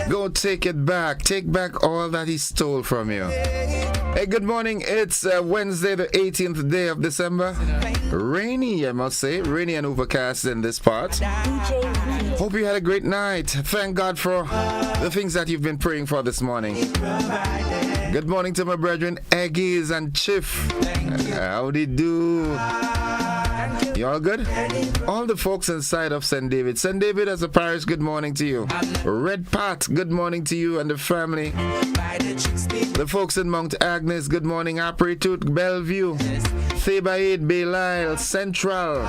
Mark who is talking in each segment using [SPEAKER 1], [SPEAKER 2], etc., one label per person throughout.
[SPEAKER 1] Go take it back. Take back all that he stole from you. Hey, good morning. It's Wednesday, the 18th day of December. Rainy, I must say. Rainy and overcast in this part. Hope you had a great night. Thank God for the things that you've been praying for this morning. Good morning to my brethren, Eggies and Chief. Howdy do? You all good? All the folks inside of St. David. St. David as a parish, good morning to you. Red Pat, good morning to you and the family. The folks in Mount Agnes, good morning. Apretut, Bellevue, Thebaid, Belial, Central,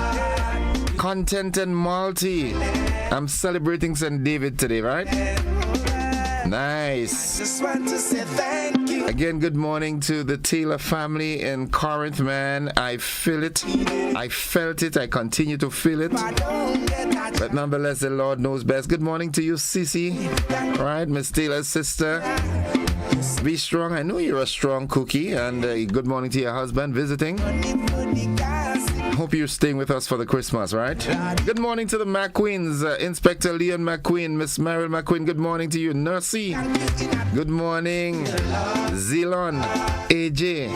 [SPEAKER 1] Content and Malty. I'm celebrating St. David today, right? Nice. Just want to say thank you. Again, good morning to the Taylor family in Corinth, man. I feel it. I felt it. I continue to feel it. But nonetheless, the Lord knows best. Good morning to you, Sissy. All right, Miss Taylor's sister. Be strong. I know you're a strong cookie. And good morning to your husband visiting. Hope you're staying with us for the Christmas, right? Good morning to the McQueens, Inspector Leon McQueen, Miss Meryl McQueen, good morning to you. Nursey, good morning. Zelon, AJ,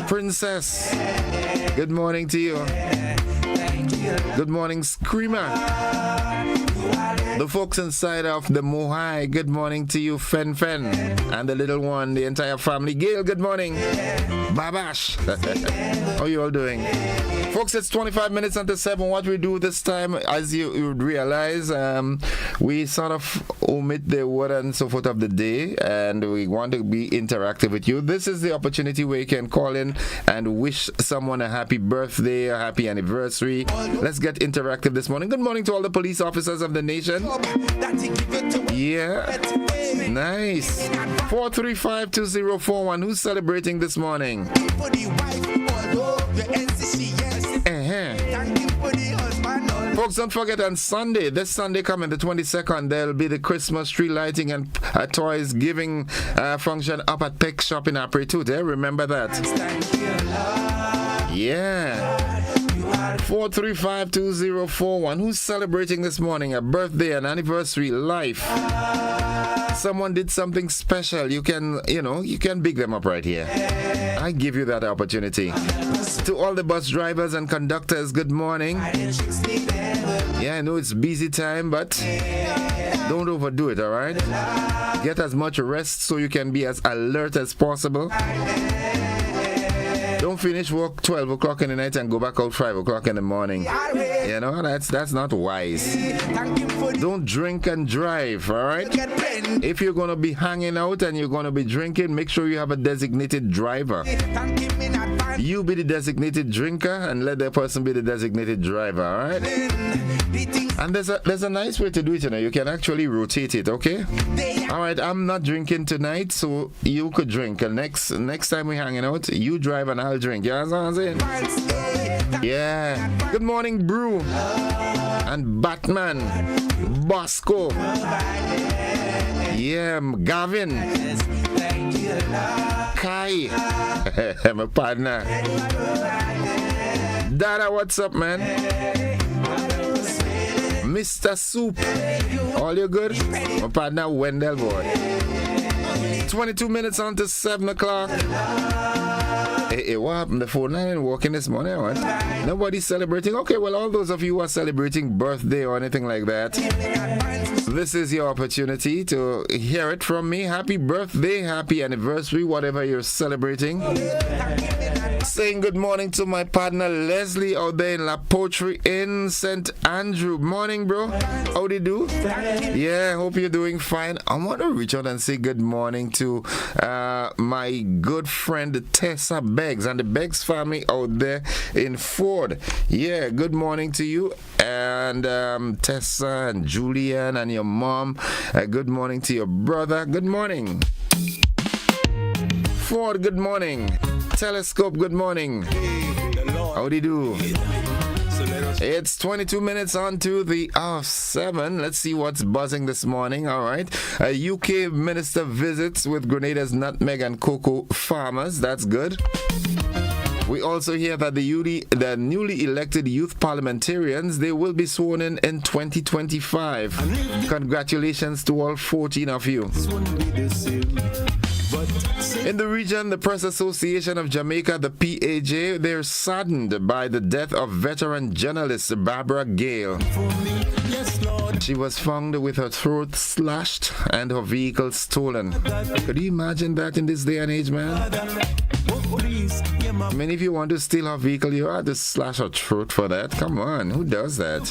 [SPEAKER 1] Princess, good morning to you. Good morning, Screamer. The folks inside of the Mohai, good morning to you, Fen Fen, and the little one, the entire family. Gail, good morning. Babash. How you all doing? Folks, it's 25 minutes until 7. What we do this time, as you would realize, we sort of omit the word and so forth of the day, and we want to be interactive with you. This is the opportunity where you can call in and wish someone a happy birthday, a happy anniversary. Let's get interactive this morning. Good morning to all the police officers of the nation. Yeah. Nice. 435-2041. Who's celebrating this morning? Folks, don't forget on Sunday, this Sunday coming, the 22nd, there'll be the Christmas tree lighting and toys giving function up at Peck Shop in Apretut. Remember that? Yeah. 435-2041. Who's celebrating this morning? A birthday, an anniversary, life. Someone did something special. You can big them up right here. I give you that opportunity. To all the bus drivers and conductors, good morning. Yeah, I know it's busy time, but don't overdo it, all right? Get as much rest so you can be as alert as possible. Don't finish work 12 o'clock in the night and go back out 5 o'clock in the morning. You know, that's not wise. Don't drink and drive, all right? If you're going to be hanging out and you're going to be drinking, make sure you have a designated driver. You be the designated drinker and let that person be the designated driver, all right? And there's a nice way to do it, you know. You can actually rotate it, okay? All right, I'm not drinking tonight, so you could drink. And next time we're hanging out, you drive and I'll drink. You know what I'm saying? Yeah. Good morning, Brew. And Batman. Bosco. Yeah, Gavin. Kai. My partner. Dada, what's up, man? Mr. Soup. All you good? My partner, Wendell, boy. 22 minutes on to 7 o'clock. Hey, what happened? The phone line ain't working this morning, what? Nobody's celebrating? Okay, well, all those of you who are celebrating birthday or anything like that, this is your opportunity to hear it from me. Happy birthday, happy anniversary, whatever you're celebrating. Saying good morning to my partner Leslie out there in La Poterie in St. Andrew. Morning, bro. How do you do? Yeah, hope you're doing fine. I want to reach out and say good morning to my good friend Tessa Beggs and the Beggs family out there in Ford. Yeah, good morning to you and Tessa and Julian and your mom. Good morning to your brother. Good morning. Ford, good morning. Telescope, good morning. How do you do? It's 22 minutes on to the hour of 7. Let's see what's buzzing this morning. All right. A UK minister visits with Grenada's nutmeg and cocoa farmers. That's good. We also hear that the newly elected youth parliamentarians, they will be sworn in 2025. Congratulations to all 14 of you. In the region, the Press Association of Jamaica, the PAJ, they're saddened by the death of veteran journalist Barbara Gale. She was found with her throat slashed and her vehicle stolen. Could you imagine that in this day and age, man? I mean, if you want to steal her vehicle, you have to slash her throat for that. Come on, who does that?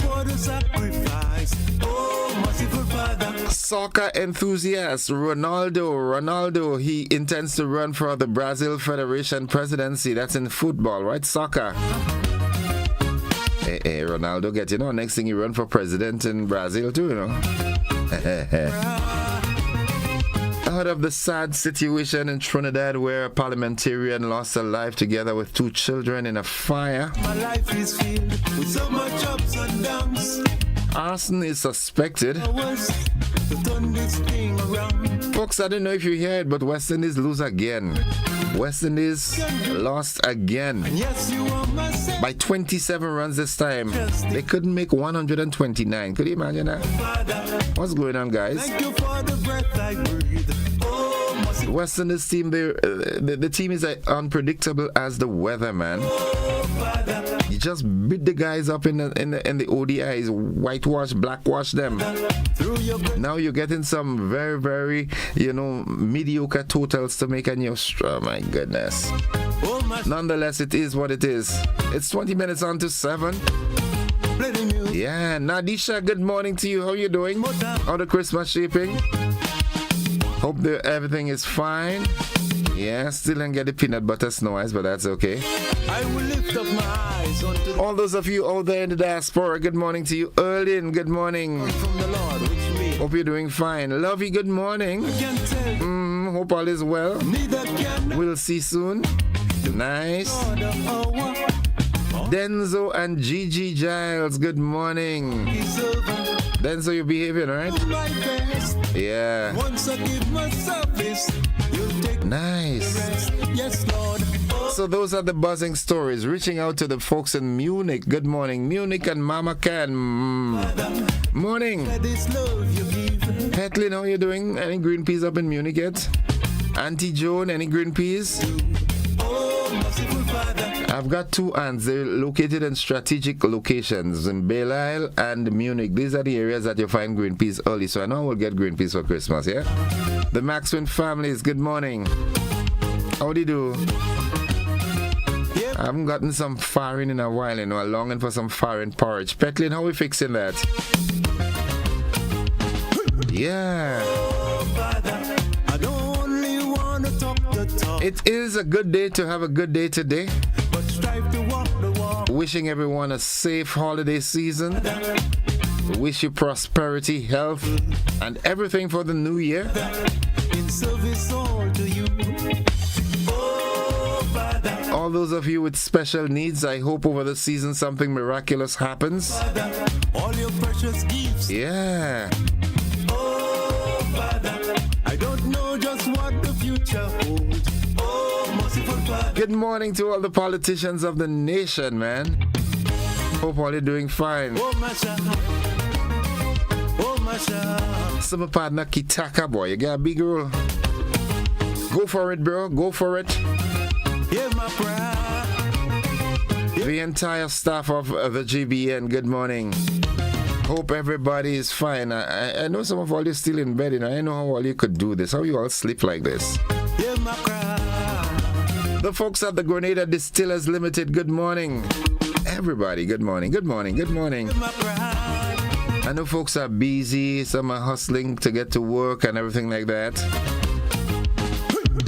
[SPEAKER 1] Soccer enthusiast Ronaldo, he intends to run for the Brazil Federation presidency. That's in football, right? Soccer. Hey, Ronaldo get, next thing he run for president in Brazil too, Out of the sad situation in Trinidad where a parliamentarian lost her life together with 2 children in a fire. My life is filled with so much ups and downs. Arson is suspected. Folks, I don't know if you hear it, but West Indies lose again. West Indies lost again by 27 runs this time. They couldn't make 129. Could you imagine that? What's going on, guys? West Indies team, the team is unpredictable as the weather, man. You just beat the guys up in the ODIs, whitewash, blackwash them. Now you're getting some very, very, mediocre totals to make a new straw. My goodness. Nonetheless, it is what it is. It's 20 minutes on to 7. Yeah, Nadisha, good morning to you. How you doing? How the Christmas shaping? Hope everything is fine. Yeah, still didn't get the peanut butter snow ice, but that's okay. I will lift up my eyes onto all those of you out there in the diaspora, good morning to you. Erlin, good morning. From the Lord, hope you're doing fine. Lovey, good morning. Hope all is well. We'll see soon. Nice. Denzo and Gigi Giles, good morning. Denzo, you're behaving, right? Yeah. Once I give my service, nice. Yes, Lord. So those are the buzzing stories. Reaching out to the folks in Munich. Good morning, Munich and Mama Can. Morning. Petlin, how you doing? Any green peas up in Munich yet? Auntie Joan, any green peas? I've got 2 aunts. They're located in strategic locations in Belle Isle and Munich. These are the areas that you find green peas early. So I know we'll get green peas for Christmas, yeah? The Maxwin families, good morning. How do you do? I haven't gotten some farin in a while, I'm longing for some farin porridge. Petlin, how are we fixing that? Yeah. It is a good day to have a good day today. Wishing everyone a safe holiday season. Wish you prosperity, health, and everything for the new year. In service all to you. All those of you with special needs, I hope over the season something miraculous happens. All your precious gifts. Yeah. I don't know just what the future holds. Good morning to all the politicians of the nation, man. Hope all you're doing fine. Some partner Kitaka, boy. You got a big role. Go for it, bro. Go for it. The entire staff of the GBN, good morning. Hope everybody is fine. I know some of all you still in bed, I know how all you could do this. How you all sleep like this? The folks at the Grenada Distillers Limited, good morning. Everybody, good morning, good morning, good morning. I know folks are busy, some are hustling to get to work and everything like that.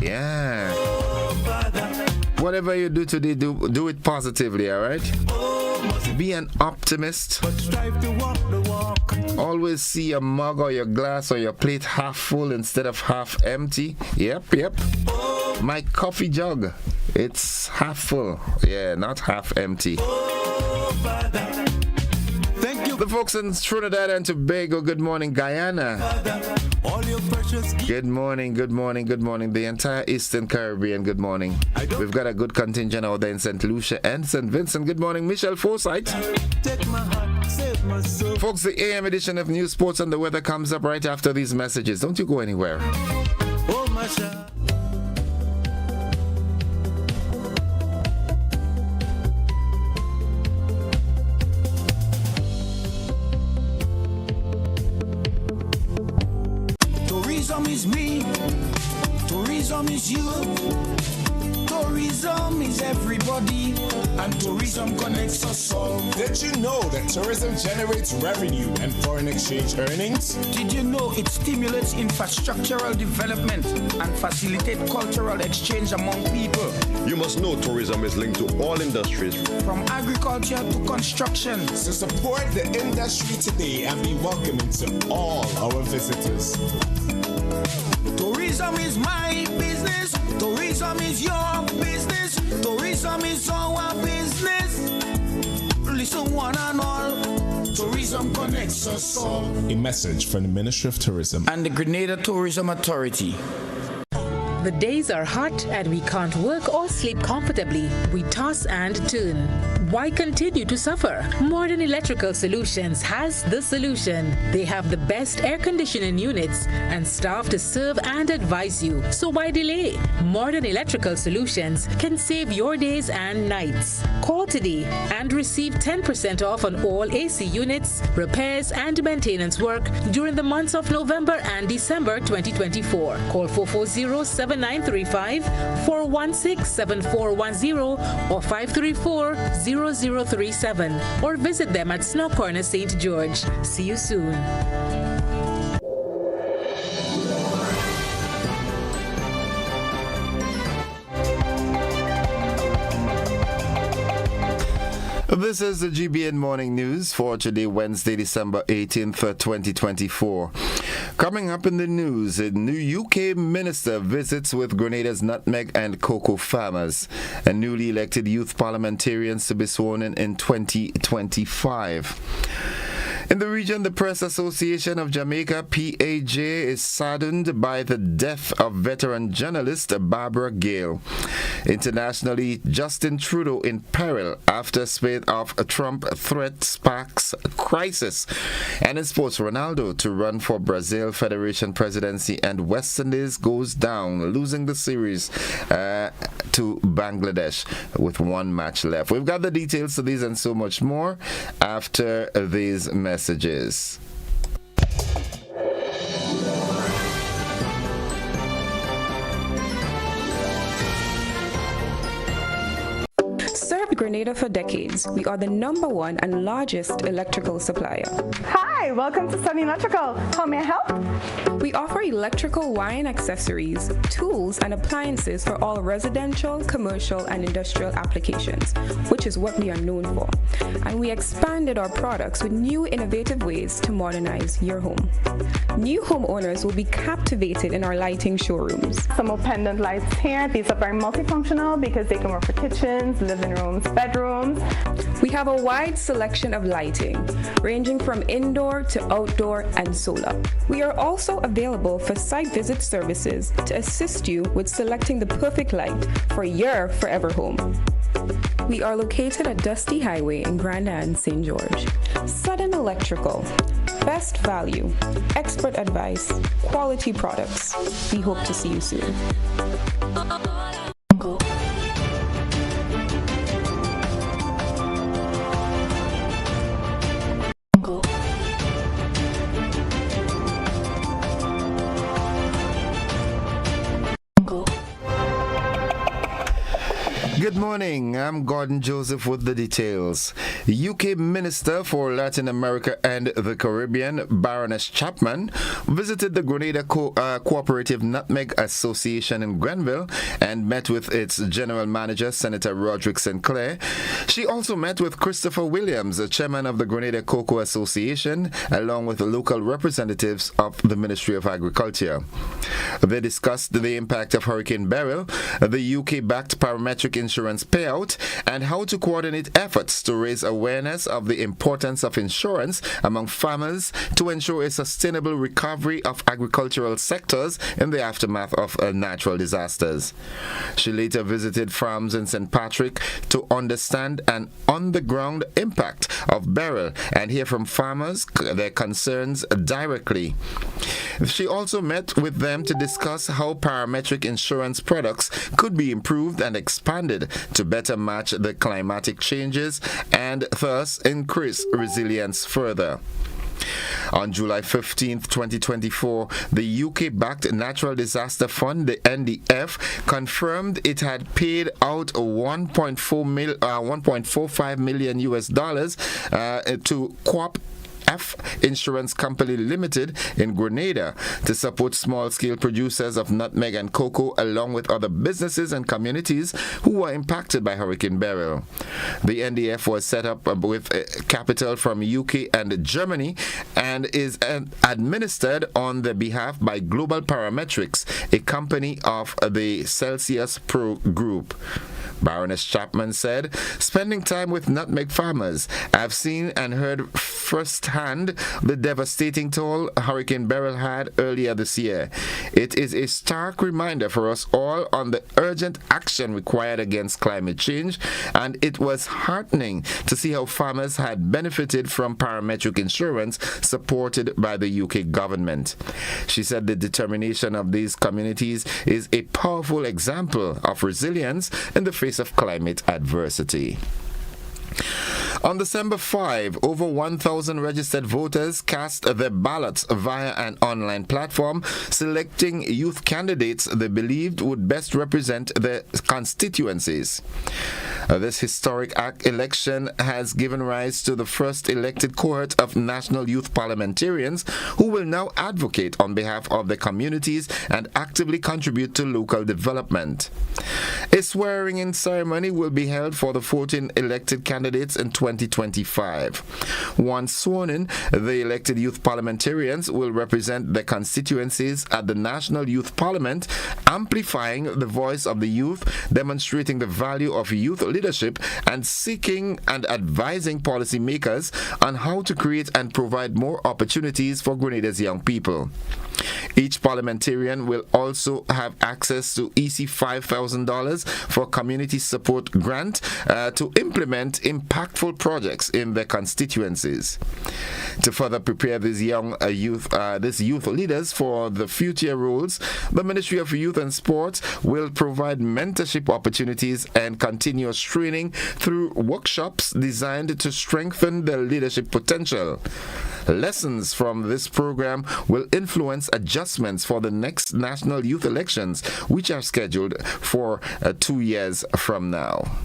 [SPEAKER 1] Yeah. Whatever you do today, do it positively, alright? Be an optimist. Always see your mug or your glass or your plate half full instead of half empty. Yep. My coffee jug, it's half full. Yeah, not half empty. The folks in Trinidad and Tobago, good morning. Guyana, good morning, good morning, good morning. The entire Eastern Caribbean, good morning. We've got a good contingent out there in St. Lucia and St. Vincent. Good morning, Michelle Forsyth. Folks, the AM edition of News, Sports and the Weather comes up right after these messages. Don't you go anywhere.
[SPEAKER 2] Tourism is me, tourism is you, tourism is everybody, and tourism connects us all.
[SPEAKER 3] Did you know that tourism generates revenue and foreign exchange earnings?
[SPEAKER 2] Did you know it stimulates infrastructural development and facilitates cultural exchange among people?
[SPEAKER 4] You must know tourism is linked to all industries,
[SPEAKER 2] from agriculture to construction.
[SPEAKER 3] So support the industry today and be welcoming to all our visitors.
[SPEAKER 2] Tourism is my business. Tourism is your business. Tourism is our business. Listen, one and all. Tourism connects us all.
[SPEAKER 3] A message from the Ministry of Tourism
[SPEAKER 2] and the Grenada Tourism Authority.
[SPEAKER 5] The days are hot and we can't work or sleep comfortably. We toss and turn. Why continue to suffer? Modern Electrical Solutions has the solution. They have the best air conditioning units and staff to serve and advise you. So why delay? Modern Electrical Solutions can save your days and nights. Call today and receive 10% off on all AC units, repairs and maintenance work during the months of November and December 2024. Call 440-7935, 416-7410 or 534-0037 or visit them at Snow Corner, St. George. See you soon.
[SPEAKER 1] This is the GBN Morning News for today, Wednesday, December 18th, 2024. Coming up in the news, a new UK minister visits with Grenada's nutmeg and cocoa farmers, and newly elected youth parliamentarians to be sworn in 2025. In the region, the Press Association of Jamaica, PAJ, is saddened by the death of veteran journalist Barbara Gale. Internationally, Justin Trudeau in peril after spate of Trump threat sparks crisis. And in sports, Ronaldo to run for Brazil Federation presidency, and West Indies goes down, losing the series to Bangladesh with one match left. We've got the details to these and so much more after these messages.
[SPEAKER 6] Served Grenada for decades. We are the #1 and largest electrical supplier.
[SPEAKER 7] Hi, welcome to Sun Electrical. How may I help?
[SPEAKER 6] We offer electrical wire and accessories, tools, and appliances for all residential, commercial, and industrial applications, which is what we are known for. And we expanded our products with new innovative ways to modernize your home. New homeowners will be captivated in our lighting showrooms.
[SPEAKER 7] Some more pendant lights here. These are very multifunctional because they can work for kitchens, living rooms, bedrooms.
[SPEAKER 6] We have a wide selection of lighting, ranging from indoor to outdoor and solar. We are also available for site visit services to assist you with selecting the perfect light for your forever home. We are located at Dusty Highway in Grenada, St. George. Sudden Electrical. Best value, expert advice, quality products. We hope to see you soon.
[SPEAKER 1] Good morning, I'm Gordon Joseph with the details. UK Minister for Latin America and the Caribbean, Baroness Chapman, visited the Grenada Cooperative Nutmeg Association in Grenville and met with its General Manager, Senator Roderick Sinclair. She also met with Christopher Williams, the Chairman of the Grenada Cocoa Association, along with the local representatives of the Ministry of Agriculture. They discussed the impact of Hurricane Beryl, the UK-backed parametric insurance insurance payout and how to coordinate efforts to raise awareness of the importance of insurance among farmers to ensure a sustainable recovery of agricultural sectors in the aftermath of natural disasters. She later visited farms in St. Patrick to understand an on-the-ground impact of Beryl and hear from farmers their concerns directly. She also met with them to discuss how parametric insurance products could be improved and expanded to better match the climatic changes and thus increase resilience further. On July 15, 2024, the UK-backed Natural Disaster Fund, the NDF, confirmed it had paid out $1.45 million to Co-op Insurance Company Limited in Grenada to support small-scale producers of nutmeg and cocoa along with other businesses and communities who were impacted by Hurricane Beryl. The NDF was set up with capital from UK and Germany and is administered on their behalf by Global Parametrics, a company of the Celsius Pro Group. Baroness Chapman said, "Spending time with nutmeg farmers, I've seen and heard firsthand the devastating toll Hurricane Beryl had earlier this year. It is a stark reminder for us all on the urgent action required against climate change, and it was heartening to see how farmers had benefited from parametric insurance supported by the UK government." She said the determination of these communities is a powerful example of resilience in the face of climate adversity. On December 5, over 1,000 registered voters cast their ballots via an online platform, selecting youth candidates they believed would best represent their constituencies. This historic election has given rise to the first elected cohort of national youth parliamentarians who will now advocate on behalf of their communities and actively contribute to local development. A swearing-in ceremony will be held for the 14 elected candidates in 2025. Once sworn in, the elected youth parliamentarians will represent their constituencies at the National Youth Parliament, amplifying the voice of the youth, demonstrating the value of youth leadership, and seeking and advising policymakers on how to create and provide more opportunities for Grenada's young people. Each parliamentarian will also have access to EC $5,000 for community support grant to implement impactful projects in their constituencies. To further prepare these youth leaders for the future roles, the Ministry of Youth and Sports will provide mentorship opportunities and continuous training through workshops designed to strengthen their leadership potential. Lessons from this program will influence adjustments for the next national youth elections, which are scheduled for 2 years from now.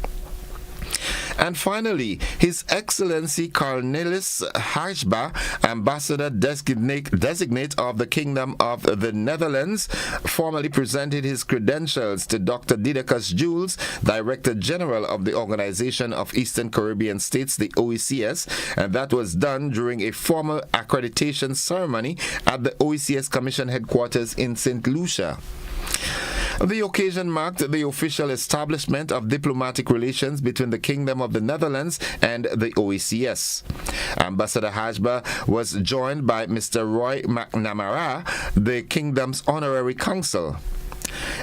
[SPEAKER 1] And finally, His Excellency Cornelis Hajba, Ambassador Designate of the Kingdom of the Netherlands, formally presented his credentials to Dr. Didacus Jules, Director General of the Organization of Eastern Caribbean States, the OECS, and that was done during a formal accreditation ceremony at the OECS Commission headquarters in St. Lucia. The occasion marked the official establishment of diplomatic relations between the Kingdom of the Netherlands and the OECS. Ambassador Hajba was joined by Mr. Roy McNamara, the Kingdom's honorary consul.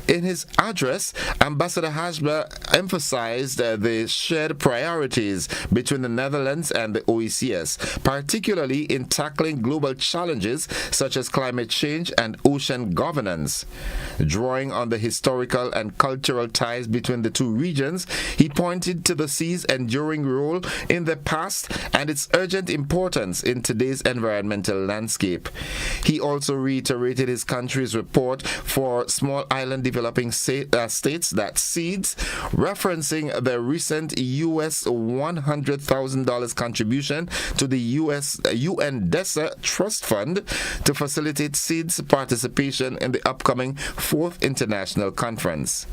[SPEAKER 1] In his address, Ambassador Hajba emphasized the shared priorities between the Netherlands and the OECS, particularly in tackling global challenges such as climate change and ocean governance. Drawing on the historical and cultural ties between the two regions, he pointed to the sea's enduring role in the past and its urgent importance in today's environmental landscape. He also reiterated his country's report for small island developing states that seeds, referencing the recent US $100,000 contribution to the UN DESA Trust Fund to facilitate seeds participation in the upcoming 4th International Conference.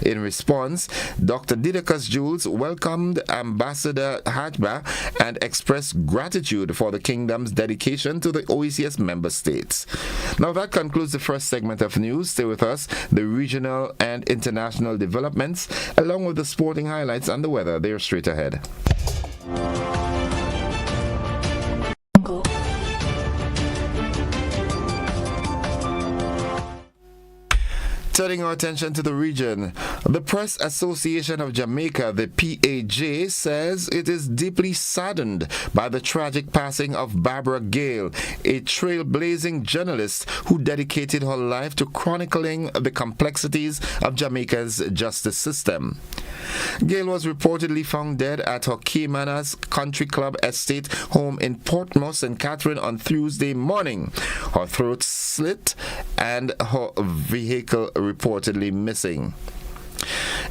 [SPEAKER 1] In response, Dr. Didacus Jules welcomed Ambassador Hajba and expressed gratitude for the kingdom's dedication to the OECS member states. Now that concludes the first segment of news. Stay with us. The regional and international developments, along with the sporting highlights and the weather, they're straight ahead. Turning our attention to the region, the Press Association of Jamaica, the PAJ, says it is deeply saddened by the tragic passing of Barbara Gale, a trailblazing journalist who dedicated her life to chronicling the complexities of Jamaica's justice system. Gale was reportedly found dead at her Caymanas Country Club estate home in Portsmouth, St. Catherine on Tuesday morning. Her throat slit and her vehicle reportedly missing.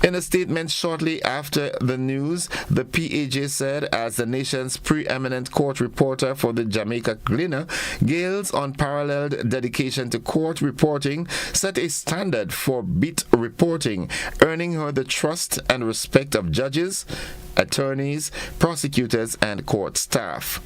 [SPEAKER 1] In a statement shortly after the news, the PAJ said, as the nation's preeminent court reporter for the Jamaica Gleaner, Gale's unparalleled dedication to court reporting set a standard for beat reporting, earning her the trust and respect of judges, attorneys, prosecutors, and court staff.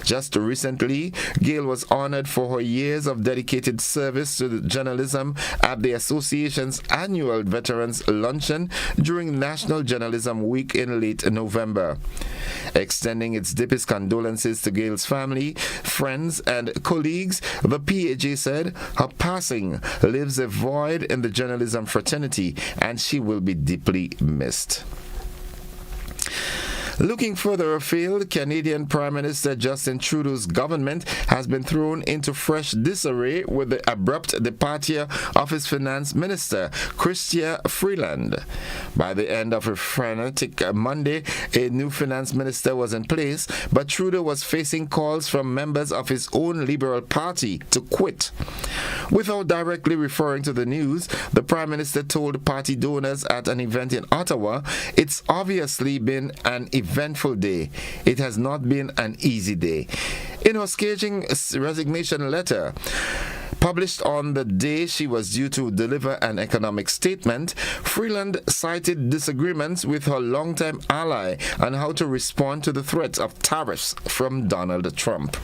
[SPEAKER 1] Just recently, Gale was honored for her years of dedicated service to the journalism at the association's annual Veterans Luncheon during National Journalism Week in late November. Extending its deepest condolences to Gale's family, friends, and colleagues, the PAJ said her passing leaves a void in the journalism fraternity and she will be deeply missed. Looking further afield, Canadian Prime Minister Justin Trudeau's government has been thrown into fresh disarray with the abrupt departure of his finance minister, Chrystia Freeland. By the end of a frenetic Monday, a new finance minister was in place, but Trudeau was facing calls from members of his own Liberal Party to quit. Without directly referring to the news, the Prime Minister told party donors at an event in Ottawa, "It's obviously been an eventful day. It has not been an easy day." In her scathing resignation letter, published on the day she was due to deliver an economic statement, Freeland cited disagreements with her longtime ally on how to respond to the threats of tariffs from Donald Trump.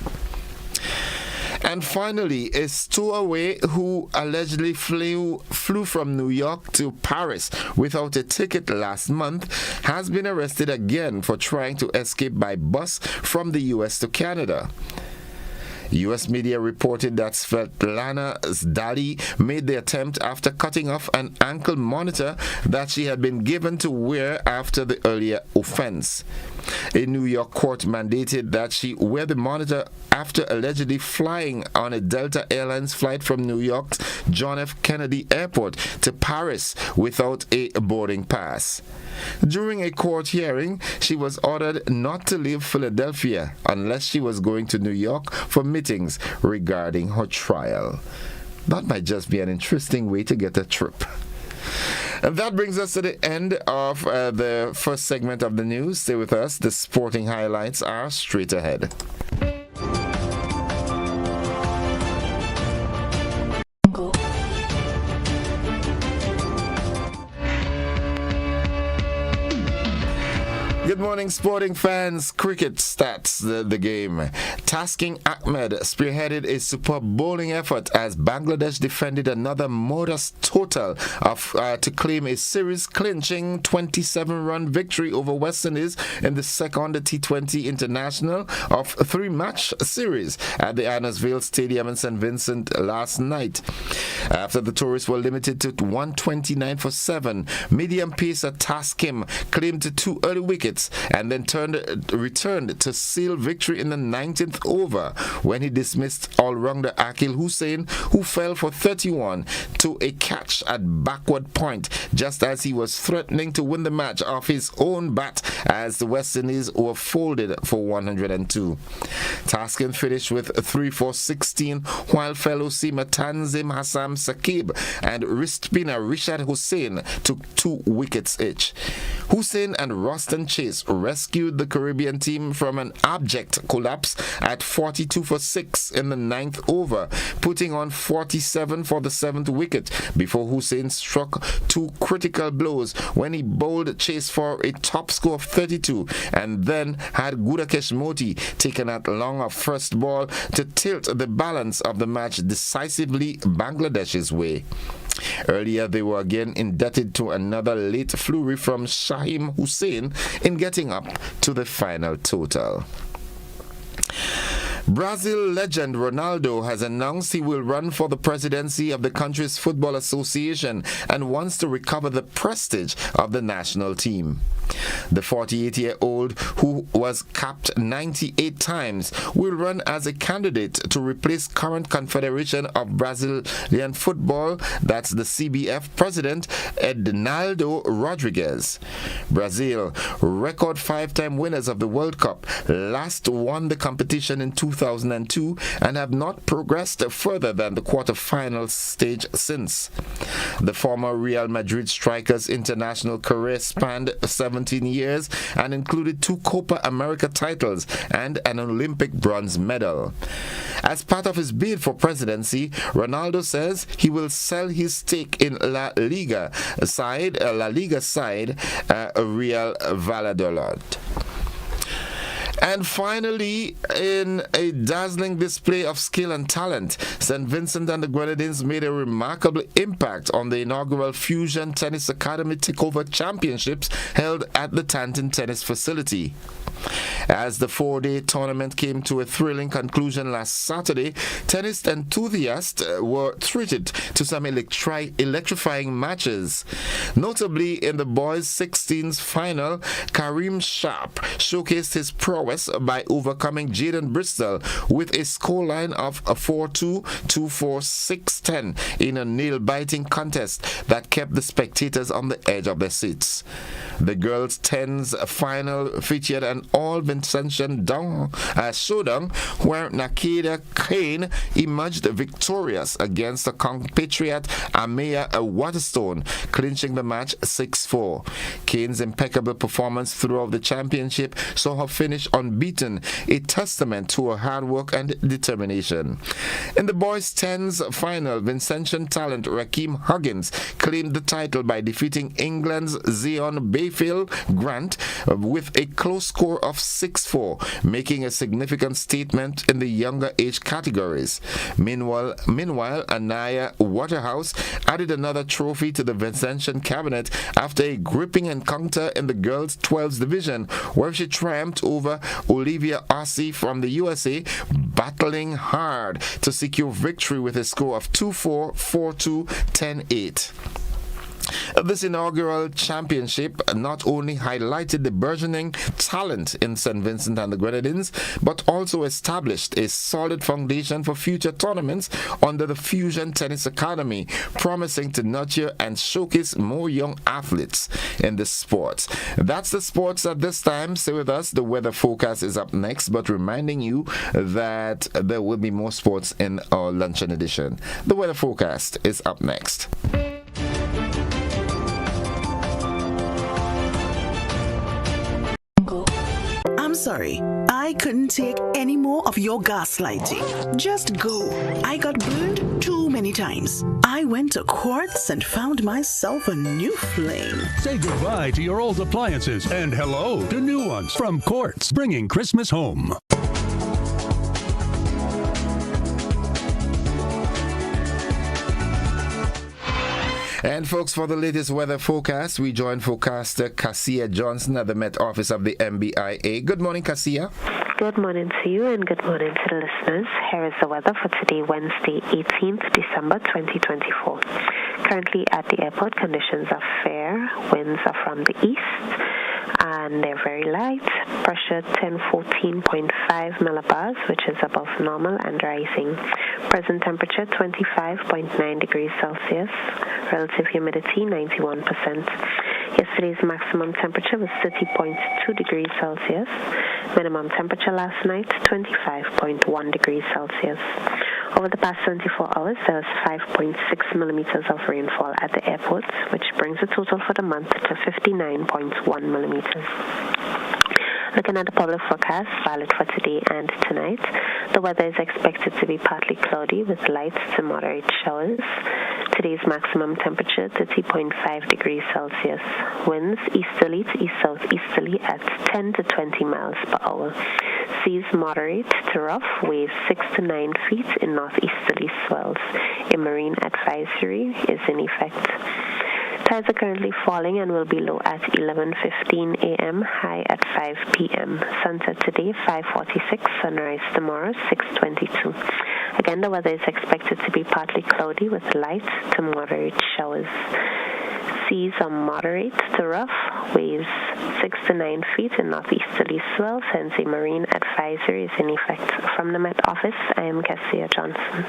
[SPEAKER 1] And finally, a stowaway who allegedly flew from New York to Paris without a ticket last month has been arrested again for trying to escape by bus from the U.S. to Canada. U.S. media reported that Svetlana Zdali made the attempt after cutting off an ankle monitor that she had been given to wear after the earlier offense. A New York court mandated that she wear the monitor after allegedly flying on a Delta Airlines flight from New York's John F. Kennedy Airport to Paris without a boarding pass. During a court hearing, she was ordered not to leave Philadelphia unless she was going to New York for meetings regarding her trial. That might just be an interesting way to get a trip. And that brings us to the end of the first segment of the news. Stay with us. The sporting highlights are straight ahead. Good morning, sporting fans. Cricket stats, the game. Tasking Ahmed spearheaded a superb bowling effort as Bangladesh defended another modest total of to claim a series-clinching 27-run victory over West Indies in the second T20 International of a three-match series at the Annersvale Stadium in St. Vincent last night. After the tourists were limited to 129 for 7, medium pacer Taskim claimed 2 early wickets and then returned to seal victory in the 19th over when he dismissed all-rounder Akil Hussain, who fell for 31 to a catch at backward point just as he was threatening to win the match off his own bat as the West Indies were folded for 102. Taskin finished with 3 for 16 while fellow seamer Tanzim Hassam Saqib and wrist spinner Rishad Hussain took 2 wickets each. Hussain and Roston Chase rescued the Caribbean team from an abject collapse at 42 for 6 in the 9th over, putting on 47 for the 7th wicket before Hussain struck 2 critical blows when he bowled chase for a top score of 32 and then had Gudakesh Moti taken at long of first ball to tilt the balance of the match decisively Bangladesh's way. Earlier, they were again indebted to another late flurry from Shahim Hussain in getting up to the final total. Brazil legend Ronaldo has announced he will run for the presidency of the country's football association and wants to recover the prestige of the national team. The 48-year-old, who was capped 98 times, will run as a candidate to replace current Confederation of Brazilian Football, that's the CBF president, Edinaldo Rodrigues. Brazil, record 5-time winners of the World Cup, last won the competition in 2002 and have not progressed further than the quarter-final stage since. The former Real Madrid striker's international career spanned 17 years and included 2 Copa America titles and an Olympic bronze medal. As part of his bid for presidency, Ronaldo says he will sell his stake in La Liga side, Real Valladolid. And finally, in a dazzling display of skill and talent, St. Vincent and the Grenadines made a remarkable impact on the inaugural Fusion Tennis Academy Takeover Championships held at the Tanton Tennis Facility. As the 4-day tournament came to a thrilling conclusion last Saturday, tennis enthusiasts were treated to some electrifying matches. Notably, in the boys' 16s final, Karim Sharp showcased his prowess by overcoming Jaden Bristol with a scoreline of 4-2, 2-4, 6-10 in a nail-biting contest that kept the spectators on the edge of their seats. The girls' 10s final featured an all-Vincentian showdown where Nakeda Kane emerged victorious against a compatriot Amaya Waterstone, clinching the match 6-4. Kane's impeccable performance throughout the championship saw her finish unbeaten, a testament to her hard work and determination. In the boys' 10s final, Vincentian talent Rakeem Huggins claimed the title by defeating England's Zion Bayfield Grant with a close score of 6-4, making a significant statement in the younger age categories. Meanwhile, Anaya Waterhouse added another trophy to the Vincentian cabinet after a gripping encounter in the girls' 12s division, where she triumphed over Olivia Ossie from the USA, battling hard to secure victory with a score of 2-4, 4-2, 10-8. This inaugural championship not only highlighted the burgeoning talent in St. Vincent and the Grenadines, but also established a solid foundation for future tournaments under the Fusion Tennis Academy, promising to nurture and showcase more young athletes in the sport. That's the sports at this time. Stay with us. The weather forecast is up next, but reminding you that there will be more sports in our luncheon edition. The weather forecast is up next.
[SPEAKER 8] I'm sorry, I couldn't take any more of your gaslighting. Just go. I got burned too many times. I went to Quartz and found myself a new flame.
[SPEAKER 9] Say goodbye to your old appliances and hello to new ones from Quartz, bringing Christmas home.
[SPEAKER 1] And folks, for the latest weather forecast, we join forecaster Cassia Johnson at the Met Office of the MBIA. Good morning, Cassia.
[SPEAKER 10] Good morning to you and good morning to the listeners. Here is the weather for today, Wednesday, 18th December 2024. Currently at the airport, conditions are fair. Winds are from the east and they're very light. Pressure 1014.5 millibars, which is above normal and rising. Present temperature 25.9 degrees Celsius. Relative humidity 91%. Yesterday's maximum temperature was 30.2 degrees Celsius. Minimum temperature last night 25.1 degrees Celsius. Over the past 24 hours, there was 5.6 millimeters of rainfall at the airport, which brings the total for the month to 59.1 millimeters. Looking at the public forecast, valid for today and tonight, the weather is expected to be partly cloudy with light to moderate showers. Today's maximum temperature 30.5 degrees Celsius. Winds easterly to east southeasterly at 10 to 20 miles per hour. Seas moderate to rough, waves 6 to 9 feet in northeasterly swells. A marine advisory is in effect. Tides are currently falling and will be low at 11:15 a.m., high at 5 p.m. Sunset today, 5:46, sunrise tomorrow, 6:22. Again, the weather is expected to be partly cloudy with light to moderate showers. Seas are moderate to rough, waves 6 to 9 feet in northeasterly swells, hence a marine advisory is in effect. From the Met Office, I am Cassia Johnson.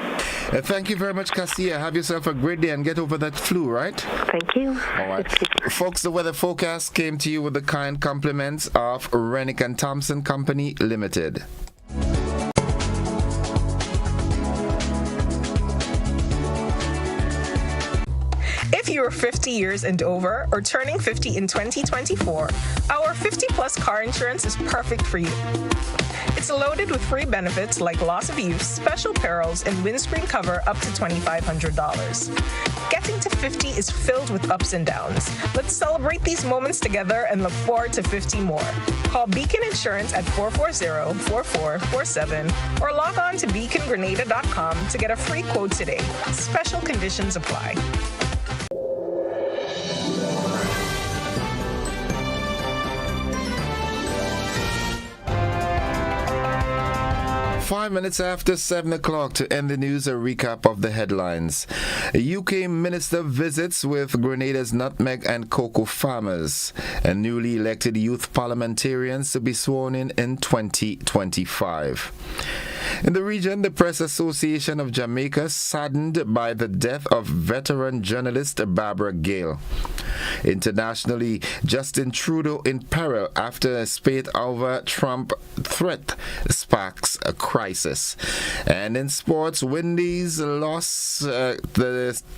[SPEAKER 1] Thank you very much, Cassia. Have yourself a great day and get over that flu, right?
[SPEAKER 10] Thank you.
[SPEAKER 1] All right. Folks, the weather forecast came to you with the kind compliments of Rennick and Thompson Company Limited.
[SPEAKER 11] If you're 50 years and over or turning 50 in 2024, our 50-plus car insurance is perfect for you. It's loaded with free benefits like loss of use, special perils, and windscreen cover up to $2,500. Getting to 50 is filled with ups and downs. Let's celebrate these moments together and look forward to 50 more. Call Beacon Insurance at 440-4447 or log on to beacongrenada.com to get a free quote today. Special conditions apply.
[SPEAKER 1] 5 minutes after 7 o'clock to end the news, a recap of the headlines. A UK minister visits with Grenada's nutmeg and cocoa farmers, and newly elected youth parliamentarians to be sworn in 2025. In the region, the Press Association of Jamaica saddened by the death of veteran journalist Barbara Gale. Internationally, Justin Trudeau in peril after a spate over Trump threat sparks a crisis. And in sports, Windies lost the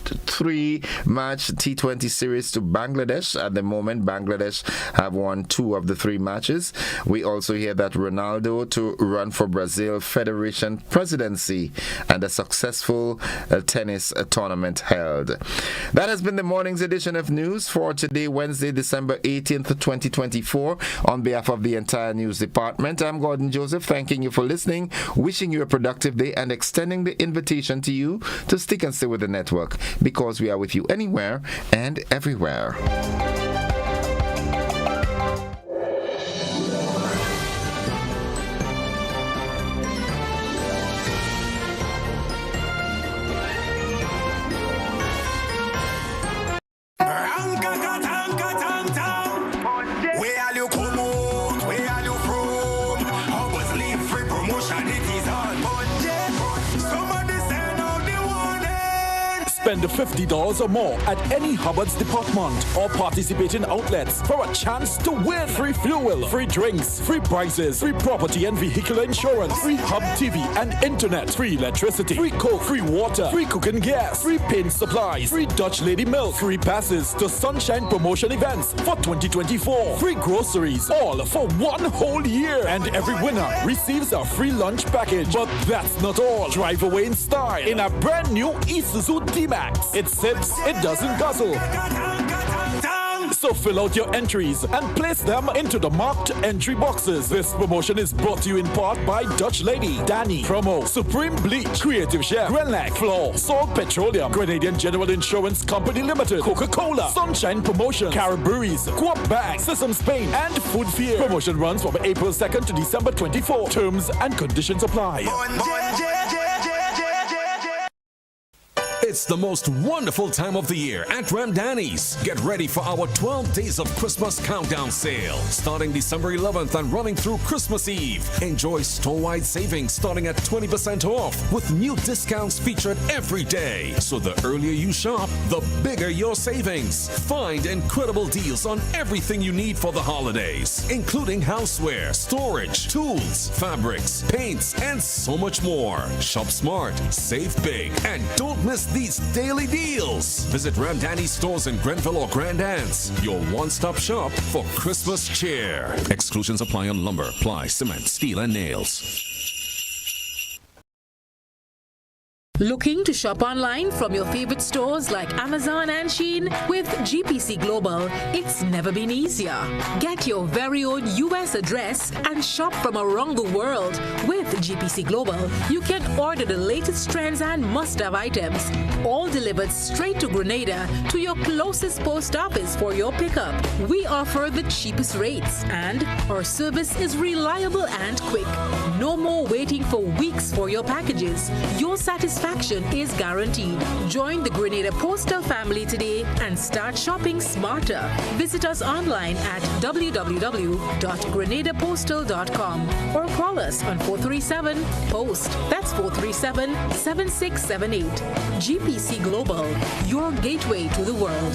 [SPEAKER 1] 3-match T20 series to Bangladesh. At the moment, Bangladesh have won 2 of the 3 matches. We also hear that Ronaldo to run for Brazil Federation presidency and a successful tennis tournament held. That has been the morning's edition of news for today, Wednesday, December 18th, 2024. On behalf of the entire news department, I'm Gordon Joseph, thanking you for listening, wishing you a productive day, and extending the invitation to you to stick and stay with the network, because we are with you anywhere and everywhere.
[SPEAKER 12] Spend $50 or more at any Hubbard's department or participating outlets for a chance to win free fuel, free drinks, free prizes, free property and vehicular insurance, free Hub TV and internet, free electricity, free coke, free water, free cooking gas, free paint supplies, free Dutch Lady milk, free passes to Sunshine promotion events for 2024, free groceries, all for 1 whole year, and every winner receives a free lunch package. But that's not all. Drive away in style in a brand new Isuzu D-Max. It sips, it doesn't guzzle. So fill out your entries and place them into the marked entry boxes. This promotion is brought to you in part by Dutch Lady, Danny, Promo, Supreme Bleach, Creative Chef, Grenlac, Floor, Salt Petroleum, Grenadian General Insurance Company Limited, Coca-Cola, Sunshine Promotion, Caribberies, Coop Bank, Sesame Spain, and Food Fear. Promotion runs from April 2nd to December 24. Terms and conditions apply.
[SPEAKER 13] It's the most wonderful time of the year at Ramdani's. Get ready for our 12 days of Christmas countdown sale, starting December 11th and running through Christmas Eve. Enjoy store-wide savings starting at 20% off with new discounts featured every day. So the earlier you shop, the bigger your savings. Find incredible deals on everything you need for the holidays, including houseware, storage, tools, fabrics, paints, and so much more. Shop smart, save big, and don't miss the these daily deals. Visit Ramdani's stores in Grenville or Grand Anse, your one-stop shop for Christmas cheer. Exclusions apply on lumber, ply, cement, steel, and nails.
[SPEAKER 5] Looking to shop online from your favorite stores like Amazon and Shein? With GPC Global, it's never been easier. Get your very own US address and shop from around the world. With GPC Global, you can order the latest trends and must-have items, all delivered straight to Grenada to your closest post office for your pickup. We offer the cheapest rates, and our service is reliable and quick. No more waiting for weeks for your packages. Your satisfaction is guaranteed. Join the Grenada Postal family today and start shopping smarter. Visit us online at www.grenadapostal.com or call us on 437-POST. That's 437-7678. GPC Global, your gateway to the world.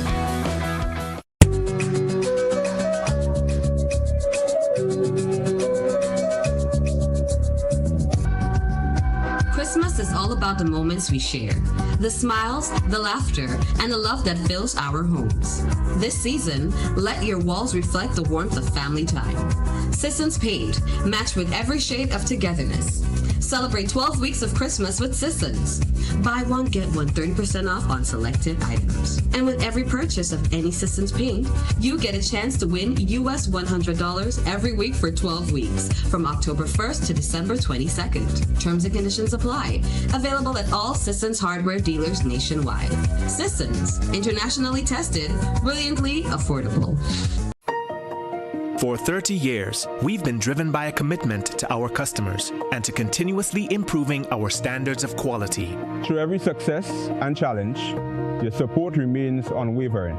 [SPEAKER 14] Christmas is all about the moments we share, the smiles, the laughter, and the love that fills our homes. This season, let your walls reflect the warmth of family time. Sisson's Paint, match with every shade of togetherness. Celebrate 12 weeks of Christmas with Sisson's. Buy one, get one 30% off on selected items. And with every purchase of any Sisson's Paint, you get a chance to win US $100 every week for 12 weeks, from October 1st to December 22nd. Terms and conditions apply. Available at all Sisson's hardware dealers nationwide. Sisson's, internationally tested, brilliantly affordable.
[SPEAKER 15] For 30 years, we've been driven by a commitment to our customers and to continuously improving our standards of quality.
[SPEAKER 16] Through every success and challenge, your support remains unwavering.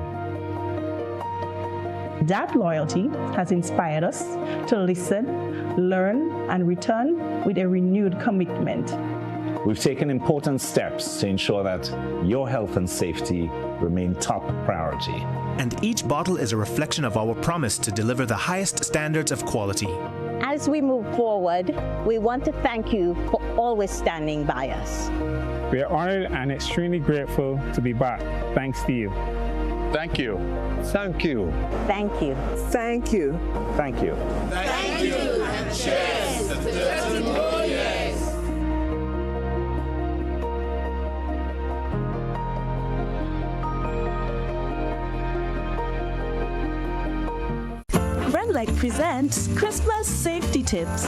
[SPEAKER 17] That loyalty has inspired us to listen, learn, and return with a renewed commitment.
[SPEAKER 18] We've taken important steps to ensure that your health and safety remain top priority.
[SPEAKER 15] And each bottle is a reflection of our promise to deliver the highest standards of quality.
[SPEAKER 19] As we move forward, we want to thank you for always standing by us.
[SPEAKER 16] We are honored and extremely grateful to be back. Thanks to you.
[SPEAKER 18] Thank you.
[SPEAKER 16] Thank you.
[SPEAKER 19] Thank you.
[SPEAKER 17] Thank you.
[SPEAKER 18] Thank you.
[SPEAKER 2] Thank you, and cheers to 30 more years.
[SPEAKER 20] Light presents Christmas safety tips.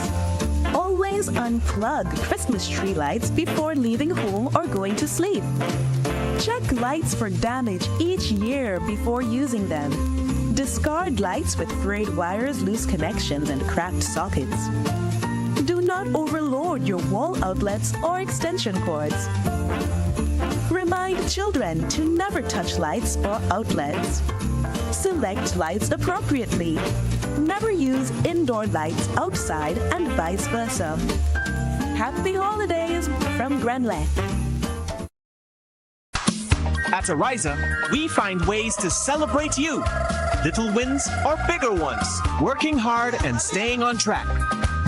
[SPEAKER 20] Always unplug Christmas tree lights before leaving home or going to sleep. Check lights for damage each year before using them. Discard lights with frayed wires, loose connections, and cracked sockets. Do not overload your wall outlets or extension cords. Remind children to never touch lights or outlets. Select lights appropriately. Never use indoor lights outside and vice versa. Happy holidays from Grenlet.
[SPEAKER 21] At Ariza, we find ways to celebrate you. Little wins or bigger ones. Working hard and staying on track.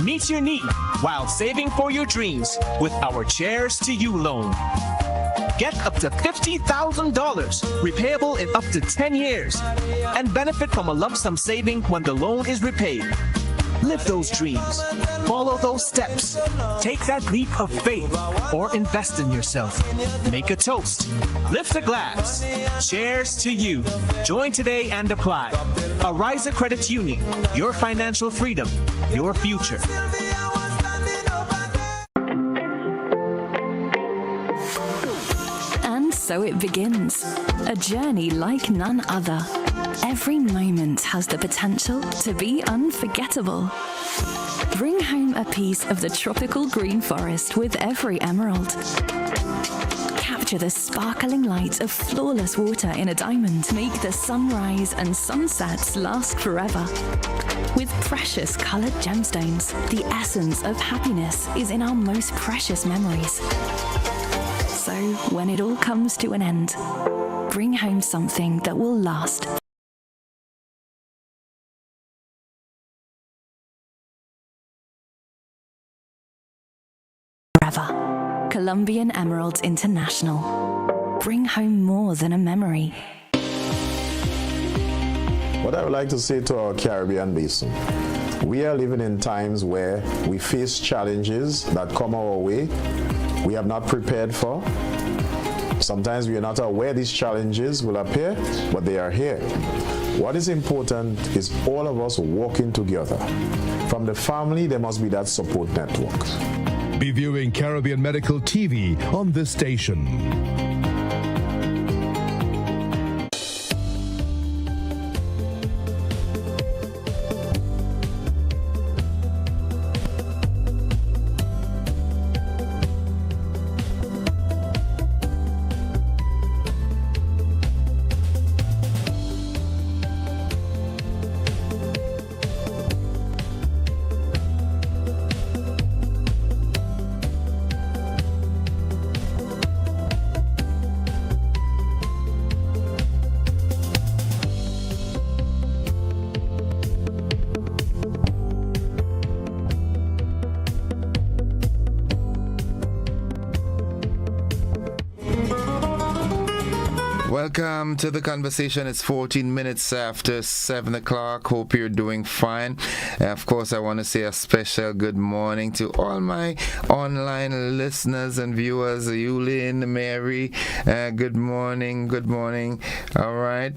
[SPEAKER 21] Meet your need while saving for your dreams with our Chairs to You loan. Get up to $50,000, repayable in up to 10 years, and benefit from a lump sum saving when the loan is repaid. Live those dreams. Follow those steps. Take that leap of faith or invest in yourself. Make a toast. Lift a glass. Cheers to you. Join today and apply. Ariza Credit Union. Your financial freedom. Your future.
[SPEAKER 22] So it begins, a journey like none other. Every moment has the potential to be unforgettable. Bring home a piece of the tropical green forest with every emerald. Capture the sparkling light of flawless water in a diamond. Make the sunrise and sunsets last forever. With precious colored gemstones, the essence of happiness is in our most precious memories. So, when it all comes to an end, bring home something that will last forever. Colombian Emeralds International. bring home more than a memory.
[SPEAKER 3] What I would like to say to our Caribbean basin, we are living in times where we face challenges that come our way we have not prepared for. Sometimes we are not aware these challenges will appear, but they are here. What is important is all of us working together. From the family, there must be that support network.
[SPEAKER 4] Be viewing Caribbean Medical TV on this station. Welcome to the conversation. It's 14 minutes after 7 o'clock. Hope you're doing fine. Of course, I want to say a special good morning to all my online listeners and viewers. Yulin, Mary, good morning. Good morning. All right.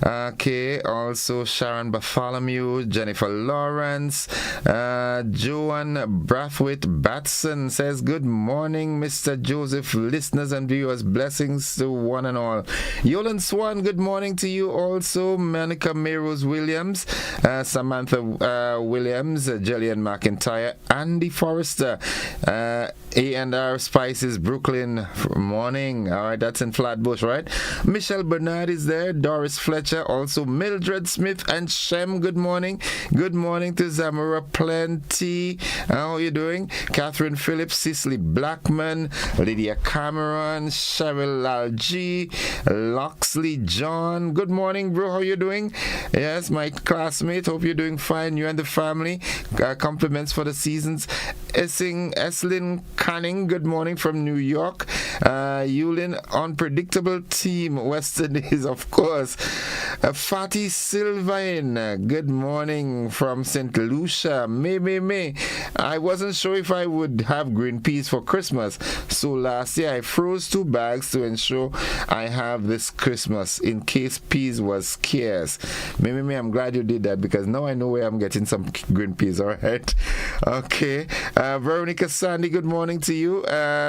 [SPEAKER 4] Okay. Also, Sharon Bartholomew, Jennifer Lawrence, Joan Brathwaite Batson says, good morning, Mr. Joseph, listeners and viewers. Blessings to one and all. Yolan Swan, good morning to you also. Monica Mayrose Williams, Samantha Williams, Jillian McIntyre, Andy Forrester, A&R Spices, Brooklyn, morning. All right, that's in Flatbush, right? Michelle Bernard is there. Doris Fletcher, also Mildred Smith and Shem, good morning. Good morning to Zamora Plenty. How are you doing? Catherine Phillips, Cicely Blackman, Lydia Cameron, Cheryl Lalji, Loxley John. Good morning, bro. How you doing? Yes, my classmate. Hope you're doing fine. You and the family. Compliments for the seasons. Eslin Canning. Good morning from New York. Yulin, unpredictable team. West Indies, of course. Fatih Sylvain. Good morning from St. Lucia. May. I wasn't sure if I would have green peas for Christmas. So last year I froze 2 bags to ensure I have this Christmas in case peas was scarce. Maybe I'm glad you did that because now I know where I'm getting some green peas. All right. Okay. Veronica Sandy, good morning to you.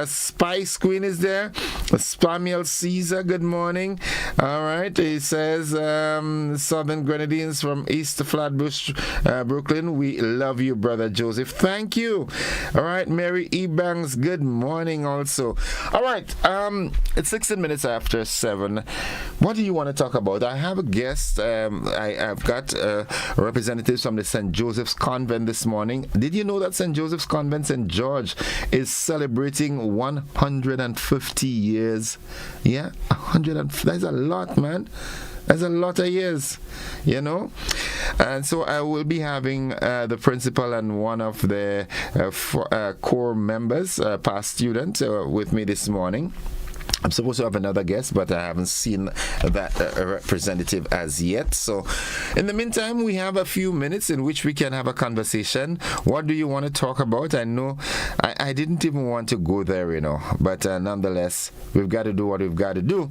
[SPEAKER 4] Spice Queen is there. Spamiel Caesar, good morning. All right. He says, Southern Grenadines from East Flatbush, Brooklyn. We love you, Brother Joseph. Thank you. All right. Mary Ebanks, good morning also. All right. It's 16 minutes after 7. What do you want to talk about? I have a guest. I've got representatives from the St. Joseph's Convent this morning. Did you know that St. Joseph's Convent St. George is celebrating 150 years? Yeah, 100. That's a lot, man. That's a lot of years, you know. And so I will be having the principal and one of the core members, past student, with me this morning. I'm supposed to have another guest, but I haven't seen that representative as yet. So in the meantime, we have a few minutes in which we can have a conversation. What do you want to talk about? I know I didn't even want to go there, you know, but nonetheless, we've got to do what we've got to do.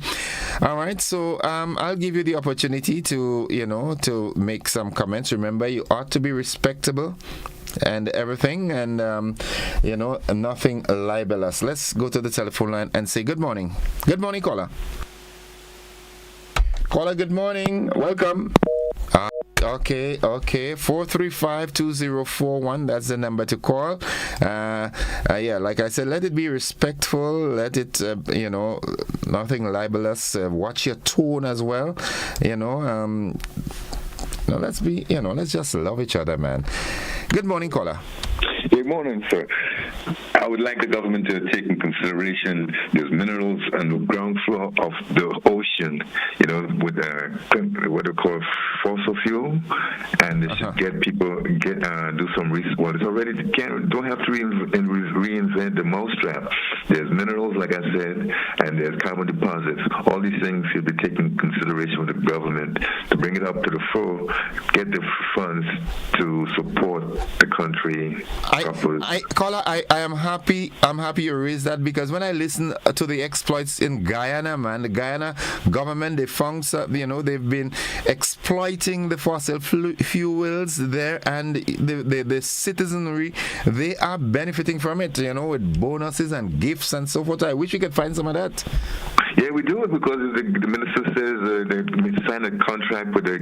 [SPEAKER 4] All right, so I'll give you the opportunity to, you know, to make some comments. Remember, you ought to be respectable and everything, and you know, nothing libelous. Let's go to the telephone line and say good morning. Good morning, caller. Caller, good morning. Welcome. Okay. 435-2041. That's the number to call. Yeah, like I said, let it be respectful. Let it, you know, nothing libelous. Watch your tone as well. You know. No, let's be, you know, let's just love each other, man. Good morning, caller.
[SPEAKER 23] Good morning, sir.
[SPEAKER 6] I would like the government to take in consideration there's minerals on the ground floor of the ocean, with what they call fossil fuel, and they should get people do some research. Well, it's already don't have to reinvent the mousetrap. There's minerals, like I said, and there's carbon deposits. All these things should be taken in consideration with the government to bring it up to the full, get the funds to support the country.
[SPEAKER 1] Caller, I am happy. I'm happy you raised that, because when I listen to the exploits in Guyana, man, the Guyana government, they found, they've been exploiting the fossil fuels there, and the citizenry, they are benefiting from it, with bonuses and gifts and so forth. I wish we could find some of that.
[SPEAKER 6] Yeah, we do it because the minister says they signed a contract with the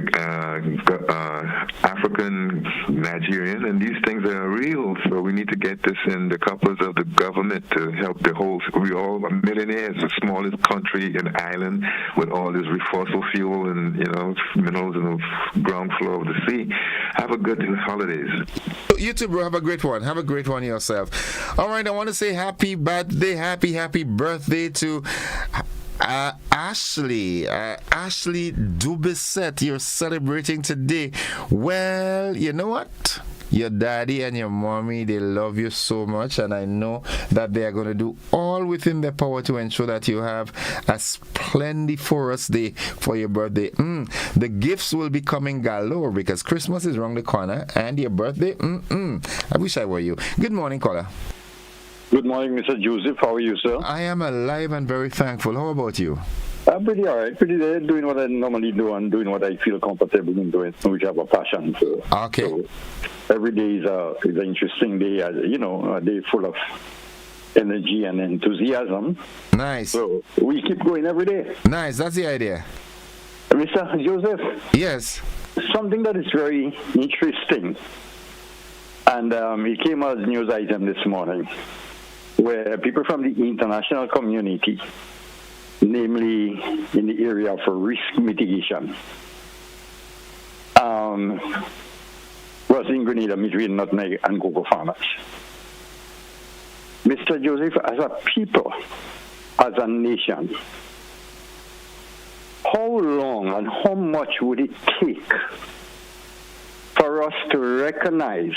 [SPEAKER 6] African Nigerian, and these things are real. So we need to get this in the coffers of the government to help the whole. We all are millionaires, the smallest country in the island, with all this fossil fuel and minerals in the ground floor of the sea. Have a good holidays.
[SPEAKER 1] You too, bro. Have a great one. Have a great one yourself. All right, I want to say happy birthday, happy birthday to Ashley Dubisset. You're celebrating today. Well, you know what? Your daddy and your mommy, they love you so much, and I know that they are going to do all within their power to ensure that you have a splendiferous day for your birthday. The gifts will be coming galore, because Christmas is around the corner, and your birthday, I wish I were you. Good morning, caller.
[SPEAKER 7] Good morning, Mr. Joseph. How are you, sir?
[SPEAKER 1] I am alive and very thankful. How about you?
[SPEAKER 7] I'm pretty all right. Pretty there, doing what I normally do and doing what I feel comfortable in doing, which I have a passion for.
[SPEAKER 1] Okay.
[SPEAKER 7] So every day is an interesting day, a day full of energy and enthusiasm.
[SPEAKER 1] Nice.
[SPEAKER 7] So we keep going every day.
[SPEAKER 1] Nice. That's the idea.
[SPEAKER 7] Mr. Joseph?
[SPEAKER 1] Yes.
[SPEAKER 7] Something that is very interesting, and it came as a news item this morning, where people from the international community, namely in the area for risk mitigation, was in Grenada between nutmeg and cocoa farmers. Mr. Joseph, as a people, as a nation, how long and how much would it take for us to recognize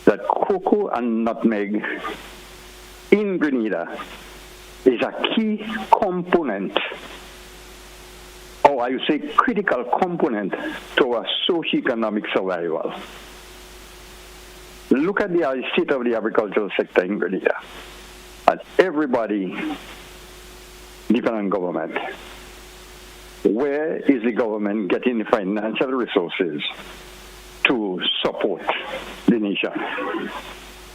[SPEAKER 7] that cocoa and nutmeg in Grenada is a key component, or I would say critical component, to our socio-economic survival? Look at the state of the agricultural sector in Grenada, and everybody depends on government. Where is the government getting the financial resources to support the nation?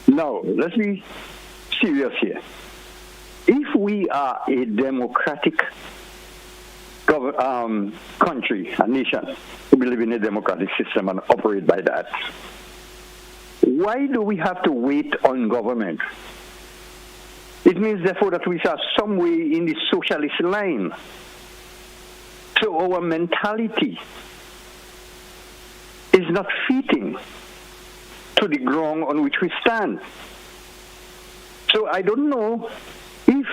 [SPEAKER 7] Now, let's be serious here. If we are a democratic country, a nation, we live in a democratic system and operate by that, why do we have to wait on government? It means, therefore, that we are some way in the socialist line. So our mentality is not fitting to the ground on which we stand. So I don't know if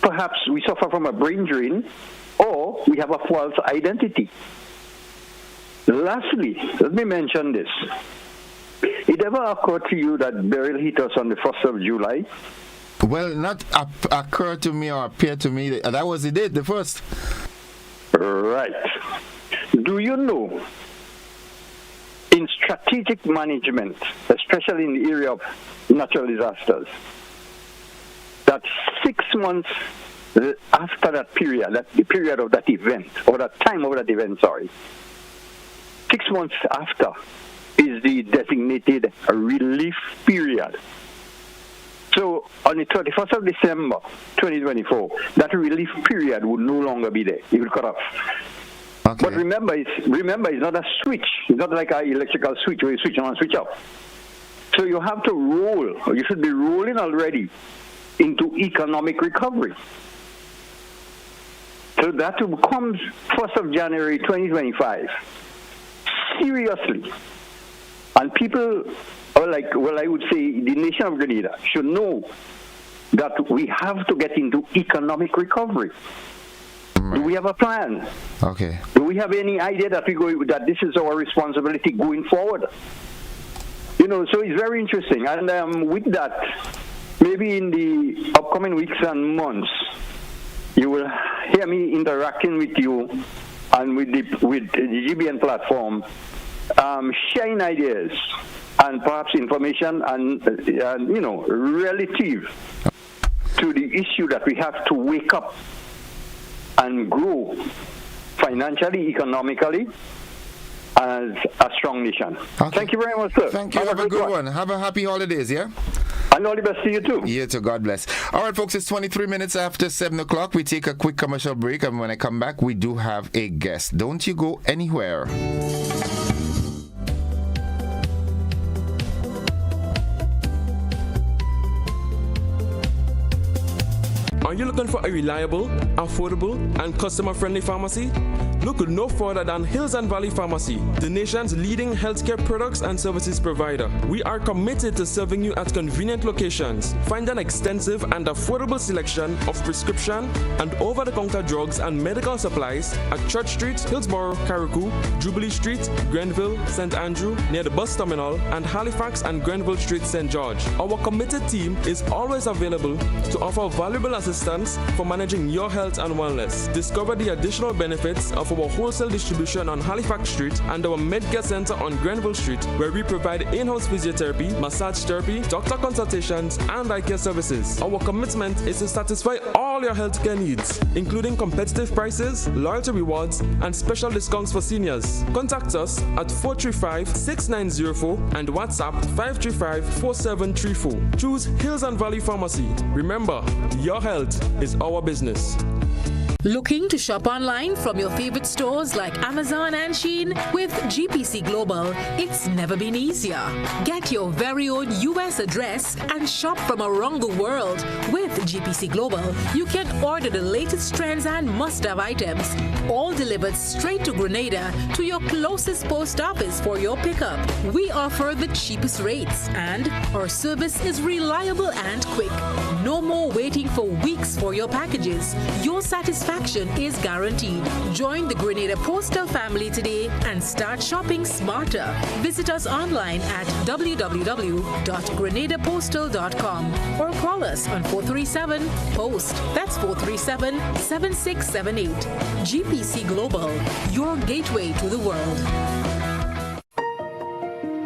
[SPEAKER 7] perhaps we suffer from a brain drain or we have a false identity. Lastly, let me mention this. It ever occurred to you that Beryl hit us on the 1st of July?
[SPEAKER 1] Well, not occurred to me or appeared to me. That was the date, the 1st.
[SPEAKER 7] Right. Do you know, in strategic management, especially in the area of natural disasters, that 6 months after that period, the period of that event, or that time of that event, 6 months after is the designated relief period. So on the 31st of December 2024, that relief period would no longer be there. It will cut off. Okay. But remember, it's not a switch. It's not like an electrical switch where you switch on and switch off. So you have to roll, or you should be rolling already into economic recovery. So that comes 1st of January 2025. Seriously. And people, I would say the nation of Grenada should know that we have to get into economic recovery. Right. Do we have a plan?
[SPEAKER 1] Okay.
[SPEAKER 7] Do we have any idea that that this is our responsibility going forward? So it's very interesting. And with that, maybe in the upcoming weeks and months, you will hear me interacting with you and with the GBN platform, sharing ideas and perhaps information and relative to the issue that we have to wake up and grow financially, economically, as a strong nation. Okay. Thank you very much, sir.
[SPEAKER 1] Thank you. Have a good one. Have a happy holidays, yeah?
[SPEAKER 7] And all the best to you too.
[SPEAKER 1] You too. God bless. All right, folks, it's 23 minutes after 7 o'clock. We take a quick commercial break, and when I come back, we do have a guest. Don't you go anywhere.
[SPEAKER 8] Are you looking for a reliable, affordable, and customer-friendly pharmacy? Look no further than Hills and Valley Pharmacy, the nation's leading healthcare products and services provider. We are committed to serving you at convenient locations. Find an extensive and affordable selection of prescription and over-the-counter drugs and medical supplies at Church Street, Hillsborough, Carriacou, Jubilee Street, Grenville, St. Andrew, near the bus terminal, and Halifax and Grenville Street, St. George. Our committed team is always available to offer valuable assistance for managing your health and wellness. Discover the additional benefits of our wholesale distribution on Halifax Street and our Medcare Center on Grenville Street, where we provide in-house physiotherapy, massage therapy, doctor consultations, and eye care services. Our commitment is to satisfy all your healthcare needs, including competitive prices, loyalty rewards, and special discounts for seniors. Contact us at 435-6904 and WhatsApp 535-4734. Choose Hills and Valley Pharmacy. Remember, your health is our business.
[SPEAKER 5] Looking to shop online from your favorite stores like Amazon and Shein? With GPC Global, it's never been easier. Get your very own US address and shop from around the world. With GPC Global, you can order the latest trends and must-have items, all delivered straight to Grenada to your closest post office for your pickup. We offer the cheapest rates, and our service is reliable and quick. No more waiting for weeks for your packages. Your satisfaction is guaranteed. Join the Grenada Postal family today and start shopping smarter. Visit us online at www.grenadapostal.com or call us on 437-POST. That's 437-7678. GPC Global, your gateway to the world.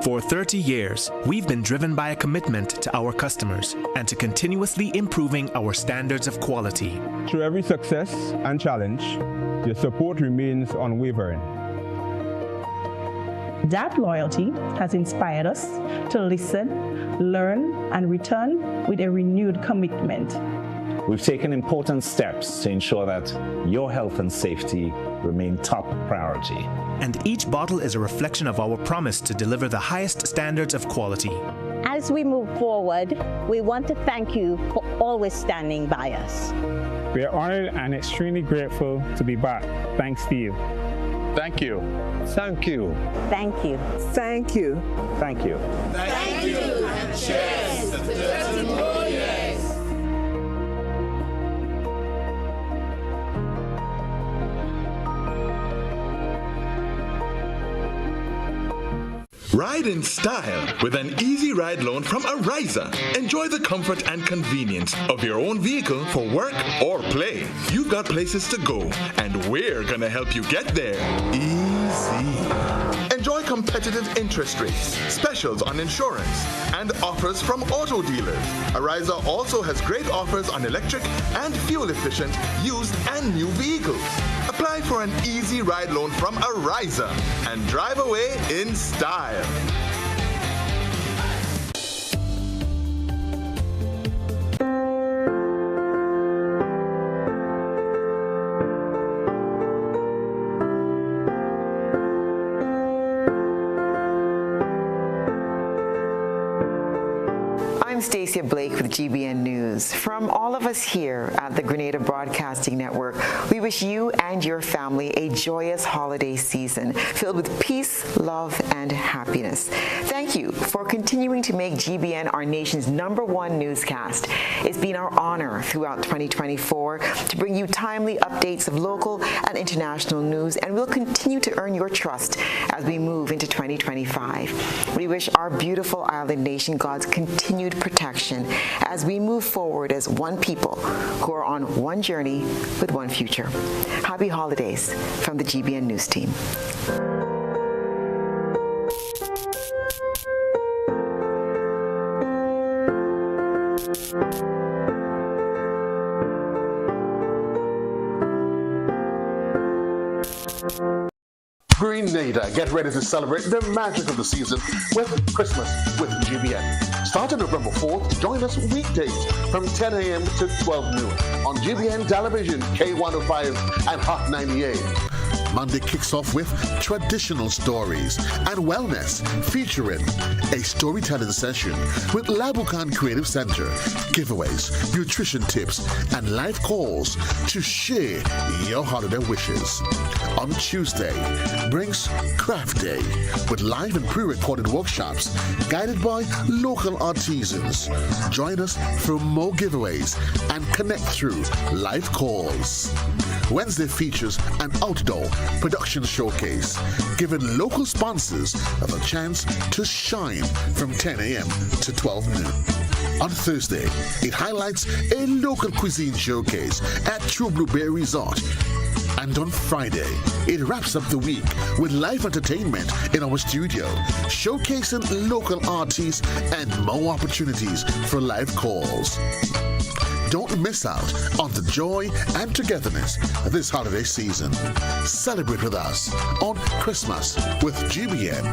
[SPEAKER 15] For 30 years, we've been driven by a commitment to our customers and to continuously improving our standards of quality.
[SPEAKER 16] Through every success and challenge, your support remains unwavering.
[SPEAKER 17] That loyalty has inspired us to listen, learn, and return with a renewed commitment.
[SPEAKER 18] We've taken important steps to ensure that your health and safety remain top priority.
[SPEAKER 15] And each bottle is a reflection of our promise to deliver the highest standards of quality.
[SPEAKER 19] As we move forward, we want to thank you for always standing by us.
[SPEAKER 9] We are honored and extremely grateful to be back. Thanks to you.
[SPEAKER 23] Thank you.
[SPEAKER 9] Thank you.
[SPEAKER 19] Thank you.
[SPEAKER 9] Thank you.
[SPEAKER 18] Thank you.
[SPEAKER 2] Thank you. And cheers to 30 more years.
[SPEAKER 24] Ride in style with an easy ride loan from Ariza. Enjoy the comfort and convenience of your own vehicle for work or play. You've got places to go, and we're gonna help you get there easy. Enjoy competitive interest rates, specials on insurance, and offers from auto dealers. Ariza also has great offers on electric and fuel-efficient used and new vehicles. Apply for an easy ride loan from Ariza and drive away in style.
[SPEAKER 10] I'm Stacia Blake with GBN News. From all of us here at the Grenada Broadcasting Network, we wish you and your family a joyous holiday season filled with peace, love, and happiness. Thank you for continuing to make GBN our nation's #1 newscast. It's been our honor throughout 2024 to bring you timely updates of local and international news, and we'll continue to earn your trust as we move into 2025. We wish our beautiful island nation God's continued protection as we move forward as one people who are on one journey with one future. Happy holidays from the GBN News team.
[SPEAKER 11] Grenada, get ready to celebrate the magic of the season with Christmas with GBN. Starting November 4th, join us weekdays from 10 a.m. to 12 noon on GBN Television, K105 and Hot 98.
[SPEAKER 12] Monday kicks off with traditional stories and wellness, featuring a storytelling session with Labukan Creative Center, giveaways, nutrition tips, and live calls to share your holiday wishes. On Tuesday brings Craft Day with live and pre-recorded workshops guided by local artisans. Join us for more giveaways and connect through live calls. Wednesday features an outdoor production showcase, giving local sponsors a chance to shine from 10 a.m. to 12 noon. On Thursday, it highlights a local cuisine showcase at True Blueberry Resort. And on Friday, it wraps up the week with live entertainment in our studio, showcasing local artists and more opportunities for live calls. Don't miss out on the joy and togetherness this holiday season. Celebrate with us on Christmas with GBN.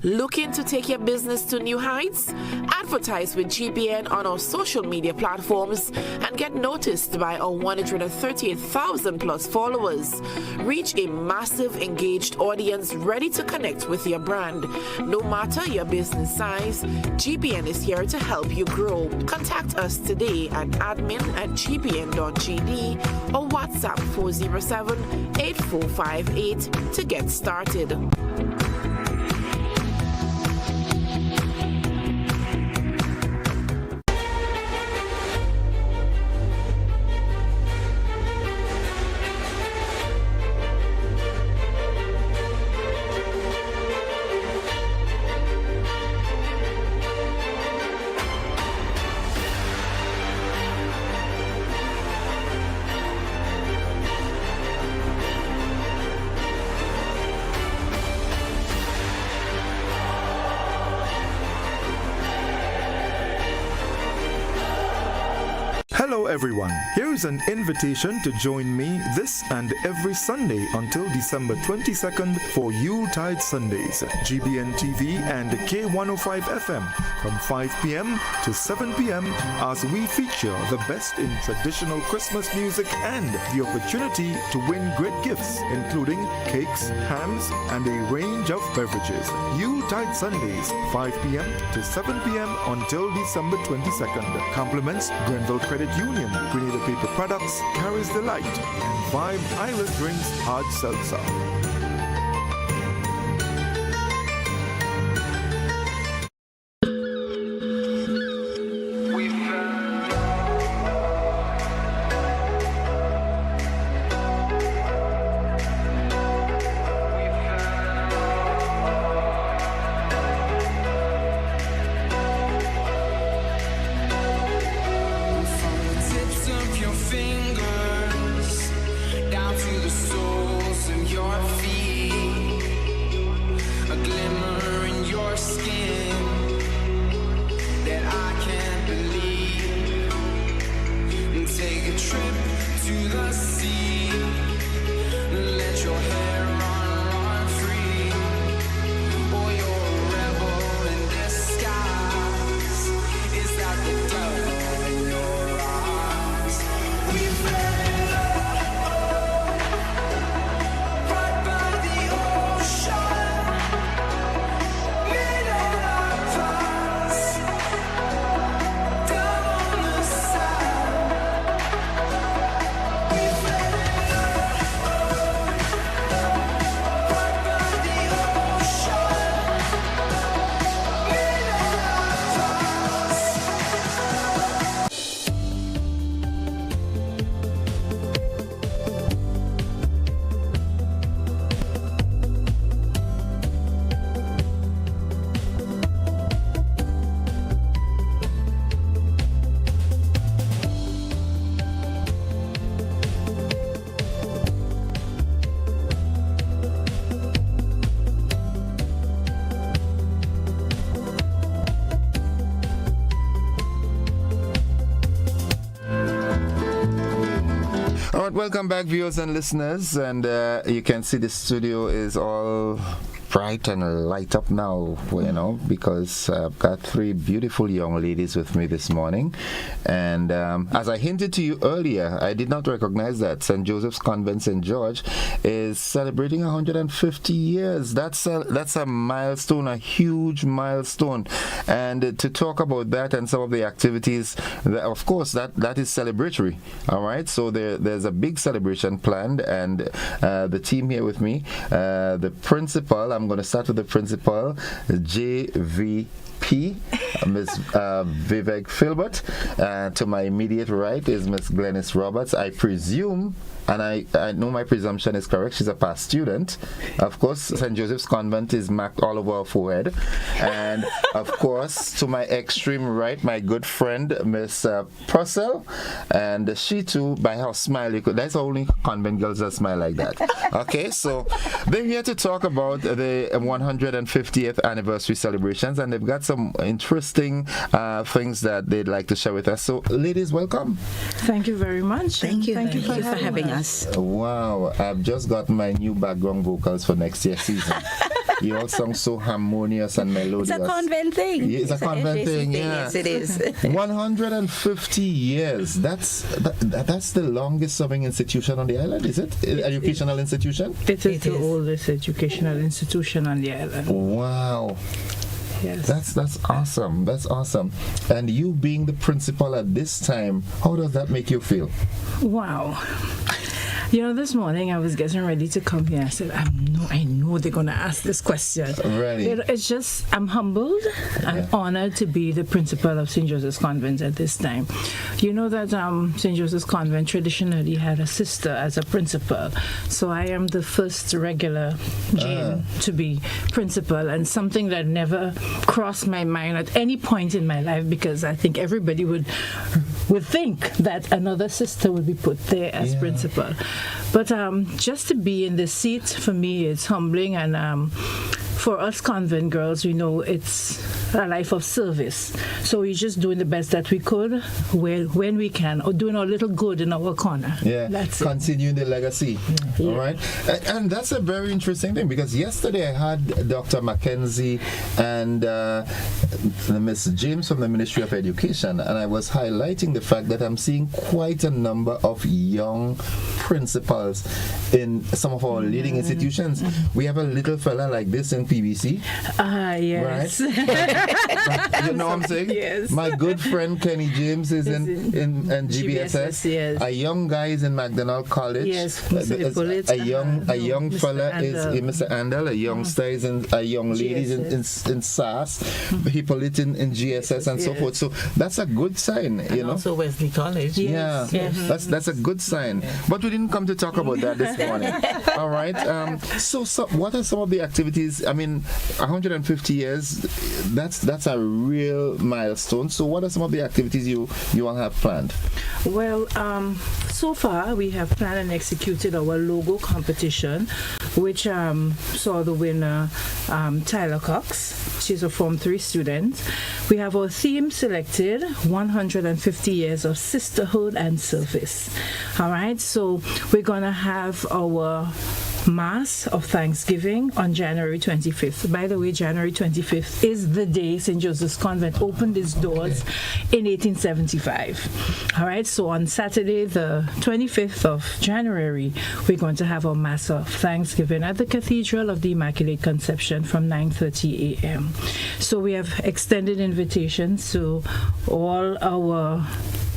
[SPEAKER 23] Looking to take your business to new heights? Advertise with GBN on our social media platforms and get noticed by our 138,000 plus followers. Reach a massive engaged audience ready to connect with your brand. No matter your business size, GBN is here to help you grow. Contact us today at admin@gbn.gd or WhatsApp 407-8458 to get started.
[SPEAKER 25] Hello everyone, here is an invitation to join me this and every Sunday until December 22nd for Yuletide Sundays, GBN TV and K105 FM from 5 p.m. to 7 p.m. as we feature the best in traditional Christmas music and the opportunity to win great gifts including cakes, hams, and a range of beverages. Yuletide Sundays, 5 p.m. to 7 p.m. until December 22nd. Compliments Grenville Credit Union, Grenada Paper Products, Carries the Light, and Vibe Island Drinks Hard Seltzer.
[SPEAKER 1] right, welcome back, viewers and listeners. And you can see the studio is all bright and light up now, you know, because I've got three beautiful young ladies with me this morning. And as I hinted to you earlier, I did not recognize that St. Joseph's Convent St. George is celebrating 150 years. That's a milestone, a huge milestone. And to talk about that and some of the activities, of course, that is celebratory. All right, so there's a big celebration planned, and the team here with me, the principal, I'm going to start with the principal, JVP, Ms. Vivek Filbert. To my immediate right is Ms. Glennis Roberts. I presume, and I know my presumption is correct, she's a past student. Of course, St. Joseph's Convent is marked all over her forehead. And of course, to my extreme right, my good friend, Miss Purcell. And she too, by her smile, that's only convent girls that smile like that. Okay, so they're here to talk about the 150th anniversary celebrations, and they've got some interesting things that they'd like to share with us. So, ladies, welcome.
[SPEAKER 13] Thank you very much.
[SPEAKER 14] Thank you for having us.
[SPEAKER 1] Wow, I've just got my new background vocals for next year's season. You all sound so harmonious and melodious.
[SPEAKER 14] It's a convent thing.
[SPEAKER 1] Yeah, it's a convent thing, yeah.
[SPEAKER 14] Yes, it is.
[SPEAKER 1] 150 years. That's the longest serving institution on the island, is it? Educational institution?
[SPEAKER 13] It is the oldest educational institution on the island.
[SPEAKER 1] Wow. Yes. That's awesome. That's awesome. And you being the principal at this time, how does that make you feel?
[SPEAKER 13] Wow. You know, this morning I was getting ready to come here. I said, I know they're going to ask this question.
[SPEAKER 1] Really?
[SPEAKER 13] It's just, I'm humbled and honored to be the principal of St. Joseph's Convent at this time. You know that St. Joseph's Convent traditionally had a sister as a principal. So I am the first regular Jane to be principal, and something that never crossed my mind at any point in my life, because I think everybody would think that another sister would be put there as principal. But just to be in this seat, for me, it's humbling. And for us convent girls, we know it's a life of service. So we're just doing the best that we could when we can, or doing our little good in our corner.
[SPEAKER 1] Yeah,
[SPEAKER 13] that's
[SPEAKER 1] continuing the legacy. Yeah. All right. And that's a very interesting thing, because yesterday I had Dr. Mackenzie and Miss James from the Ministry of Education, and I was highlighting the fact that I'm seeing quite a number of young principals in some of our leading institutions. We have a little fella like this in PBC.
[SPEAKER 13] Yes.
[SPEAKER 1] Right? You know what I'm saying?
[SPEAKER 13] Yes.
[SPEAKER 1] My good friend Kenny James is in GBSS.
[SPEAKER 13] Yes.
[SPEAKER 1] A young guy is in McDonald College.
[SPEAKER 13] Yes.
[SPEAKER 1] A young fella is Mr. Andel. A youngster is a young lady in SAS. Hippolyte in GSS and so forth. So that's a good sign, you know.
[SPEAKER 14] Also Wesley College.
[SPEAKER 1] Yes. Yeah. Yes. That's a good sign. But we didn't come to talk about that this morning. All right. So what are some of the activities? I mean, 150 years. That's a real milestone. So what are some of the activities you all have planned?
[SPEAKER 13] Well, so far we have planned and executed our logo competition, which saw the winner Tyler Cox. She's a Form 3 student. We have our theme selected, 150 years of sisterhood and service. All right, so we're going to have our Mass of Thanksgiving on January 25th. By the way, January 25th is the day St. Joseph's Convent opened its doors in 1875. All right, so on Saturday, the 25th of January, we're going to have our Mass of Thanksgiving at the Cathedral of the Immaculate Conception from 9:30 a.m. So we have extended invitations to all our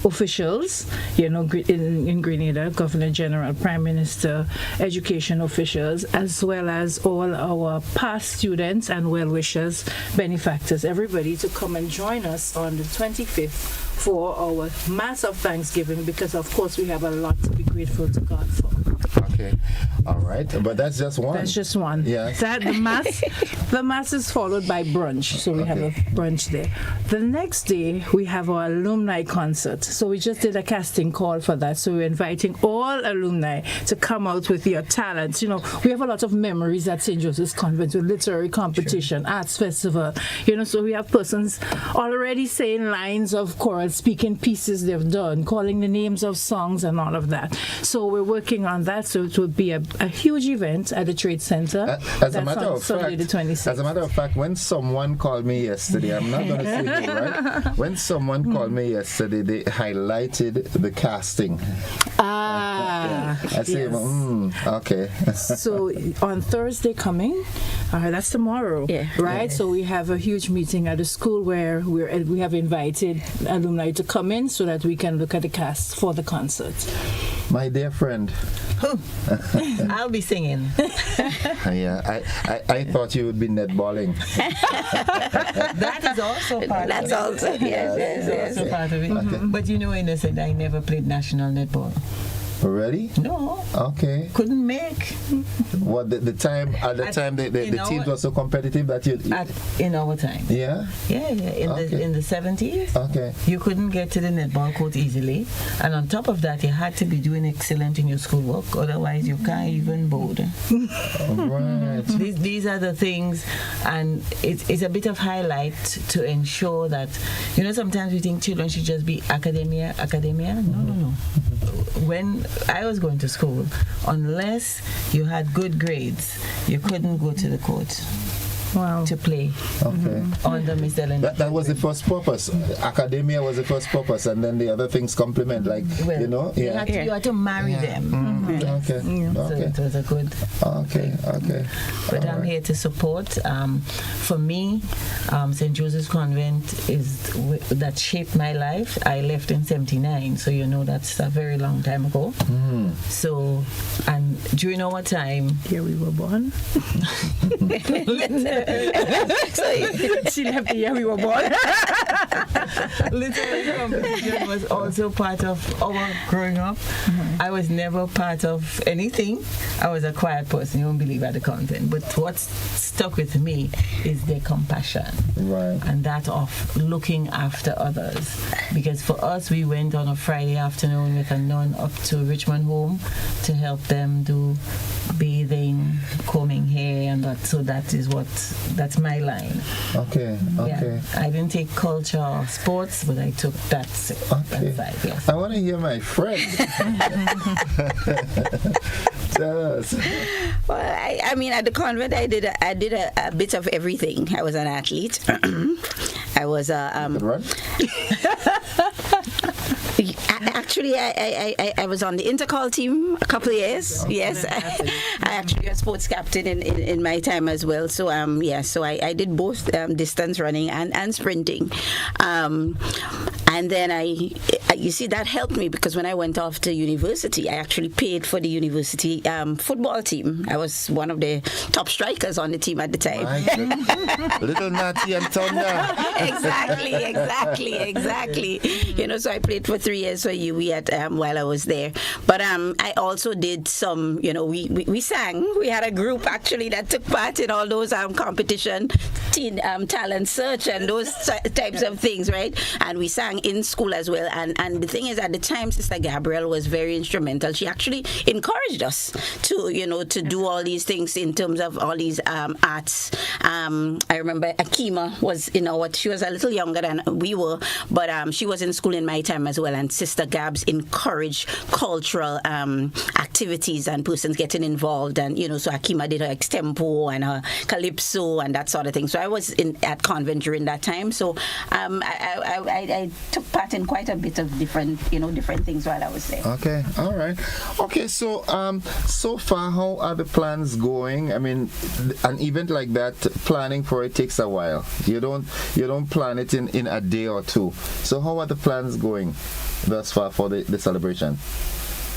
[SPEAKER 13] officials, you know, in Grenada, Governor General, Prime Minister, education officials, as well as all our past students and well-wishers, benefactors, everybody to come and join us on the 25th for our Mass of Thanksgiving, because of course we have a lot to be grateful to God for.
[SPEAKER 1] Okay. All right. But that's just one.
[SPEAKER 13] That's just one.
[SPEAKER 1] Yeah.
[SPEAKER 13] That the mass is followed by brunch. So we have a brunch there. The next day we have our alumni concert. So we just did a casting call for that. So we're inviting all alumni to come out with your talents. You know, we have a lot of memories at St. Joseph's Convent with literary competition, arts festival. You know, so we have persons already saying lines of choral, speaking pieces they've done, calling the names of songs and all of that. So we're working on that. So it will be a huge event at the Trade Center.
[SPEAKER 1] As a matter of
[SPEAKER 13] Sunday the 26th.
[SPEAKER 1] As a matter of fact, when someone called me yesterday, I'm not going to say it, right? When someone called me yesterday, they highlighted the casting. I say, okay.
[SPEAKER 13] So on Thursday coming, that's tomorrow, right? So we have a huge meeting at the school where we have invited alumni to come in so that we can look at the cast for the concert.
[SPEAKER 1] My dear friend.
[SPEAKER 14] I'll be singing.
[SPEAKER 1] Yeah, I thought you would be netballing.
[SPEAKER 14] That is also part of it.
[SPEAKER 19] That's also, yes.
[SPEAKER 14] Also part of it. Okay. But you know, innocent, I never played national netball.
[SPEAKER 1] Already?
[SPEAKER 14] No.
[SPEAKER 1] Okay.
[SPEAKER 14] Couldn't make.
[SPEAKER 1] What the time at the time the teams were so competitive that you
[SPEAKER 14] in our time.
[SPEAKER 1] Yeah.
[SPEAKER 14] Yeah. In the 70s.
[SPEAKER 1] Okay.
[SPEAKER 14] You couldn't get to the netball court easily, and on top of that, you had to be doing excellent in your schoolwork. Otherwise, you can't even board.
[SPEAKER 1] Right.
[SPEAKER 14] These are the things, and it's a bit of highlight to ensure that, you know, sometimes we think children should just be academia. No. When I was going to school, unless you had good grades, you couldn't go to the court.
[SPEAKER 13] Wow.
[SPEAKER 14] To play.
[SPEAKER 1] Okay.
[SPEAKER 14] Under Miss Ellen.
[SPEAKER 1] That was the first purpose. Academia was the first purpose, and then the other things complement, like, you know.
[SPEAKER 14] You had to marry them.
[SPEAKER 1] Okay.
[SPEAKER 14] So it was a good.
[SPEAKER 1] Okay.
[SPEAKER 14] But I'm here to support. For me, St. Joseph's Convent that shaped my life. I left in '79, so you know that's a very long time ago. So, and during our time,
[SPEAKER 13] here we were born.
[SPEAKER 14] So
[SPEAKER 13] she left the year we were born.
[SPEAKER 14] Literary competition was also part of our growing up. I was never part of anything. I was a quiet person. You won't believe at the convent. But what stuck with me is their compassion,
[SPEAKER 1] right?
[SPEAKER 14] And that of looking after others. Because for us, we went on a Friday afternoon with a nun up to Richmond Home to help them do bathing, combing hair, and that. So that's my line.
[SPEAKER 1] Okay.
[SPEAKER 14] Yeah. I didn't take culture or sports, but I took that side. Yes.
[SPEAKER 1] I want to hear my friend. Tell us.
[SPEAKER 19] Well, I mean, at the convent, I did a bit of everything. I was an athlete. I was actually, I was on the intercall team a couple of years. Yes, I actually was sports captain in my time as well. So so I did both distance running and sprinting. And then you see, that helped me because when I went off to university, I actually paid for the university football team. I was one of the top strikers on the team at the time.
[SPEAKER 1] Little Natty and Tonga.
[SPEAKER 19] Exactly. You know, so I played for 3 years for UWI while I was there. But I also did some, you know, we sang. We had a group actually that took part in all those competition, teen talent search and those types of things, right? And we sang in school as well. And the thing is, at the time, Sister Gabrielle was very instrumental. She actually encouraged us to, you know, to do all these things in terms of all these arts. I remember Akima was, you know, she was a little younger than we were, but she was in school in my time as well. And Sister Gabs encouraged cultural activities and persons getting involved. And, you know, so Akima did her extempo and her calypso and that sort of thing. So I was at convent during that time. So I took part in quite a bit of different things while I was there.
[SPEAKER 1] Okay, all right. Okay, so so far, how are the plans going? I mean, an event like that, planning for it takes a while. You don't plan it in a day or two. So how are the plans going thus far for the celebration?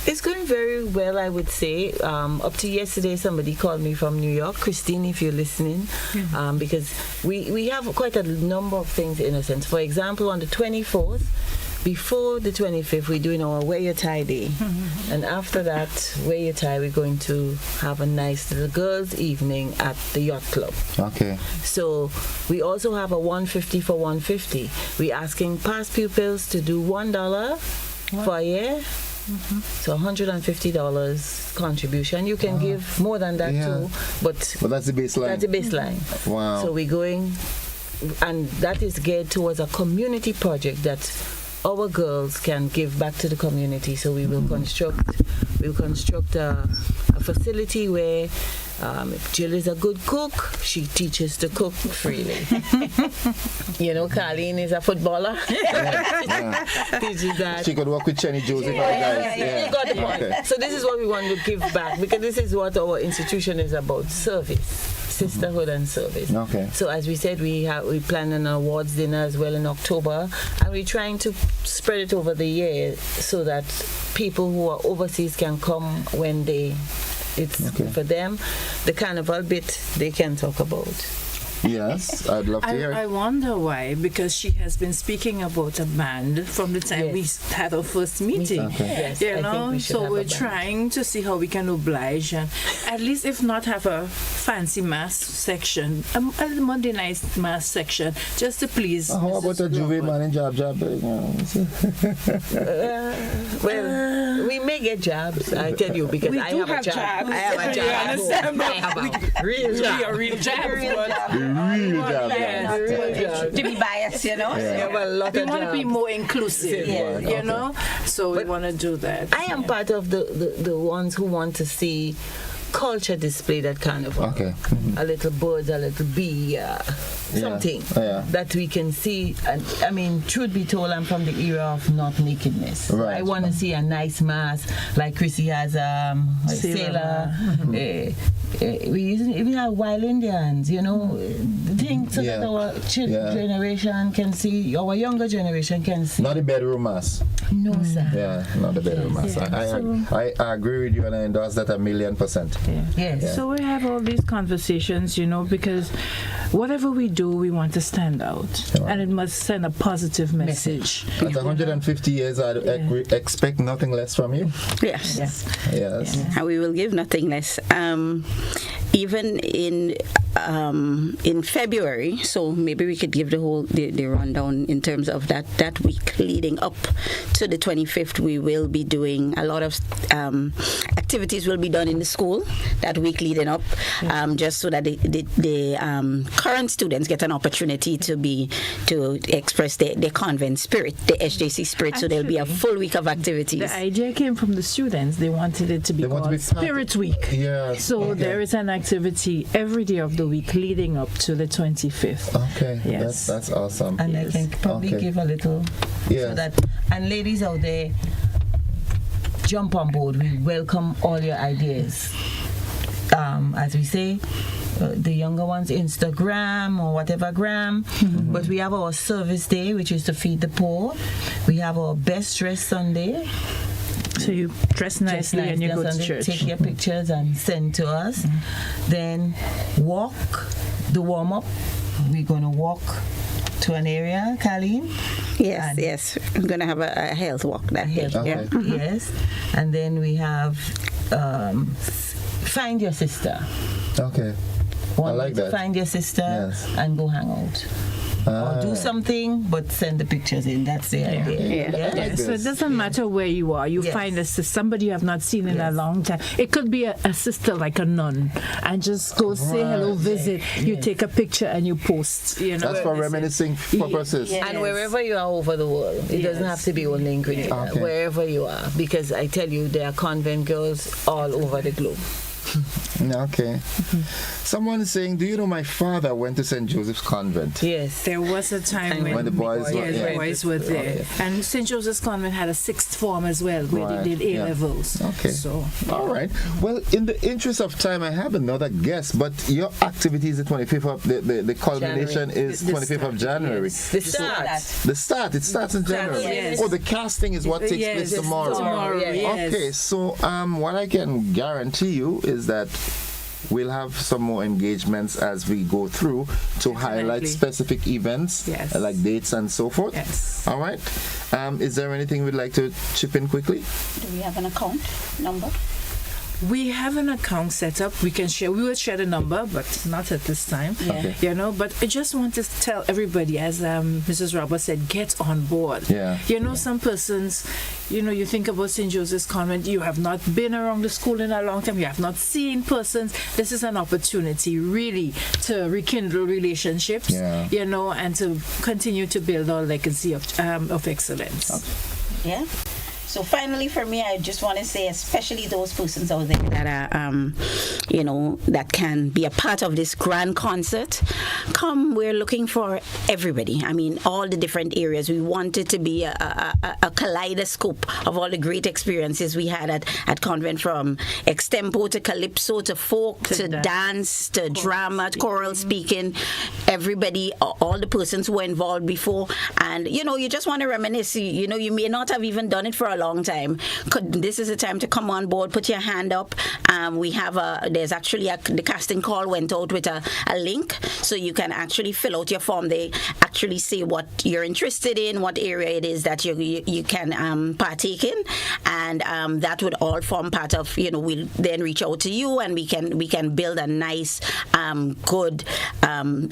[SPEAKER 14] It's going very well, I would say. Up to yesterday, somebody called me from New York. Christine, if you're listening, because we have quite a number of things, in a sense. For example, on the 24th, before the 25th, we're doing our Wear Your Tie Day. And after that, Wear Your Tie, we're going to have a nice little girls' evening at the Yacht Club.
[SPEAKER 1] Okay.
[SPEAKER 14] So we also have a 150 for 150. We're asking past pupils to do $1 for a year. So $150 contribution. You can give more than that too, but
[SPEAKER 1] that's the baseline.
[SPEAKER 14] That's the baseline.
[SPEAKER 1] Wow.
[SPEAKER 14] So we're going, and that is geared towards a community project that our girls can give back to the community. So we will construct a facility where if Jill is a good cook, she teaches to cook freely. You know, Carleen is a footballer. Teaches that.
[SPEAKER 1] She could work with Chenny Joseph.
[SPEAKER 14] You got the point.
[SPEAKER 1] Okay.
[SPEAKER 14] So this is what we want to give back, because this is what our institution is about: service, sisterhood, and service.
[SPEAKER 1] Okay.
[SPEAKER 14] So as we said, we plan an awards dinner as well in October, and we're trying to spread it over the year so that people who are overseas can come when it's for them. The carnival bit they can talk about.
[SPEAKER 1] Yes, I'd love to hear it.
[SPEAKER 13] I wonder why, because she has been speaking about a band from the time we had our first meeting.
[SPEAKER 1] Okay.
[SPEAKER 14] Yes,
[SPEAKER 13] you
[SPEAKER 14] I
[SPEAKER 13] know,
[SPEAKER 14] think we should
[SPEAKER 13] so
[SPEAKER 14] have
[SPEAKER 13] we're
[SPEAKER 14] a band.
[SPEAKER 13] trying to see how we can oblige and at least, if not have a fancy mass section, a Monday night mass section, just to please.
[SPEAKER 1] How about a Juve man in job?
[SPEAKER 14] Well, we may get jobs, I tell you, because I have a job. I have a job. I have a real job.
[SPEAKER 13] Real job.
[SPEAKER 1] Real job.
[SPEAKER 19] To be biased, you know.
[SPEAKER 1] Yeah.
[SPEAKER 13] We want to be more inclusive,
[SPEAKER 14] Yeah.
[SPEAKER 13] you know. So we want to do that.
[SPEAKER 14] I am part of the ones who want to see culture displayed at Carnival.
[SPEAKER 1] Okay.
[SPEAKER 14] A little bird, a little bee, something that we can see. And I mean, truth be told, I'm from the era of not nakedness.
[SPEAKER 1] Right.
[SPEAKER 14] I want to see a nice mask, like Chrissy has a sailor. We even have wild Indians, you know, the thing so that our generation can see, our younger generation can see.
[SPEAKER 1] Not the bedroom mass.
[SPEAKER 14] No, sir.
[SPEAKER 1] Yeah, not the bedroom mass. I agree with you, and I endorse that 1,000,000%.
[SPEAKER 14] Yes.
[SPEAKER 1] Yeah.
[SPEAKER 13] So we have all these conversations, you know, because whatever we do, we want to stand out, and it must send a positive message.
[SPEAKER 1] At 150 years, I expect nothing less from you.
[SPEAKER 19] Yes.
[SPEAKER 1] Yes.
[SPEAKER 19] And we will give nothing less. Even in February, so maybe we could give the rundown in terms of that week leading up to the 25th. We will be doing a lot of activities will be done in the school that week leading up, just so that the current students get an opportunity to express their convent spirit, the SJC spirit. So there'll be a full week of activities.
[SPEAKER 13] The idea came from the students. They wanted it to be called Spirit Week.
[SPEAKER 1] Yeah.
[SPEAKER 13] So there is an activity every day of the week leading up to the 25th.
[SPEAKER 1] Okay.
[SPEAKER 13] Yes.
[SPEAKER 1] That's awesome.
[SPEAKER 14] And I can probably give a little so that, and ladies out there, jump on board. We welcome all your ideas. As we say, the younger ones, Instagram or whatever gram. But we have our service day, which is to feed the poor. We have our best dress Sunday.
[SPEAKER 13] So you dress nicely and you go to church.
[SPEAKER 14] Take your pictures and send to us. Then walk, the warm up. We're going to walk to an area, Colleen.
[SPEAKER 19] Yes. We're going to have a health walk that day.
[SPEAKER 1] Okay.
[SPEAKER 14] Yes. And then we have find your sister.
[SPEAKER 1] Okay. I like that.
[SPEAKER 14] Find your sister and go hang out. Or do something, but send the pictures in. That's the idea.
[SPEAKER 13] So it doesn't matter where you are. You find somebody you have not seen in a long time. It could be a sister, like a nun, and just go say hello, visit. You take a picture and you post. You know,
[SPEAKER 1] that's for reminiscing purposes.
[SPEAKER 14] And wherever you are over the world, it doesn't have to be only in Grenada.
[SPEAKER 1] Okay.
[SPEAKER 14] Wherever you are, because I tell you, there are convent girls all over the globe.
[SPEAKER 1] Okay. Someone is saying, do you know my father went to St. Joseph's Convent?
[SPEAKER 14] Yes.
[SPEAKER 13] There was a time when
[SPEAKER 1] the boys
[SPEAKER 13] were there.
[SPEAKER 1] Okay.
[SPEAKER 13] And St. Joseph's Convent had a sixth form as well, where they did A-levels.
[SPEAKER 1] Okay.
[SPEAKER 13] So,
[SPEAKER 1] all right. Well, in the interest of time, I have another guest, but your activity is the 25th of, the culmination is 25th of January.
[SPEAKER 14] Yes. The start.
[SPEAKER 1] It starts in January.
[SPEAKER 14] Yes.
[SPEAKER 1] Oh, the casting is what takes place tomorrow.
[SPEAKER 13] Yes.
[SPEAKER 1] Okay, so what I can guarantee you is that we'll have some more engagements as we go through to highlight specific events, like dates and so forth.
[SPEAKER 19] Yes.
[SPEAKER 1] All right. Is there anything we'd like to chip in quickly?
[SPEAKER 19] Do we have an account number?
[SPEAKER 13] We have an account set up. We will share the number, but not at this time.
[SPEAKER 19] Yeah. Okay.
[SPEAKER 13] You know, but I just want to tell everybody, as Mrs. Roberts said, get on board.
[SPEAKER 1] Yeah.
[SPEAKER 13] You know, some persons, you know, you think about St. Joseph's Convent, you have not been around the school in a long time, you have not seen persons. This is an opportunity really to rekindle relationships, you know, and to continue to build our legacy of excellence.
[SPEAKER 19] Okay. Yeah. So finally, for me, I just want to say, especially those persons out there that are, you know, that can be a part of this grand concert, come. We're looking for everybody. I mean, all the different areas. We want it to be a kaleidoscope of all the great experiences we had at Convent, from extempo to calypso to folk to dance to drama, choral speaking. Everybody, all the persons who were involved before, and you know, you just want to reminisce. You know, you may not have even done it for a long time. This is a time to come on board, put your hand up. We have there's actually the casting call went out with a link, so you can actually fill out your form. They actually say what you're interested in, what area it is that you can partake in, and that would all form part of, you know, we'll then reach out to you, and we can build a nice good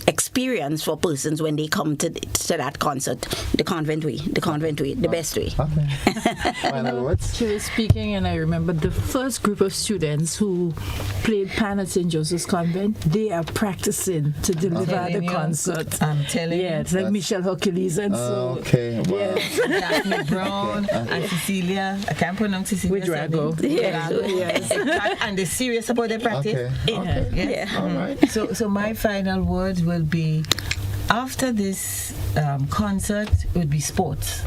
[SPEAKER 19] experience for persons when they come to that concert, the Convent way, the best way.
[SPEAKER 13] She was speaking, and I remember the first group of students who played pan at St. Joseph's Convent. They are practicing to deliver the concert.
[SPEAKER 14] I'm telling you.
[SPEAKER 13] Yeah, it's like Michelle Hercules and so.
[SPEAKER 1] Okay, wow.
[SPEAKER 13] Yes.
[SPEAKER 14] Daphne Brown and Cecilia. I can't pronounce Cecilia.
[SPEAKER 13] With Drago.
[SPEAKER 14] Yes. And they're serious about their practice.
[SPEAKER 1] Okay.
[SPEAKER 14] Yeah.
[SPEAKER 1] All right.
[SPEAKER 14] So my final words will be, after this concert, it would be sports.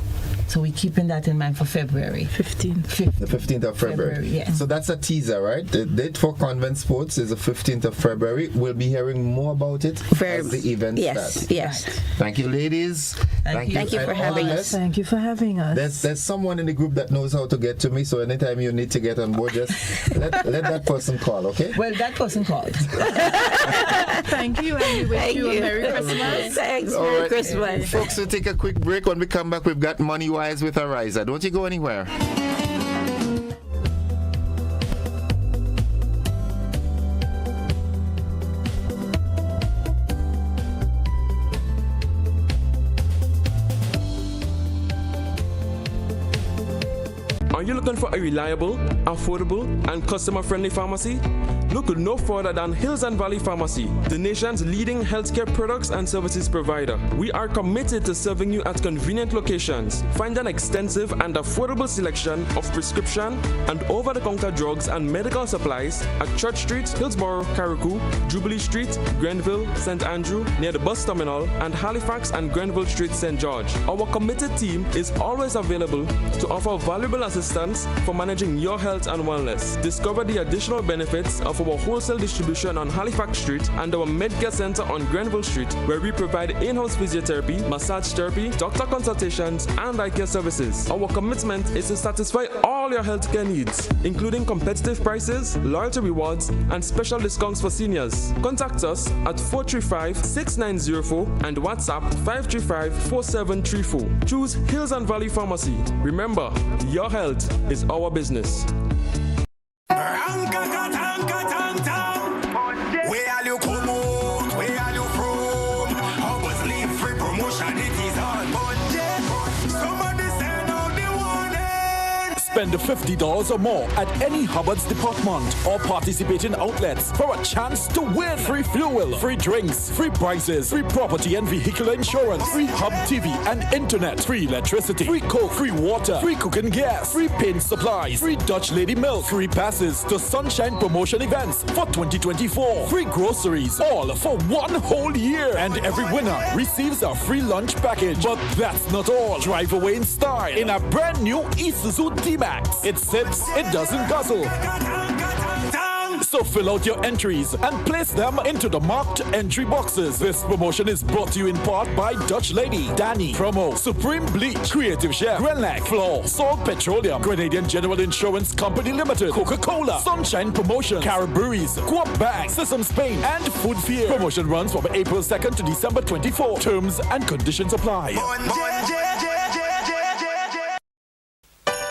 [SPEAKER 14] So we're keeping that in mind for February.
[SPEAKER 13] 15th.
[SPEAKER 1] The 15th of February.
[SPEAKER 14] Yes.
[SPEAKER 1] So that's a teaser, right? The date for Convent Sports is the 15th of February. We'll be hearing more about it as the event starts.
[SPEAKER 19] Yes.
[SPEAKER 1] Thank you, ladies.
[SPEAKER 19] Thank you for having us.
[SPEAKER 13] Thank you for having us.
[SPEAKER 1] There's someone in the group that knows how to get to me, so anytime you need to get on board, just let that person call, okay?
[SPEAKER 14] Well, that person called.
[SPEAKER 13] Thank you, and we wish you a Merry Christmas.
[SPEAKER 19] Thanks.
[SPEAKER 1] All
[SPEAKER 19] Merry
[SPEAKER 1] right.
[SPEAKER 19] Christmas.
[SPEAKER 1] Folks, we'll take a quick break. When we come back, we've got Money Wise with Ariza. Don't you go anywhere.
[SPEAKER 8] Are you looking for a reliable, affordable, and customer-friendly pharmacy? Look no further than Hills and Valley Pharmacy, the nation's leading healthcare products and services provider. We are committed to serving you at convenient locations. Find an extensive and affordable selection of prescription and over-the-counter drugs and medical supplies at Church Street, Hillsborough, Carriacou, Jubilee Street, Grenville, St. Andrew, near the bus terminal, and Halifax and Grenville Street, St. George. Our committed team is always available to offer valuable assistance for managing your health and wellness. Discover the additional benefits of our wholesale distribution on Halifax Street and our Medcare Center on Grenville Street, where we provide in-house physiotherapy, massage therapy, doctor consultations, and eye care services. Our commitment is to satisfy all your healthcare needs, including competitive prices, loyalty rewards, and special discounts for seniors. Contact us at 435-6904 and WhatsApp 535-4734. Choose Hills and Valley Pharmacy. Remember, your health is our business.
[SPEAKER 3] Spend $50 or more at any Hubbard's department or participating outlets for a chance to win free fuel, free drinks, free prizes, free property and vehicle insurance, free Hub TV and internet, free electricity, free coke, free water, free cooking gas, free paint supplies, free Dutch Lady milk, free passes to Sunshine promotion events for 2024, free groceries, all for one whole year, and every winner receives a free lunch package. But that's not all. Drive away in style in a brand new Isuzu D-Max. It sips, it doesn't guzzle. So fill out your entries and place them into the marked entry boxes. This promotion is brought to you in part by Dutch Lady, Danny, Promo, Supreme Bleach, Creative Chef, Grenlag, Floor, Salt Petroleum, Grenadian General Insurance Company Limited, Coca-Cola, Sunshine Promotion, Caribouries, Coop Bag, Sesame Spain, and Food Fear. Promotion runs from April 2nd to December 24. Terms and conditions apply.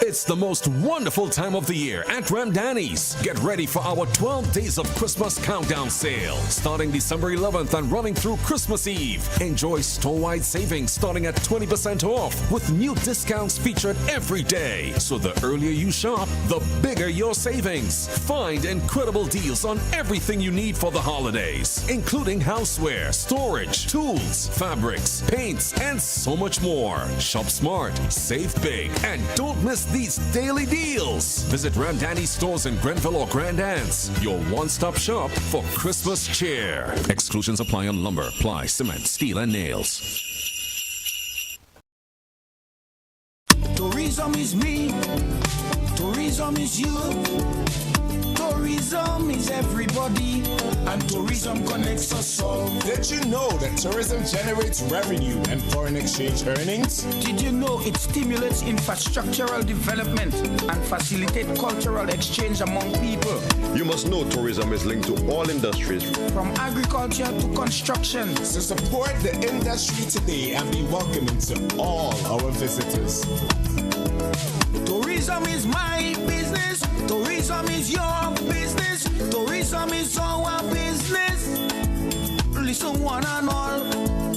[SPEAKER 4] It's the most wonderful time of the year at Ramdani's. Get ready for our 12 Days of Christmas Countdown Sale, starting December 11th and running through Christmas Eve. Enjoy store-wide savings starting at 20% off with new discounts featured every day. So the earlier you shop, the bigger your savings. Find incredible deals on everything you need for the holidays, including houseware, storage, tools, fabrics, paints, and so much more. Shop smart, save big, and don't miss these daily deals. Visit Ramdani stores in Grenville or Grand Anse, your one-stop shop for Christmas cheer. Exclusions apply on lumber, ply, cement, steel, and nails.
[SPEAKER 2] Tourism is me. Tourism is you. Tourism is everybody, and tourism connects us all.
[SPEAKER 6] Did you know that tourism generates revenue and foreign exchange earnings?
[SPEAKER 2] Did you know it stimulates infrastructural development and facilitates cultural exchange among people?
[SPEAKER 20] You must know tourism is linked to all industries,
[SPEAKER 2] from agriculture to construction.
[SPEAKER 6] So support the industry today and be welcoming to all our visitors.
[SPEAKER 2] Tourism is my business. Tourism is your business. Tourism is our business. Listen, one and all.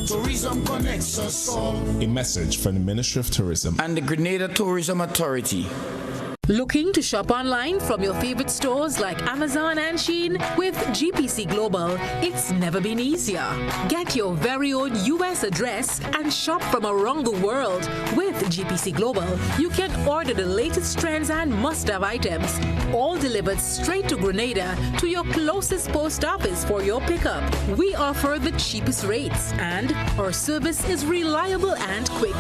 [SPEAKER 2] Tourism connects us all.
[SPEAKER 6] A message from the Ministry of Tourism
[SPEAKER 2] and the Grenada Tourism Authority.
[SPEAKER 5] Looking to shop online from your favorite stores like Amazon and Shein? With GPC Global, it's never been easier. Get your very own US address and shop from around the world. With GPC Global, you can order the latest trends and must-have items, all delivered straight to Grenada to your closest post office for your pickup. We offer the cheapest rates, and our service is reliable and quick.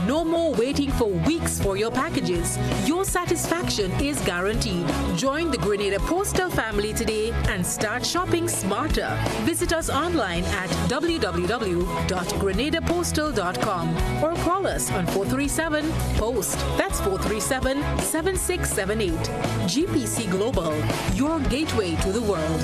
[SPEAKER 5] No more waiting for weeks for your packages. Your satisfaction is guaranteed. Join the Grenada Postal family today and start shopping smarter. Visit us online at www.grenadapostal.com or call us on 437-POST. That's 437-7678. GPC Global, your gateway to the world.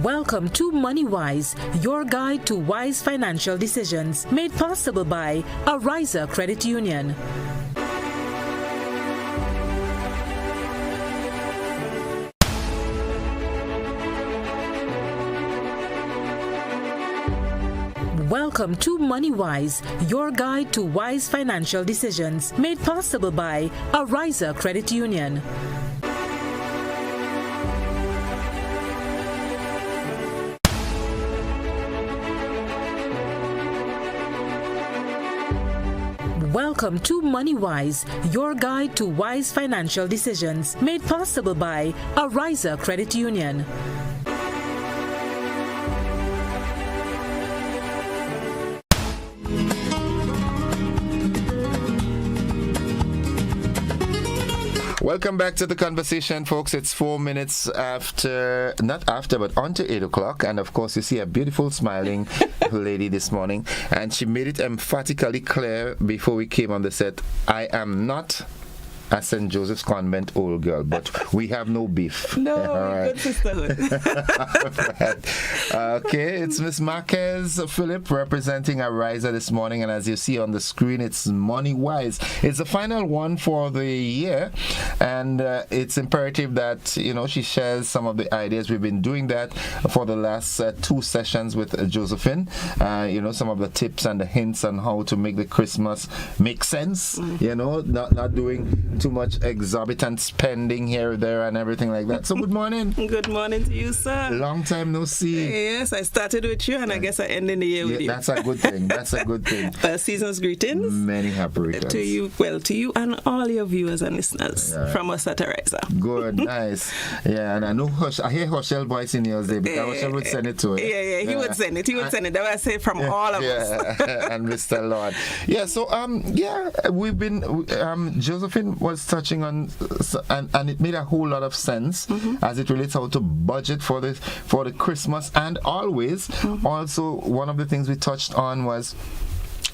[SPEAKER 5] Welcome to MoneyWise, your guide to wise financial decisions, made possible by Ariza Credit Union. Welcome to MoneyWise, your guide to wise financial decisions, made possible by Ariza Credit Union. Welcome to MoneyWise, your guide to wise financial decisions, made possible by Ariza Credit Union.
[SPEAKER 1] Welcome back to the conversation, folks. It's 4 minutes after, not after, but on to 8 o'clock. And of course, you see a beautiful smiling lady this morning. And she made it emphatically clear before we came on the set, I am not a St. Joseph's Convent old girl, but we have no beef.
[SPEAKER 7] No,
[SPEAKER 1] All right.
[SPEAKER 7] good sisterhood.
[SPEAKER 1] Okay, it's Miss Marquez Philip representing Ariza this morning, and as you see on the screen, it's Money Wise. It's the final one for the year, and it's imperative that she shares some of the ideas. We've been doing that for the last 2 sessions with Josephine. Some of the tips and the hints on how to make the Christmas make sense. Not doing too much exorbitant spending here, there, and everything like that. So good morning.
[SPEAKER 7] Good morning to you, sir.
[SPEAKER 1] Long time no see.
[SPEAKER 7] Yes, I started with you, and I guess I ended the year with you.
[SPEAKER 1] That's a good thing. That's a good thing.
[SPEAKER 7] Season's greetings.
[SPEAKER 1] Many happy returns.
[SPEAKER 7] To you and all your viewers and listeners from us at Ariza.
[SPEAKER 1] Good, nice. Yeah, and I know I hear Hoshel's voice in yours there, because Hoshel would send it to it.
[SPEAKER 7] Yeah, he would send it. He would send it. That was I say from all of us.
[SPEAKER 1] And Mr. Lord. Yeah, so we've been Josephine was touching on, and it made a whole lot of sense as it relates how to budget for the Christmas, and always also one of the things we touched on was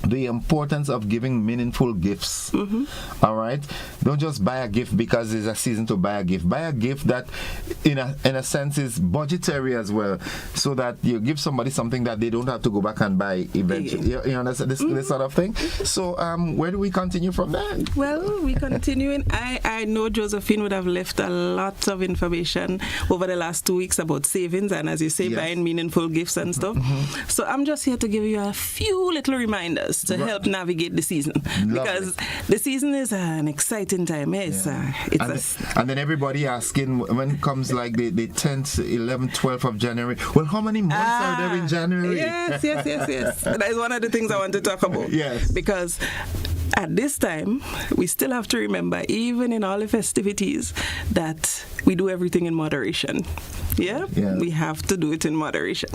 [SPEAKER 1] the importance of giving meaningful gifts. All right, don't just buy a gift because it's a season to buy a gift. Buy a gift that in a sense is budgetary as well, so that you give somebody something that they don't have to go back and buy eventually. You understand this sort of thing. So where do we continue from there?
[SPEAKER 7] Well, we continue in, I know Josephine would have left a lot of information over the last 2 weeks about savings and, as you say, buying meaningful gifts and stuff. So I'm just here to give you a few little reminders to help navigate the season. Because the season is an exciting time.
[SPEAKER 1] And then everybody asking when it comes like the 10th, 11th, 12th of January, well, how many months are there in January?
[SPEAKER 7] Yes. That is one of the things I want to talk about.
[SPEAKER 1] Yes.
[SPEAKER 7] Because at this time, we still have to remember, even in all the festivities, that we do everything in moderation. Yeah? We have to do it in moderation.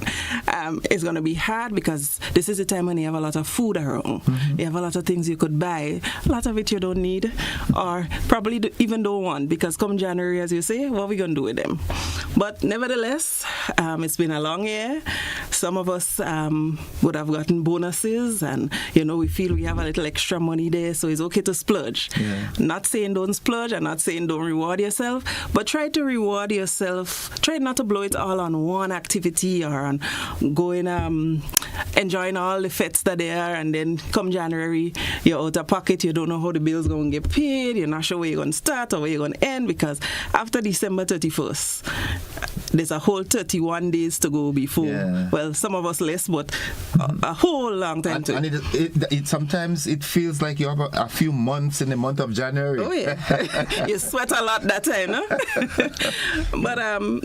[SPEAKER 7] It's going to be hard because this is the time when you have a lot of food around. You have a lot of things you could buy. A lot of it you don't need, or probably even don't want, because come January, as you say, what are we going to do with them? But nevertheless, it's been a long year. Some of us would have gotten bonuses, and we feel we have a little extra money there, so it's okay to splurge. Not saying don't splurge, and not saying don't reward yourself, but try to reward yourself. Try not to blow it all on one activity or on going enjoying all the fetes that they are, and then come January you're out of pocket, you don't know how the bill's going to get paid, you're not sure where you're going to start or where you're going to end, because after December 31st there's a whole 31 days to go before, well, some of us less, but a whole long time to.
[SPEAKER 1] And it sometimes it feels like you have a few months in the month of January.
[SPEAKER 7] Oh yeah. You sweat a lot that time, no? But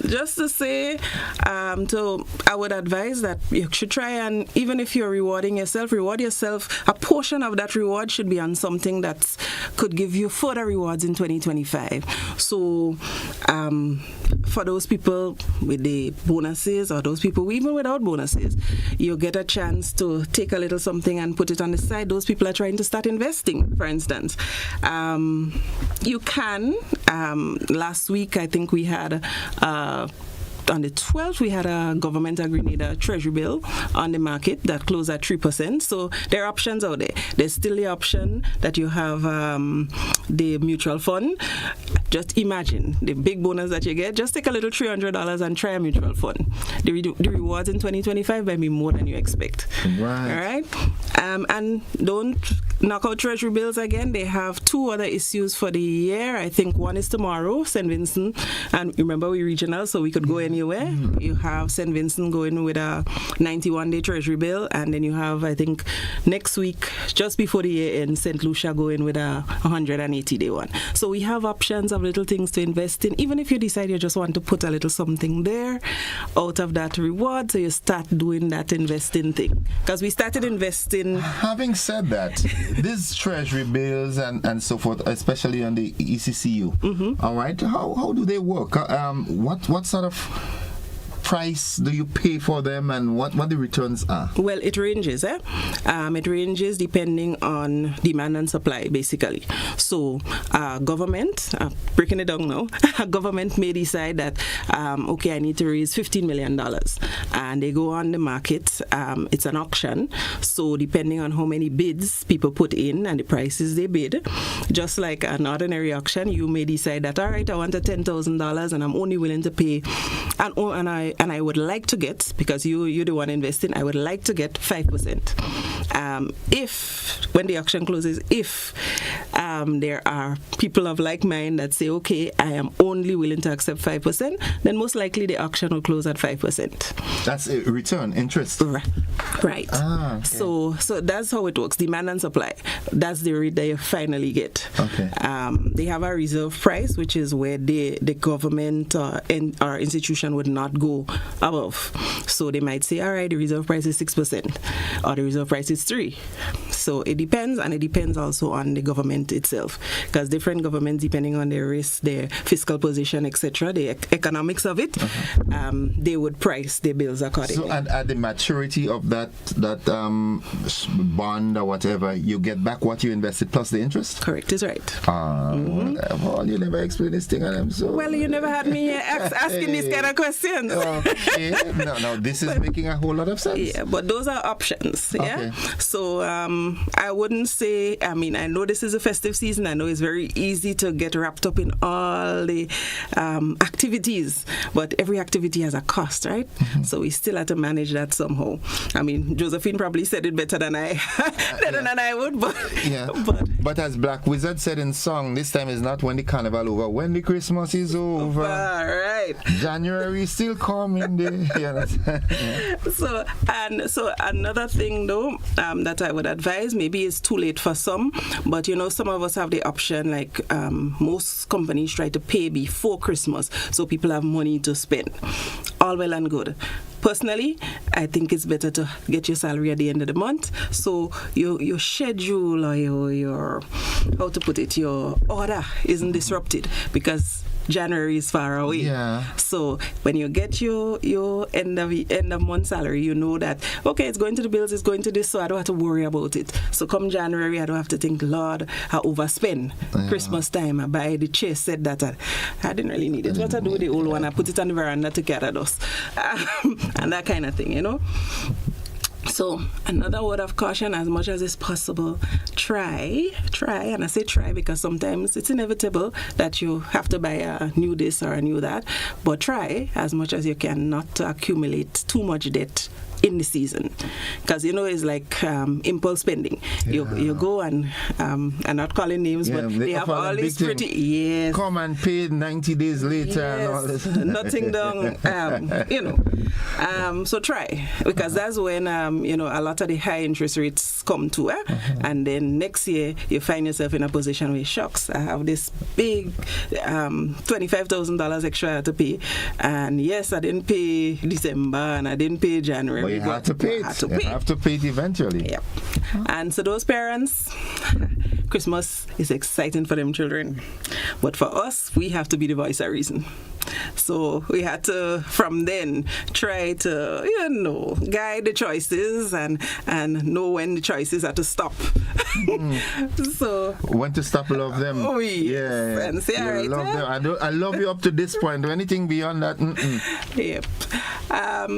[SPEAKER 7] just to say, I would advise that you should try, and even if you're rewarding yourself, reward yourself. A portion of that reward should be on something that could give you further rewards in 2025. So for those people with the bonuses, or those people even without bonuses, you get a chance to take a little something and put it on the side. Those people are trying to start investing, for instance. You can. Last week, I think we had on the 12th, we had a government of Grenada treasury bill on the market that closed at 3%. So there are options out there. There's still the option that you have the mutual fund. Just imagine the big bonus that you get. Just take a little $300 and try a mutual fund. The rewards in 2025 might be more than you expect.
[SPEAKER 1] Right.
[SPEAKER 7] All right. And don't knock out treasury bills again. They have 2 other issues for the year. I think one is tomorrow, St. Vincent. And remember, we're regional, so we could go anywhere. You have St. Vincent going with a 91-day treasury bill, and then you have, I think, next week, just before the year ends, St. Lucia going with a 180-day one. So we have options of little things to invest in, even if you decide you just want to put a little something there out of that reward, so you start doing that investing thing. Because we started investing.
[SPEAKER 1] Having said that, these treasury bills and so forth, especially on the ECCU, all right, how do they work? What sort of price do you pay for them, and what the returns are?
[SPEAKER 7] Well, it ranges. It ranges depending on demand and supply, basically. So, government, breaking it down now, government may decide that, okay, I need to raise $15 million, and they go on the market. It's an auction. So, depending on how many bids people put in and the prices they bid, just like an ordinary auction, you may decide that, all right, I wanted $10,000 and I'm only willing to pay, and I would like to get, because you're the one investing, I would like to get 5%. If, when the auction closes, if there are people of like mind that say, okay, I am only willing to accept 5%, then most likely the auction will close at 5%.
[SPEAKER 1] That's a return, interest.
[SPEAKER 7] Right.
[SPEAKER 1] Okay.
[SPEAKER 7] So that's how it works, demand and supply. That's the rate that you finally get.
[SPEAKER 1] Okay.
[SPEAKER 7] They have a reserve price, which is where the government or institution would not go above. So they might say, all right, the reserve price is 6%, or the reserve price is 3%. So it depends, and it depends also on the government itself, because different governments, depending on their risk, their fiscal position, etc., the economics of it, they would price their bills accordingly.
[SPEAKER 1] So at the maturity of that bond or whatever, you get back what you invested plus the interest?
[SPEAKER 7] Correct, is right.
[SPEAKER 1] Well, you never explained this thing, and I'm so...
[SPEAKER 7] Well, you never had me asking these kind of questions.
[SPEAKER 1] Okay. No, this is making a whole lot of sense.
[SPEAKER 7] Yeah, but those are options. Yeah.
[SPEAKER 1] Okay.
[SPEAKER 7] So I wouldn't say. I mean, I know this is a festive season. I know it's very easy to get wrapped up in all the activities, but every activity has a cost, right? So we still have to manage that somehow. I mean, Josephine probably said it better than I than I would, but
[SPEAKER 1] yeah. But as Black Wizard said in song, this time is not when the carnival over, when the Christmas is over.
[SPEAKER 7] All right.
[SPEAKER 1] January still coming there. Yeah.
[SPEAKER 7] So another thing though that I would advise, maybe it's too late for some, but some of us have the option, like most companies try to pay before Christmas so people have money to spend. All well and good. Personally, I think it's better to get your salary at the end of the month, so your schedule or your how to put it, your order isn't disrupted, because January is far away.
[SPEAKER 1] Yeah.
[SPEAKER 7] So when you get your end of month salary, you know that, okay, it's going to the bills, it's going to this, so I don't have to worry about it. So come January, I don't have to think, Lord, I overspend. Yeah. Christmas time, I buy the chase set that I didn't really need it. What I do with the old one, I put it on the veranda to gather dust. And that kind of thing, So another word of caution, as much as is possible, try, and I say try because sometimes it's inevitable that you have to buy a new this or a new that, but try as much as you can not to accumulate too much debt in the season, because it's like impulse spending. Yeah. You go and I'm not calling names, but they have all these pretty
[SPEAKER 1] come and pay 90 days later and all this.
[SPEAKER 7] Nothing done. So try, because that's when a lot of the high interest rates come to, and then next year you find yourself in a position where, shucks, I have this big $25,000 extra to pay, and yes, I didn't pay December and I didn't pay January.
[SPEAKER 1] But you have to pay it. You have to pay it eventually.
[SPEAKER 7] Yep. And so those parents, Christmas is exciting for them children, but for us, we have to be the voice of reason. So we had to, from then, try to, guide the choices and know when the choices are to stop. So
[SPEAKER 1] when to stop, love them.
[SPEAKER 7] Oh, yes. And say, all right,
[SPEAKER 1] love them. I love you up to this point. Anything beyond that,
[SPEAKER 7] Yep.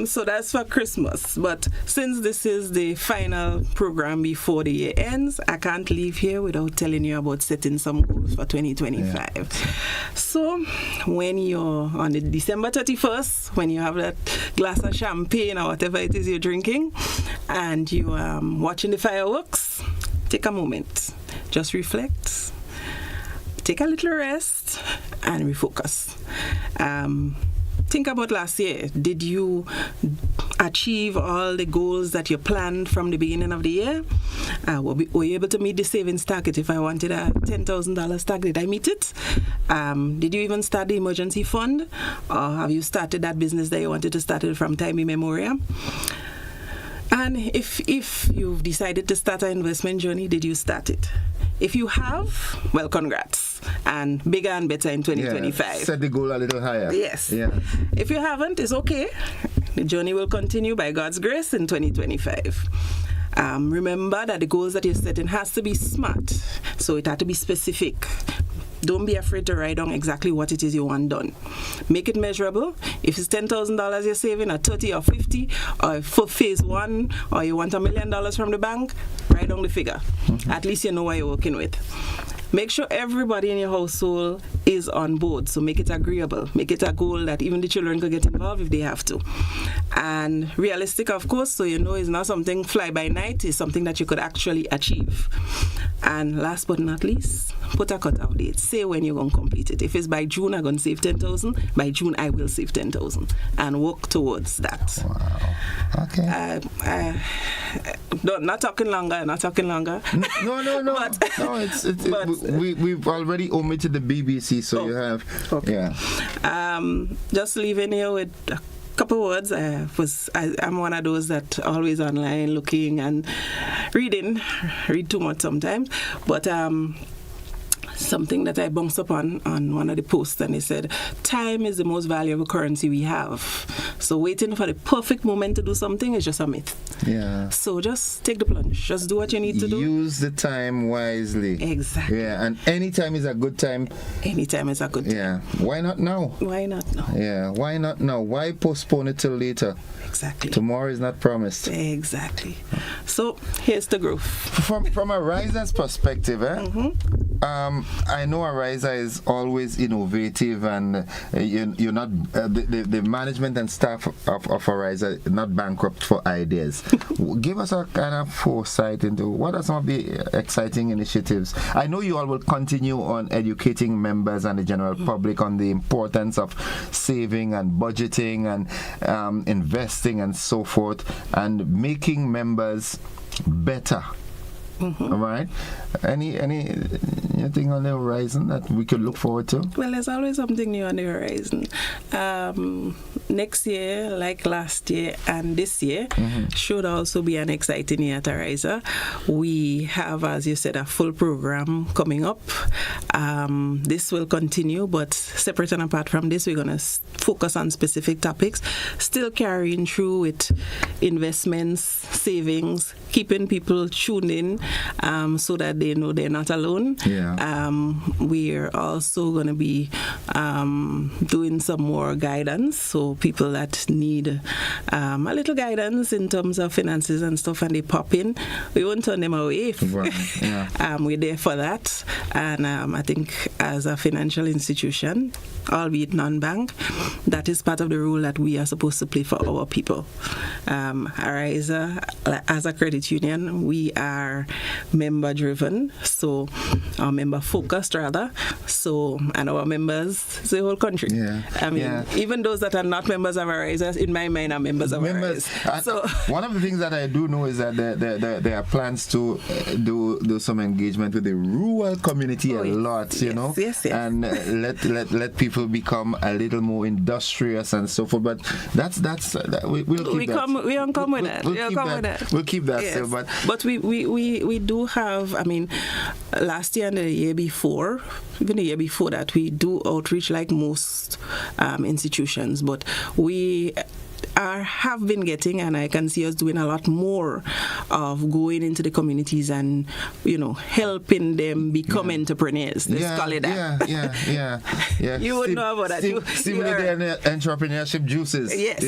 [SPEAKER 7] So that's for Christmas. But since this is the final program before the year ends, I can't leave here without telling you about setting some goals for 2025. Yeah. So when you're on the December 31st, when you have that glass of champagne or whatever it is you're drinking, and you are watching the fireworks, take a moment, just reflect, take a little rest, and refocus. Think about last year. Did you achieve all the goals that you planned from the beginning of the year? Were you able to meet the savings target? If I wanted a $10,000 target, did I meet it? Did you even start the emergency fund? Or have you started that business that you wanted to start from time immemorial? And if you've decided to start an investment journey, did you start it? if you have, well, congrats. And bigger and better in 2025.
[SPEAKER 1] Yeah, set the goal a little higher.
[SPEAKER 7] Yes.
[SPEAKER 1] Yeah.
[SPEAKER 7] If you haven't, it's okay. The journey will continue by God's grace in 2025. Remember that the goals that you're setting has to be smart. So it has to be specific. Don't be afraid to write down exactly what it is you want done. Make it measurable. If it's $10,000 you're saving, or 30 or 50, or for phase one, or you want $1 million from the bank, write down the figure. Mm-hmm. At least you know what you're working with. Make sure everybody in your household is on board. So make it agreeable. Make it a goal that even the children could get involved if they have to. And realistic, of course, so you know it's not something fly by night. It's something that you could actually achieve. And last but not least, put a cutout date. Say when you're going to complete it. If it's by June, I'm going to save 10,000. By June, I will save 10,000. And work towards that.
[SPEAKER 1] Wow. Okay.
[SPEAKER 7] Not talking longer.
[SPEAKER 1] No.
[SPEAKER 7] But,
[SPEAKER 1] we've already omitted the BBC, so you have.
[SPEAKER 7] Okay.
[SPEAKER 1] Yeah.
[SPEAKER 7] Just leaving here with a couple words. I'm one of those that always online looking and read too much sometimes, but something that I bounced upon on one of the posts, and they said, time is the most valuable currency we have. So waiting for the perfect moment to do something is just a myth.
[SPEAKER 1] Yeah.
[SPEAKER 7] So just take the plunge. Just do what you need to do.
[SPEAKER 1] Use the time wisely.
[SPEAKER 7] Exactly.
[SPEAKER 1] Yeah, and any time is a good time.
[SPEAKER 7] Any time is a good time.
[SPEAKER 1] Yeah. Why not now?
[SPEAKER 7] Why not now?
[SPEAKER 1] Yeah. Why not now? Why postpone it till later?
[SPEAKER 7] Exactly.
[SPEAKER 1] Tomorrow is not promised.
[SPEAKER 7] Exactly. So here's the growth.
[SPEAKER 1] From a riser's perspective, I know a riser is always innovative, and you're not the management and staff of a riser not bankrupt for ideas. Give us a kind of foresight into what are some of the exciting initiatives. I know you all will continue on educating members and the general public on the importance of saving and budgeting and investing and so forth, and making members better. Mm-hmm. All right. Anything on the horizon that we could look forward to?
[SPEAKER 7] Well, there's always something new on the horizon. Next year, like last year and this year, should also be an exciting year at Ariza. We have, as you said, a full program coming up. This will continue, but separate and apart from this, we're going to focus on specific topics, still carrying through with investments, savings, keeping people tuned in so that they know they're not alone.
[SPEAKER 1] Yeah.
[SPEAKER 7] We're also going to be doing some more guidance, so people that need a little guidance in terms of finances and stuff, and they pop in, we won't turn them away.
[SPEAKER 1] Right. Yeah.
[SPEAKER 7] We're there for that, and I think as a financial institution, albeit non-bank, that is part of the role that we are supposed to play for our people. Ariza, as a credit union, we are member-driven, so our member-focused rather. So, and our members, it's the whole country.
[SPEAKER 1] Yeah.
[SPEAKER 7] I mean, even those that are not members of Ariza, in my mind, are members of Ariza.
[SPEAKER 1] So, one of the things that I do know is that there are plans to do some engagement with the rural community a lot, you know, and let people become a little more industrious and so forth. But we'll keep that.
[SPEAKER 7] We don't come with that.
[SPEAKER 1] We'll keep that
[SPEAKER 7] yes.
[SPEAKER 1] still,
[SPEAKER 7] but we do have, I mean, last year and the year before, even the year before that, we do outreach like most institutions, but we have been getting, and I can see us doing a lot more of going into the communities and, you know, helping them become entrepreneurs. Let's call it that.
[SPEAKER 1] Yeah.
[SPEAKER 7] You would know about that.
[SPEAKER 1] Stimulate their entrepreneurship juices. Yes.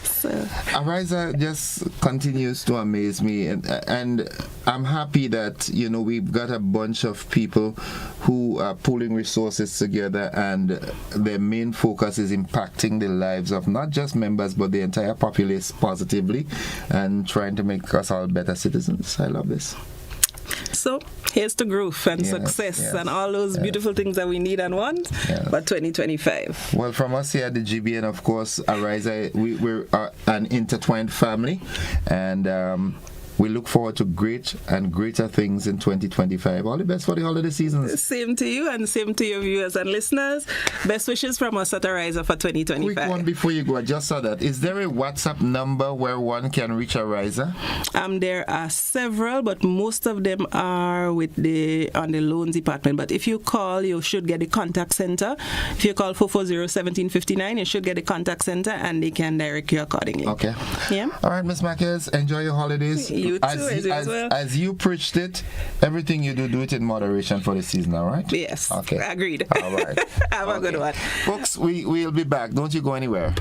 [SPEAKER 7] So.
[SPEAKER 1] Ariza just continues to amaze me, and I'm happy that, you know, we've got a bunch of people who are pooling resources together, and their main focus is impacting the lives of not just members but the entire populace positively, and trying to make us all better citizens. I love this.
[SPEAKER 7] So here's to growth and success and all those beautiful things that we need and want for 2025.
[SPEAKER 1] Well, from us here at the GBN, of course, Ariza, we're an intertwined family, and We look forward to great and greater things in 2025. All the best for the holiday seasons.
[SPEAKER 7] Same to you and same to your viewers and listeners. Best wishes from us at Ariza for 2025.
[SPEAKER 1] Quick one before you go. I just saw that. Is there a WhatsApp number where one can reach Ariza?
[SPEAKER 7] There are several, but most of them are on the loans department. But if you call, you should get the contact center. If you call 440-1759, you should get the contact center and they can direct you accordingly.
[SPEAKER 1] Okay.
[SPEAKER 7] Yeah.
[SPEAKER 1] All right, Miss Marquez, enjoy your holidays.
[SPEAKER 7] You too, as well.
[SPEAKER 1] As you preached it, everything you do it in moderation for the season, all right?
[SPEAKER 7] Yes.
[SPEAKER 1] Okay.
[SPEAKER 7] Agreed.
[SPEAKER 1] All right.
[SPEAKER 7] Have a good one.
[SPEAKER 1] Folks, we'll be back. Don't you go anywhere.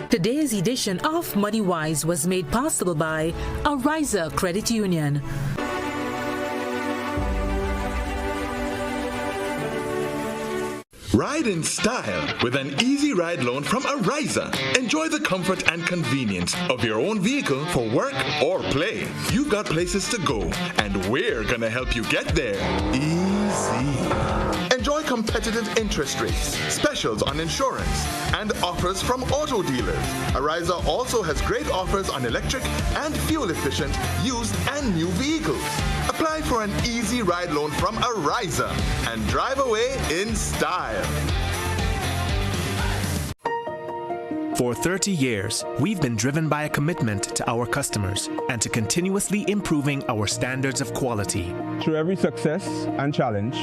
[SPEAKER 5] Today's edition of Money Wise was made possible by Ariza Credit Union.
[SPEAKER 24] Ride in style with an easy ride loan from Ariza. Enjoy the comfort and convenience of your own vehicle for work or play. You've got places to go, and we're gonna help you get there easy. Enjoy competitive interest rates, specials on insurance, and offers from auto dealers. Ariza also has great offers on electric and fuel-efficient used and new vehicles. Apply for an easy ride loan from Ariza and drive away in style.
[SPEAKER 15] For 30 years, we've been driven by a commitment to our customers and to continuously improving our standards of quality.
[SPEAKER 9] Through every success and challenge,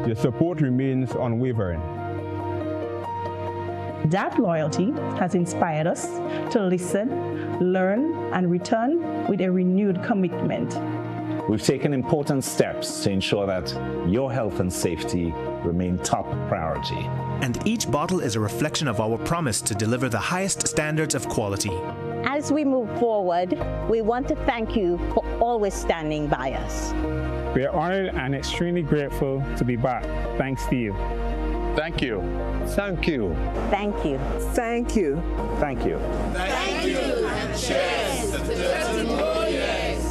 [SPEAKER 9] your support remains unwavering.
[SPEAKER 16] That loyalty has inspired us to listen, learn, and return with a renewed commitment.
[SPEAKER 18] We've taken important steps to ensure that your health and safety remain top priority.
[SPEAKER 17] And each bottle is a reflection of our promise to deliver the highest standards of quality.
[SPEAKER 21] As we move forward, we want to thank you for always standing by us.
[SPEAKER 9] We are honored and extremely grateful to be back. Thanks to you.
[SPEAKER 22] Thank you.
[SPEAKER 9] Thank you.
[SPEAKER 21] Thank you.
[SPEAKER 16] Thank you.
[SPEAKER 18] Thank you.
[SPEAKER 2] Thank you. And cheers to 30 more years.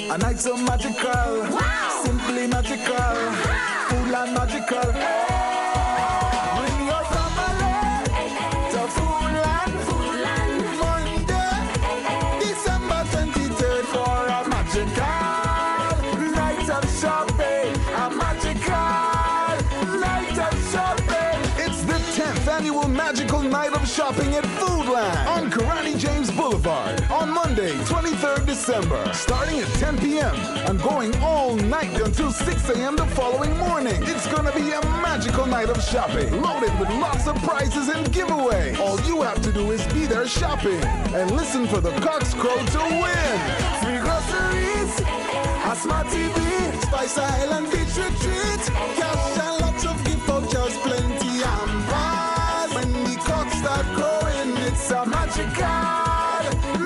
[SPEAKER 2] A night so magical, wow. Simply magical, Foodland magical. Bring your family to Foodland, Monday, December 23rd for a magical night of shopping. A magical night of shopping. It's the 10th annual magical night of shopping at Foodland on Karate James Boulevard on Monday, 23rd December, starting at 10 p.m. and going all night until 6 a.m. the following morning. It's gonna be a magical night of shopping, loaded with lots of prizes and giveaways. All you have to do is be there shopping and listen for the cocks crow to win. Free groceries, a smart TV, Spice Island Beach Retreat, cash and lots of gift vouchers, plenty and bars. When the cocks start crowing, it's a magical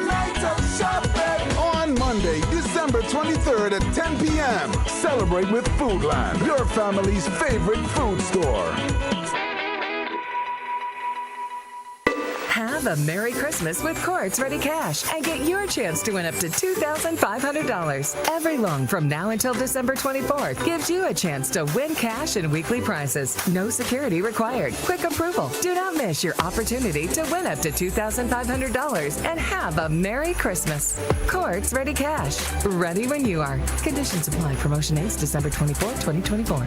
[SPEAKER 2] night of shopping on Monday, December 23rd at 10 p.m. Celebrate with Foodland, your family's favorite food store.
[SPEAKER 26] Have a Merry Christmas with Courts Ready Cash and get your chance to win up to $2,500. Every loan from now until December 24th gives you a chance to win cash and weekly prizes. No security required. Quick approval. Do not miss your opportunity to win up to $2,500 and have a Merry Christmas. Courts Ready Cash. Ready when you are. Conditions apply. Promotion ends December 24, 2024.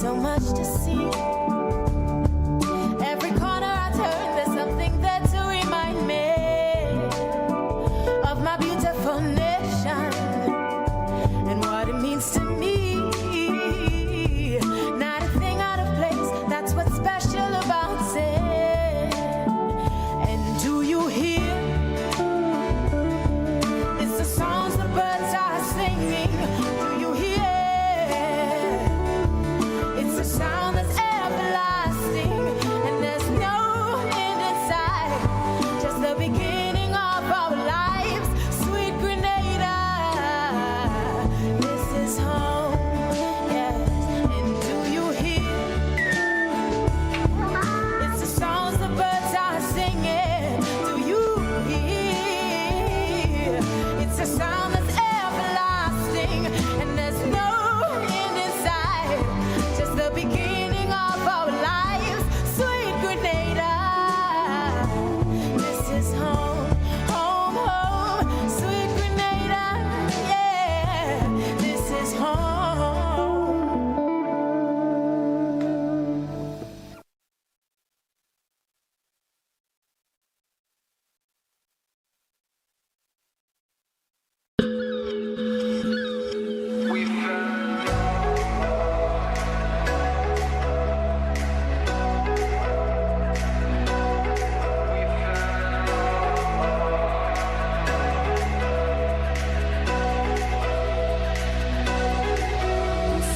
[SPEAKER 10] so much to see. Every corner I turn, there's something there to remind me of my beautiful nation and what it means to me. Not a thing out of place, that's what's special about it. And do you hear? It's the songs the birds are singing. Do you hear? It's a sound that's everlasting, and there's no end in sight. Just the beginning of our lives, sweet Grenada. This is home, yes. And do you hear? It's the songs the birds are singing. Do you hear? It's a sound that's everlasting, and there's no end in sight. Just the beginning of our lives, sweet Grenada. This is home, home, home, sweet Grenada. Yeah, this is home.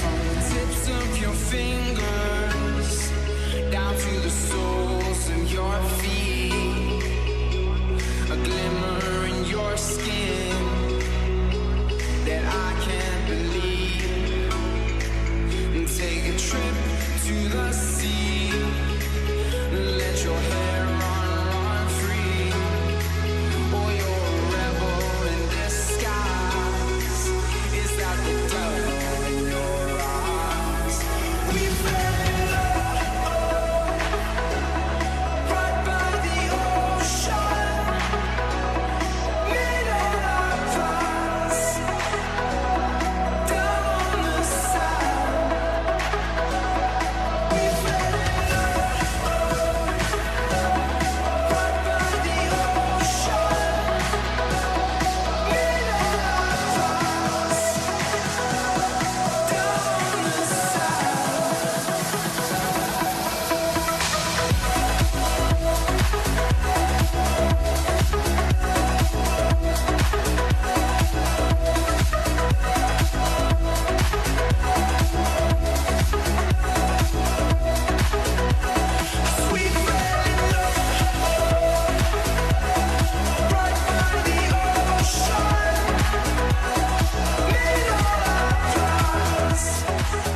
[SPEAKER 2] From the tips of your fingers down to the soles of your feet, a glimmer in your skin that I can't believe. And take a trip to the sea, let your hair run free. Or you're a rebel in disguise. Is that the devil in your eyes? We fell in love right by the ocean, made out of glass, down on the sand. We fell in love right by the ocean, made out of glass, down on the sand. We fell in love right by the ocean, made out of glass, down on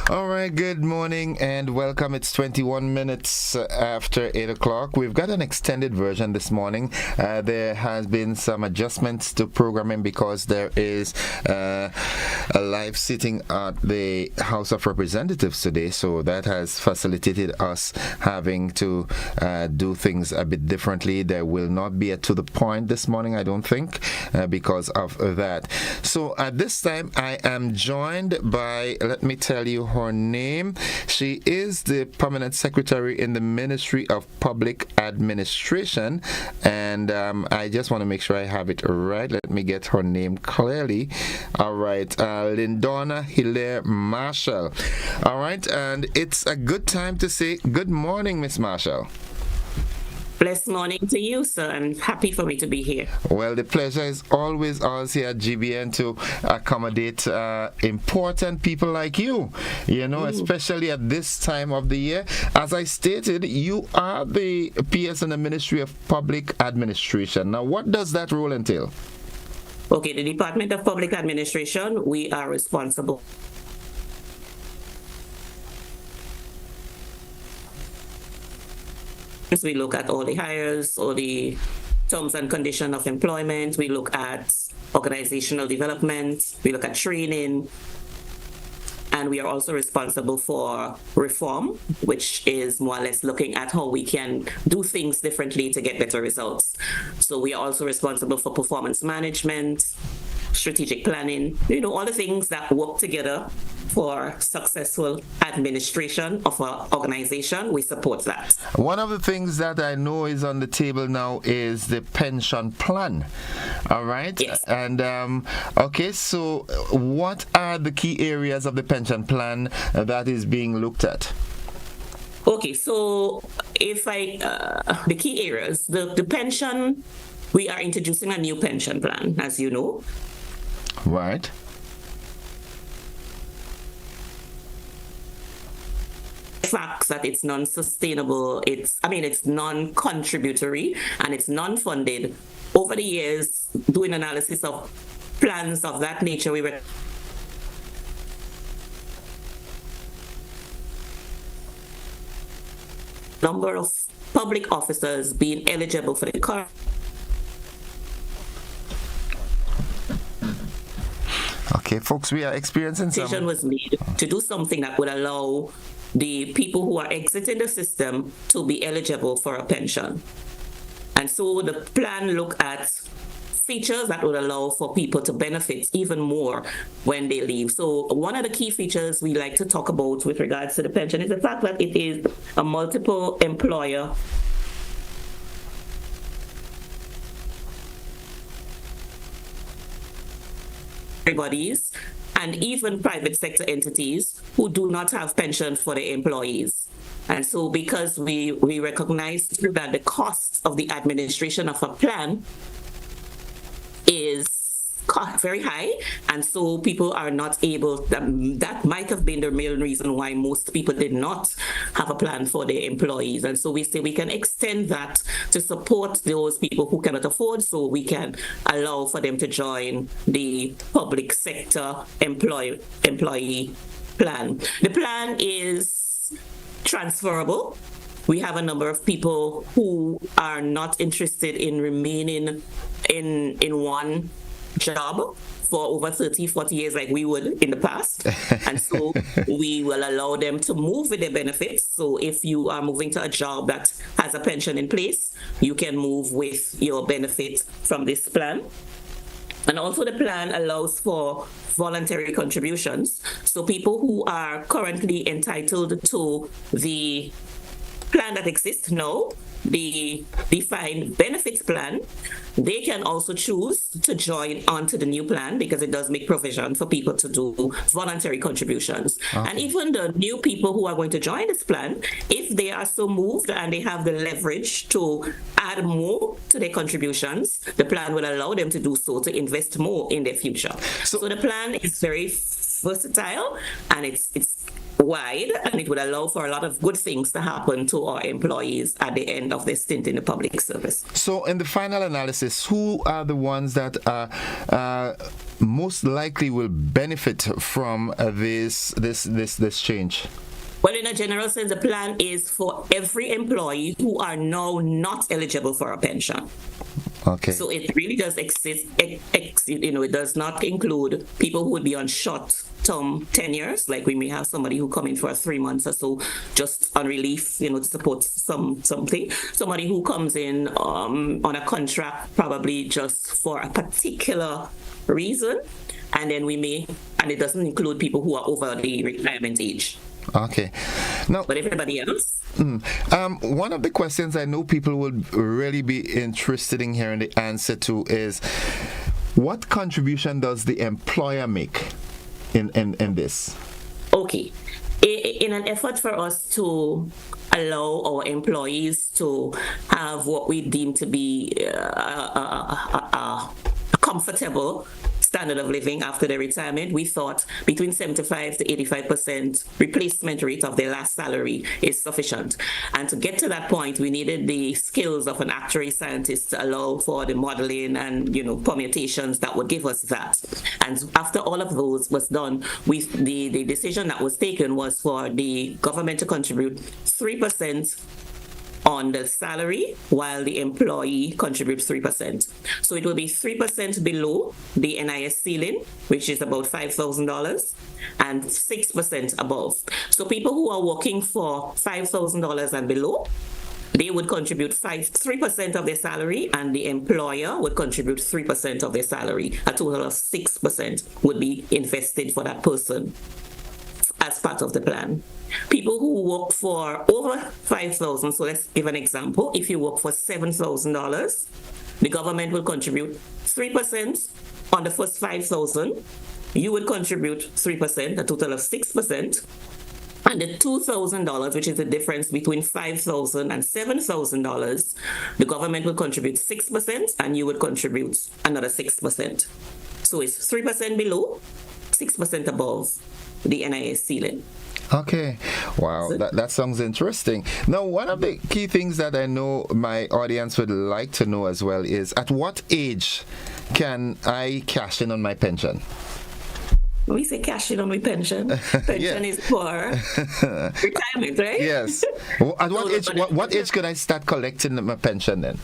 [SPEAKER 1] All right, good morning and welcome. It's 21 minutes after 8 o'clock. We've got an extended version this morning. There has been some adjustments to programming because there is a live sitting at the House of Representatives today, so that has facilitated us having to do things a bit differently. There will not be a to the point this morning, I don't think, because of that. So at this time, I am joined by, let me tell you her name. name. She is the permanent secretary in the Ministry of Public Administration, and I just want to make sure I have it right. Let me get her name clearly. All right, Lindona Hilaire Marshall. All right, and it's a good time to say good morning, Miss Marshall.
[SPEAKER 11] Blessed morning to you, sir. I'm happy for me to be here.
[SPEAKER 1] Well, the pleasure is always ours here at GBN to accommodate important people like you, especially at this time of the year. As I stated, you are the PS in the Ministry of Public Administration. Now, what does that role entail?
[SPEAKER 11] Okay, the Department of Public Administration, we are responsible. We look at all the hires, all the terms and conditions of employment. We look at organizational development. We look at training. And we are also responsible for reform, which is more or less looking at how we can do things differently to get better results. So we are also responsible for performance management, strategic planning, all the things that work together for successful administration of our organization. We support that.
[SPEAKER 1] One of the things that I know is on the table now is the pension plan. All right?
[SPEAKER 11] Yes.
[SPEAKER 1] And, okay, so what are the key areas of the pension plan that is being looked at?
[SPEAKER 11] Okay, so the key areas, the pension, we are introducing a new pension plan, as you know.
[SPEAKER 1] Right.
[SPEAKER 11] Facts that it's non-sustainable, it's non-contributory, and it's non-funded. Over the years, doing analysis of plans of that nature, we were number of public officers being eligible for the current.
[SPEAKER 1] Okay, folks, we are experiencing
[SPEAKER 11] decision was made to do something that would allow the people who are exiting the system to be eligible for a pension. And so the plan looked at features that would allow for people to benefit even more when they leave. So one of the key features we like to talk about with regards to the pension is the fact that it is a multiple employer bodies and even private sector entities who do not have pension for their employees. And so because we recognize that the cost of the administration of a plan is very high, and so people are not able, that might have been the main reason why most people did not have a plan for their employees. And so we say we can extend that to support those people who cannot afford, so we can allow for them to join the public sector employee plan. The plan is transferable. We have a number of people who are not interested in remaining in one job for over 30, 40 years like we would in the past. And so we will allow them to move with their benefits. So if you are moving to a job that has a pension in place, you can move with your benefit from this plan. And also the plan allows for voluntary contributions. So people who are currently entitled to the plan that exists now, the defined benefits plan, they can also choose to join onto the new plan because it does make provision for people to do voluntary contributions. Okay. And even the new people who are going to join this plan, if they are so moved and they have the leverage to add more to their contributions, the plan will allow them to do so, to invest more in their future. So the plan is very versatile and it's wide, and it would allow for a lot of good things to happen to our employees at the end of their stint in the public service.
[SPEAKER 1] So in the final analysis, who are the ones that most likely will benefit from this change?
[SPEAKER 11] Well, in a general sense, the plan is for every employee who are now not eligible for a pension.
[SPEAKER 1] Okay.
[SPEAKER 11] So it really does exist. It does not include people who would be on short-term tenures, like we may have somebody who come in for 3 months or so, just on relief, to support something. Somebody who comes in on a contract, probably just for a particular reason, and then and it doesn't include people who are over the retirement age.
[SPEAKER 1] Okay. Now,
[SPEAKER 11] but everybody else.
[SPEAKER 1] One of the questions I know people would really be interested in hearing the answer to is, what contribution does the employer make in this?
[SPEAKER 11] Okay. In an effort for us to allow our employees to have what we deem to be a comfortable standard of living after their retirement, we thought between 75 to 85% replacement rate of their last salary is sufficient. And to get to that point, we needed the skills of an actuary scientist to allow for the modeling and permutations that would give us that. And after all of those was done, the decision that was taken was for the government to contribute 3% on the salary, while the employee contributes 3%. So it will be 3% below the NIS ceiling, which is about $5,000, and 6% above. So people who are working for $5,000 and below, they would contribute 3% of their salary, and the employer would contribute 3% of their salary. A total of 6% would be invested for that person as part of the plan. People who work for over $5,000, so let's give an example. If you work for $7,000, the government will contribute 3% on the first $5,000. You would contribute 3%, a total of 6%. And the $2,000, which is the difference between $5,000 and $7,000, the government will contribute 6%, and you would contribute another 6%. So it's 3% below, 6% above the NIS ceiling.
[SPEAKER 1] Okay. Wow, that sounds interesting. Now, one of the key things that I know my audience would like to know as well is, at what age can I cash in on my pension?
[SPEAKER 11] When we say cash in on my pension, pension is for retirement, right?
[SPEAKER 1] Yes. At what age could I start collecting my pension then?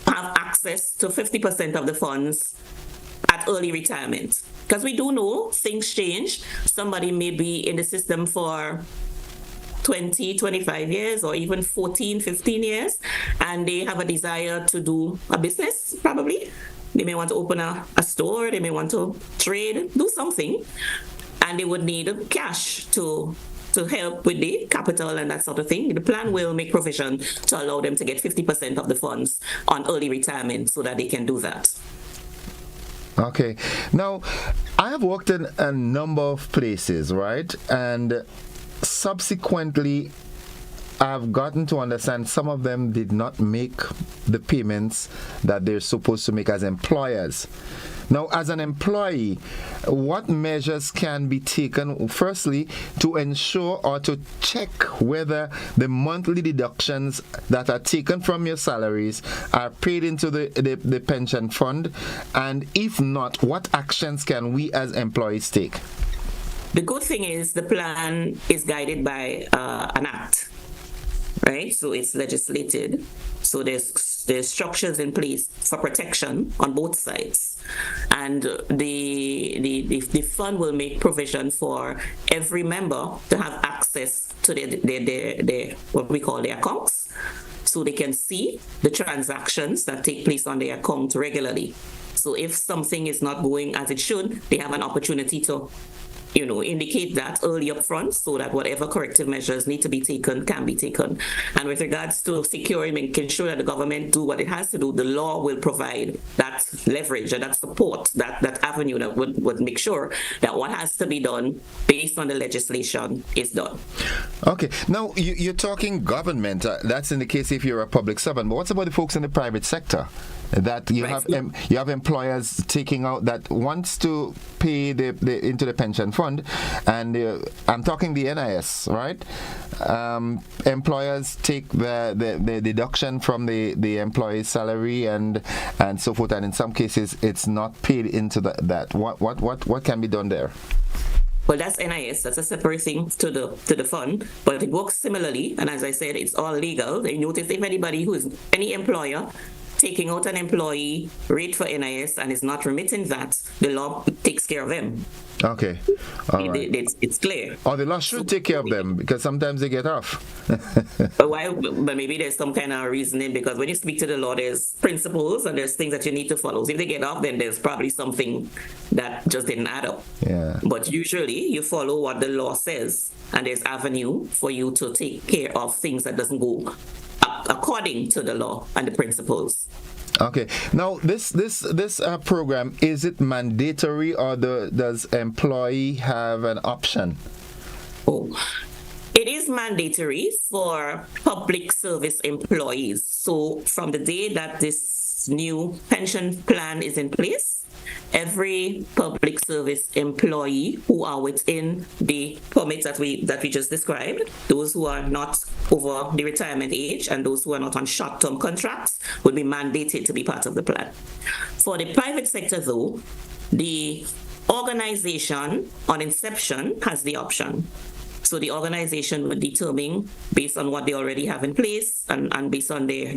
[SPEAKER 11] Have access to 50% of the funds at early retirement. Because we do know things change. Somebody may be in the system for 20, 25 years, or even 14, 15 years, and they have a desire to do a business, probably. They may want to open a store, they may want to trade, do something, and they would need cash to help with the capital and that sort of thing. The plan will make provision to allow them to get 50% of the funds on early retirement so that they can do that.
[SPEAKER 1] Okay. Now, I have worked in a number of places, right? And subsequently, I've gotten to understand some of them did not make the payments that they're supposed to make as employers. Now, as an employee, what measures can be taken, firstly, to ensure or to check whether the monthly deductions that are taken from your salaries are paid into the pension fund? And if not, what actions can we as employees take?
[SPEAKER 11] The good thing is the plan is guided by an act, right? So it's legislated. So there's structures in place for protection on both sides. And the fund will make provision for every member to have access to their what we call their accounts, so they can see the transactions that take place on their account regularly. So if something is not going as it should, they have an opportunity to indicate that early up front, so that whatever corrective measures need to be taken can be taken. And with regards to securing, making sure that the government do what it has to do, the law will provide that leverage and that support, that avenue that would make sure that what has to be done based on the legislation is done.
[SPEAKER 1] Okay. Now, you're talking government. That's in the case if you're a public servant. But what's about the folks in the private sector? That you have employers taking out that wants to pay into the pension fund, and I'm talking the NIS, right? Employers take the deduction from the employee's salary and so forth, and in some cases it's not paid into that. What can be done there?
[SPEAKER 11] Well, that's NIS. That's a separate thing to the fund, but it works similarly. And as I said, it's all legal. You notice if any employer taking out an employee rate for NIS and is not remitting that, the law takes care of them.
[SPEAKER 1] Okay. All right.
[SPEAKER 11] It's clear.
[SPEAKER 1] Or the law should take care of them because sometimes they get off.
[SPEAKER 11] But maybe there's some kind of reasoning, because when you speak to the law, there's principles and there's things that you need to follow. So if they get off, then there's probably something that just didn't add up.
[SPEAKER 1] Yeah.
[SPEAKER 11] But usually you follow what the law says, and there's avenue for you to take care of things that doesn't go according to the law and the principles.
[SPEAKER 1] Okay. Now, this program, is it mandatory, or does employee have an option?
[SPEAKER 11] It is mandatory for public service employees. So from the day that this new pension plan is in place, every public service employee who are within the permits that we just described, those who are not over the retirement age and those who are not on short-term contracts, would be mandated to be part of the plan. For the private sector, though, the organization on inception has the option. So the organization would determine, based on what they already have in place and based on their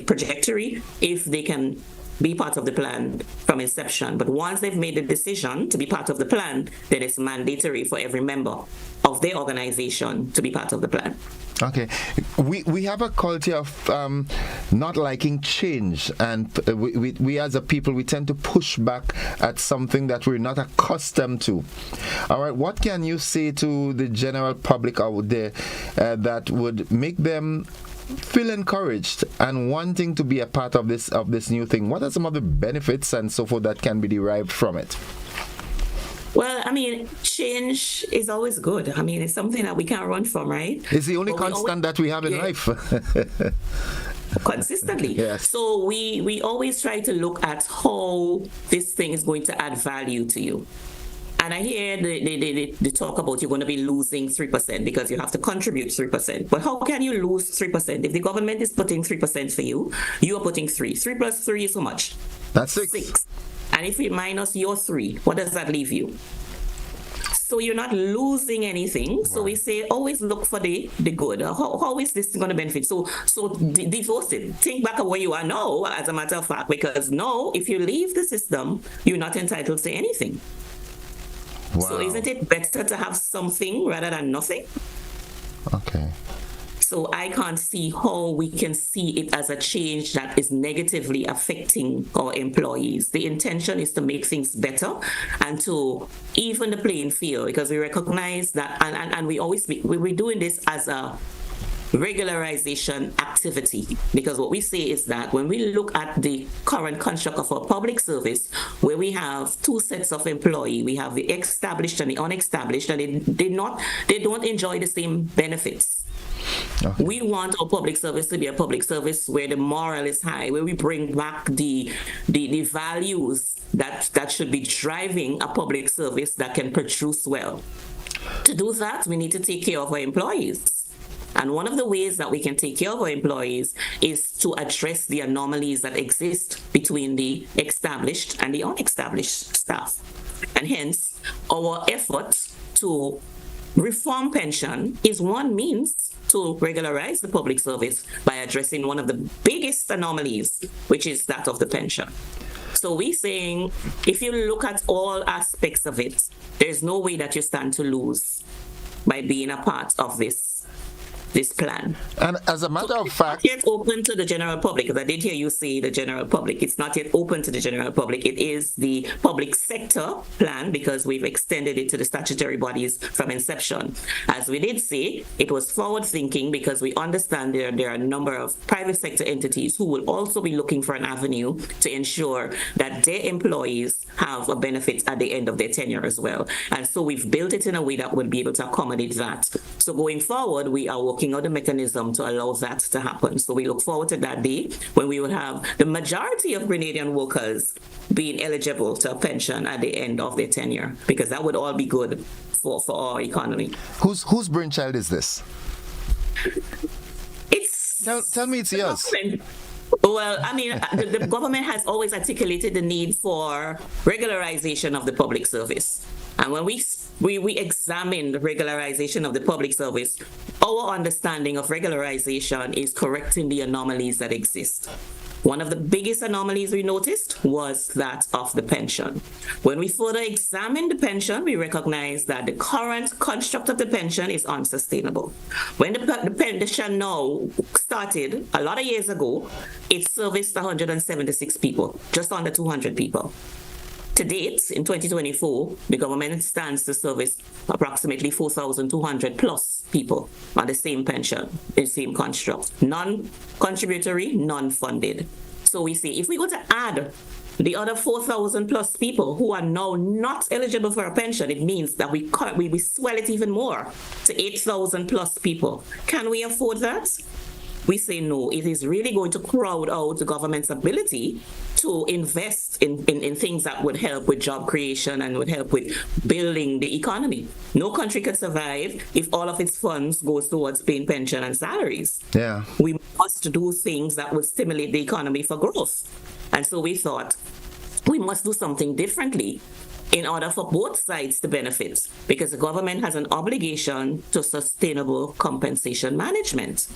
[SPEAKER 11] trajectory, if they can be part of the plan from inception. But once they've made the decision to be part of the plan, then it's mandatory for every member of their organization to be part of the plan.
[SPEAKER 1] Okay. We have a culture of not liking change, and we as a people, we tend to push back at something that we're not accustomed to. All right, what can you say to the general public out there that would make them feel encouraged and wanting to be a part of this new thing? What are some of the benefits and so forth that can be derived from it?
[SPEAKER 11] Well, I mean, change is always good. I mean, it's something that we can't run from, right?
[SPEAKER 1] It's the only constant that we have in life.
[SPEAKER 11] Consistently.
[SPEAKER 1] Yes.
[SPEAKER 11] So we always try to look at how this thing is going to add value to you. And I hear they talk about you're going to be losing 3% because you have to contribute 3%. But how can you lose 3%? If the government is putting 3% for you, you are putting 3. 3 plus 3 is how much?
[SPEAKER 1] That's 6.
[SPEAKER 11] 6. And if we minus your 3, what does that leave you? So you're not losing anything. Right. So we say always look for the good. How is this going to benefit? So divorce it. Think back at where you are now, as a matter of fact, because no, if you leave the system, you're not entitled to anything. Wow. So isn't it better to have something rather than nothing?
[SPEAKER 1] Okay.
[SPEAKER 11] So I can't see how we can see it as a change that is negatively affecting our employees. The intention is to make things better and to even the playing field, because we recognize that, and we're doing this as a regularization activity, because what we say is that when we look at the current construct of our public service, where we have two sets of employee, we have the established and the unestablished, and they don't enjoy the same benefits. Okay. We want our public service to be a public service where the moral is high, where we bring back the values that should be driving a public service that can produce well. To do that, we need to take care of our employees. And one of the ways that we can take care of our employees is to address the anomalies that exist between the established and the unestablished staff. And hence, our effort to reform pension is one means to regularize the public service by addressing one of the biggest anomalies, which is that of the pension. So we're saying, if you look at all aspects of it, there's no way that you stand to lose by being a part of this plan.
[SPEAKER 1] And as a matter of fact,
[SPEAKER 11] it's not yet open to the general public, because I did hear you say the general public. It's not yet open to the general public. It is the public sector plan, because we've extended it to the statutory bodies from inception. As we did say, it was forward thinking, because we understand there are a number of private sector entities who will also be looking for an avenue to ensure that their employees have a benefit at the end of their tenure as well. And so we've built it in a way that will be able to accommodate that. So going forward, we are working out a mechanism to allow that to happen. So we look forward to that day when we will have the majority of Grenadian workers being eligible to a pension at the end of their tenure, because that would all be good for our economy.
[SPEAKER 1] Whose brainchild is this? Tell me it's yours.
[SPEAKER 11] Well, I mean, the government has always articulated the need for regularization of the public service. And when we examine the regularization of the public service, our understanding of regularization is correcting the anomalies that exist. One of the biggest anomalies we noticed was that of the pension. When we further examined the pension, we recognized that the current construct of the pension is unsustainable. When the pension now started a lot of years ago, it serviced 176 people, just under 200 people. To date, in 2024, the government stands to service approximately 4,200 plus people on the same pension, the same construct, non-contributory, non-funded. So we say if we go to add the other 4,000 plus people who are now not eligible for a pension, it means that we swell it even more to 8,000 plus people. Can we afford that? We say no. It is really going to crowd out the government's ability to invest in things that would help with job creation and would help with building the economy. No country could survive if all of its funds goes towards paying pension and salaries.
[SPEAKER 1] Yeah.
[SPEAKER 11] We must do things that would stimulate the economy for growth. And so we thought we must do something differently in order for both sides to benefit, because the government has an obligation to sustainable compensation management.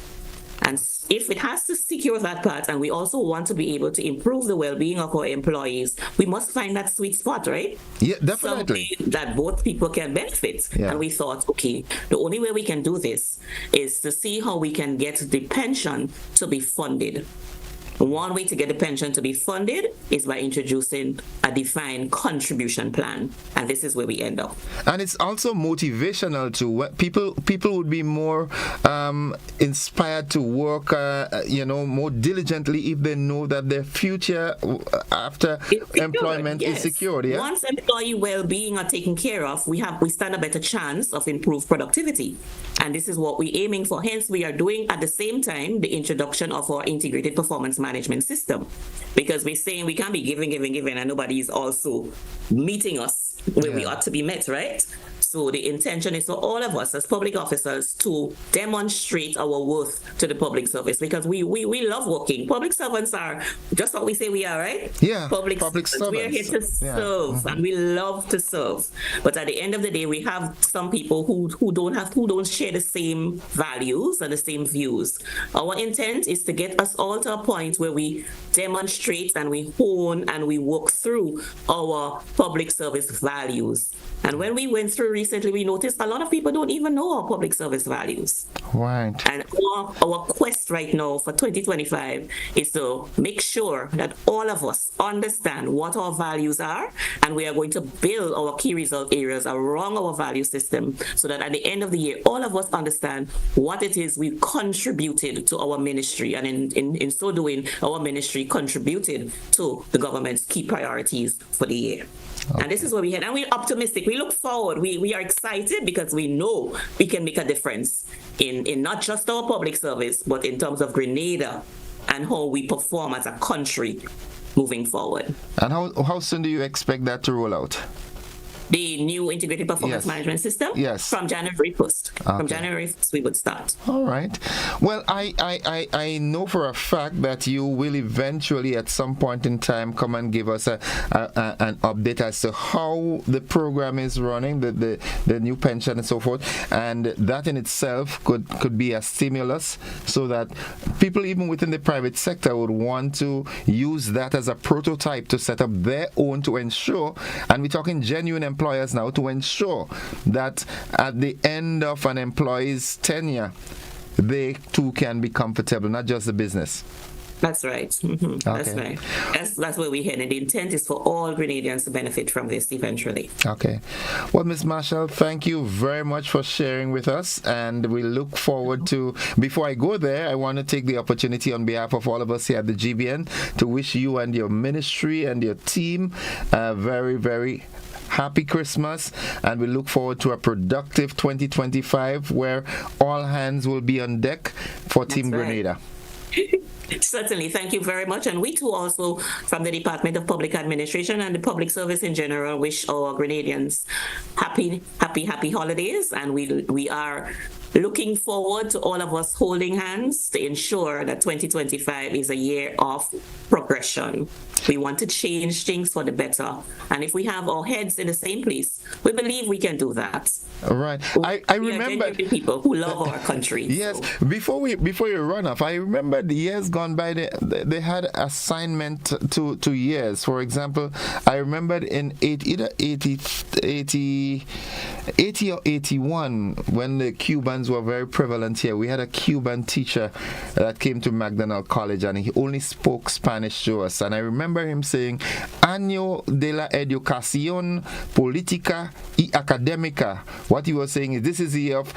[SPEAKER 11] And if it has to secure that part, and we also want to be able to improve the well-being of our employees, we must find that sweet spot, right?
[SPEAKER 1] Yeah, definitely.
[SPEAKER 11] Something that both people can benefit.
[SPEAKER 1] Yeah.
[SPEAKER 11] And we thought, okay, the only way we can do this is to see how we can get the pension to be funded. One way to get the pension to be funded is by introducing a defined contribution plan. And this is where we end up.
[SPEAKER 1] And it's also motivational too. People would be more inspired to work, more diligently if they know that their future after employment is secured. Yeah?
[SPEAKER 11] Once employee well-being are taken care of, we stand a better chance of improved productivity. And this is what we're aiming for. Hence, we are doing at the same time the introduction of our integrated performance management system, because we're saying we can't be giving, and nobody is also meeting us where we ought to be met, right? So the intention is for all of us as public officers to demonstrate our worth to the public service, because we love working. Public servants are just what we say we are, right?
[SPEAKER 1] Yeah,
[SPEAKER 11] public servants. We are here to serve, and we love to serve. But at the end of the day, we have some people who don't share the same values and the same views. Our intent is to get us all to a point where we demonstrate and we hone and we work through our public service values. And when we went through recently, we noticed a lot of people don't even know our public service values.
[SPEAKER 1] Right.
[SPEAKER 11] And our quest right now for 2025 is to make sure that all of us understand what our values are, and we are going to build our key result areas around our value system, so that at the end of the year, all of us understand what it is we contributed to our ministry, and in so doing, our ministry contributed to the government's key priorities for the year. Okay. And this is where we head. And we're optimistic. We look forward. We are excited because we know we can make a difference in not just our public service, but in terms of Grenada and how we perform as a country moving forward.
[SPEAKER 1] And how soon do you expect that to roll out?
[SPEAKER 11] The new integrated performance management system?
[SPEAKER 1] Yes.
[SPEAKER 11] From January 1st. Okay. From January 1st, we would start.
[SPEAKER 1] All right. Well, I know for a fact that you will eventually at some point in time come and give us an update as to how the program is running, the new pension and so forth. And that in itself could be a stimulus, so that people even within the private sector would want to use that as a prototype to set up their own, to ensure, and we're talking genuine employers now, to ensure that at the end of an employee's tenure, they too can be comfortable, not just the business.
[SPEAKER 11] That's right. Mm-hmm. That's right. That's where we head. And the intent is for all Grenadians to benefit from this eventually.
[SPEAKER 1] Okay. Well, Ms. Marshall, thank you very much for sharing with us. And we look forward to, before I go there, I want to take the opportunity on behalf of all of us here at the GBN to wish you and your ministry and your team a very, very happy Christmas, and we look forward to a productive 2025 where all hands will be on deck for Team Grenada.
[SPEAKER 11] Certainly. Thank you very much. And we too also, from the Department of Public Administration and the public service in general, wish our Grenadians happy holidays. And we are looking forward to all of us holding hands to ensure that 2025 is a year of progression. We want to change things for the better. And if we have our heads in the same place, we believe we can do that.
[SPEAKER 1] All right. I
[SPEAKER 11] We are
[SPEAKER 1] remember
[SPEAKER 11] genuine people who love our country.
[SPEAKER 1] Yes, before you run off, I remember the years gone by. They had assignment to years. For example, I remembered in either 80 or 81 when the Cubans were very prevalent here. We had a Cuban teacher that came to McDonald College, and he only spoke Spanish to us. And I remember him saying, "Año de la educación política y académica." What he was saying is, this is the year of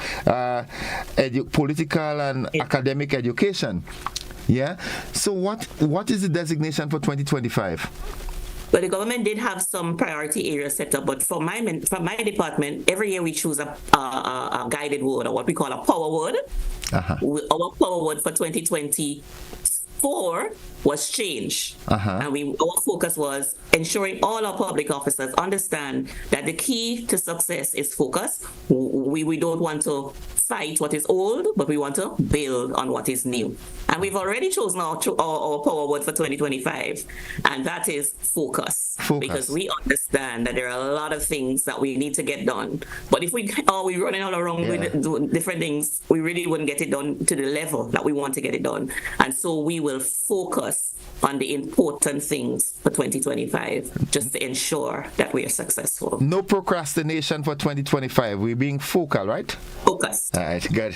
[SPEAKER 1] political and academic education. Yeah. So what is the designation for 2025?
[SPEAKER 11] But the government did have some priority areas set up. But for my department, every year we choose a guided word, or what we call a power word. Our power word for 2024 was change. And our focus was ensuring all our public officers understand that the key to success is focus. We don't want to fight what is old, but we want to build on what is new. And we've already chosen our power word for 2025, and that is focus. Because we understand that there are a lot of things that we need to get done. But if we're running all around with different things, we really wouldn't get it done to the level that we want to get it done. And so we will focus on the important things for 2025, just to ensure that we are successful.
[SPEAKER 1] No procrastination for 2025. We're being focal, right?
[SPEAKER 11] Focus.
[SPEAKER 1] All right, good.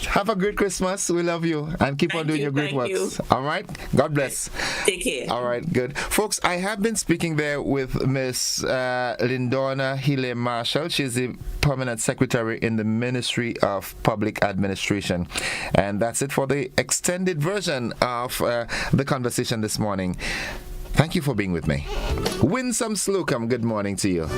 [SPEAKER 1] Have a great Christmas. We love you, and keep on doing your great work. All right. God bless.
[SPEAKER 11] Take care.
[SPEAKER 1] All right, good. Folks, I have been speaking there with Miss Lindorna Hile Marshall. She's the Permanent Secretary in the Ministry of Public Administration. And that's it for the extended version of the conversation this morning. Thank you for being with me. Winsome Slocum, good morning to you.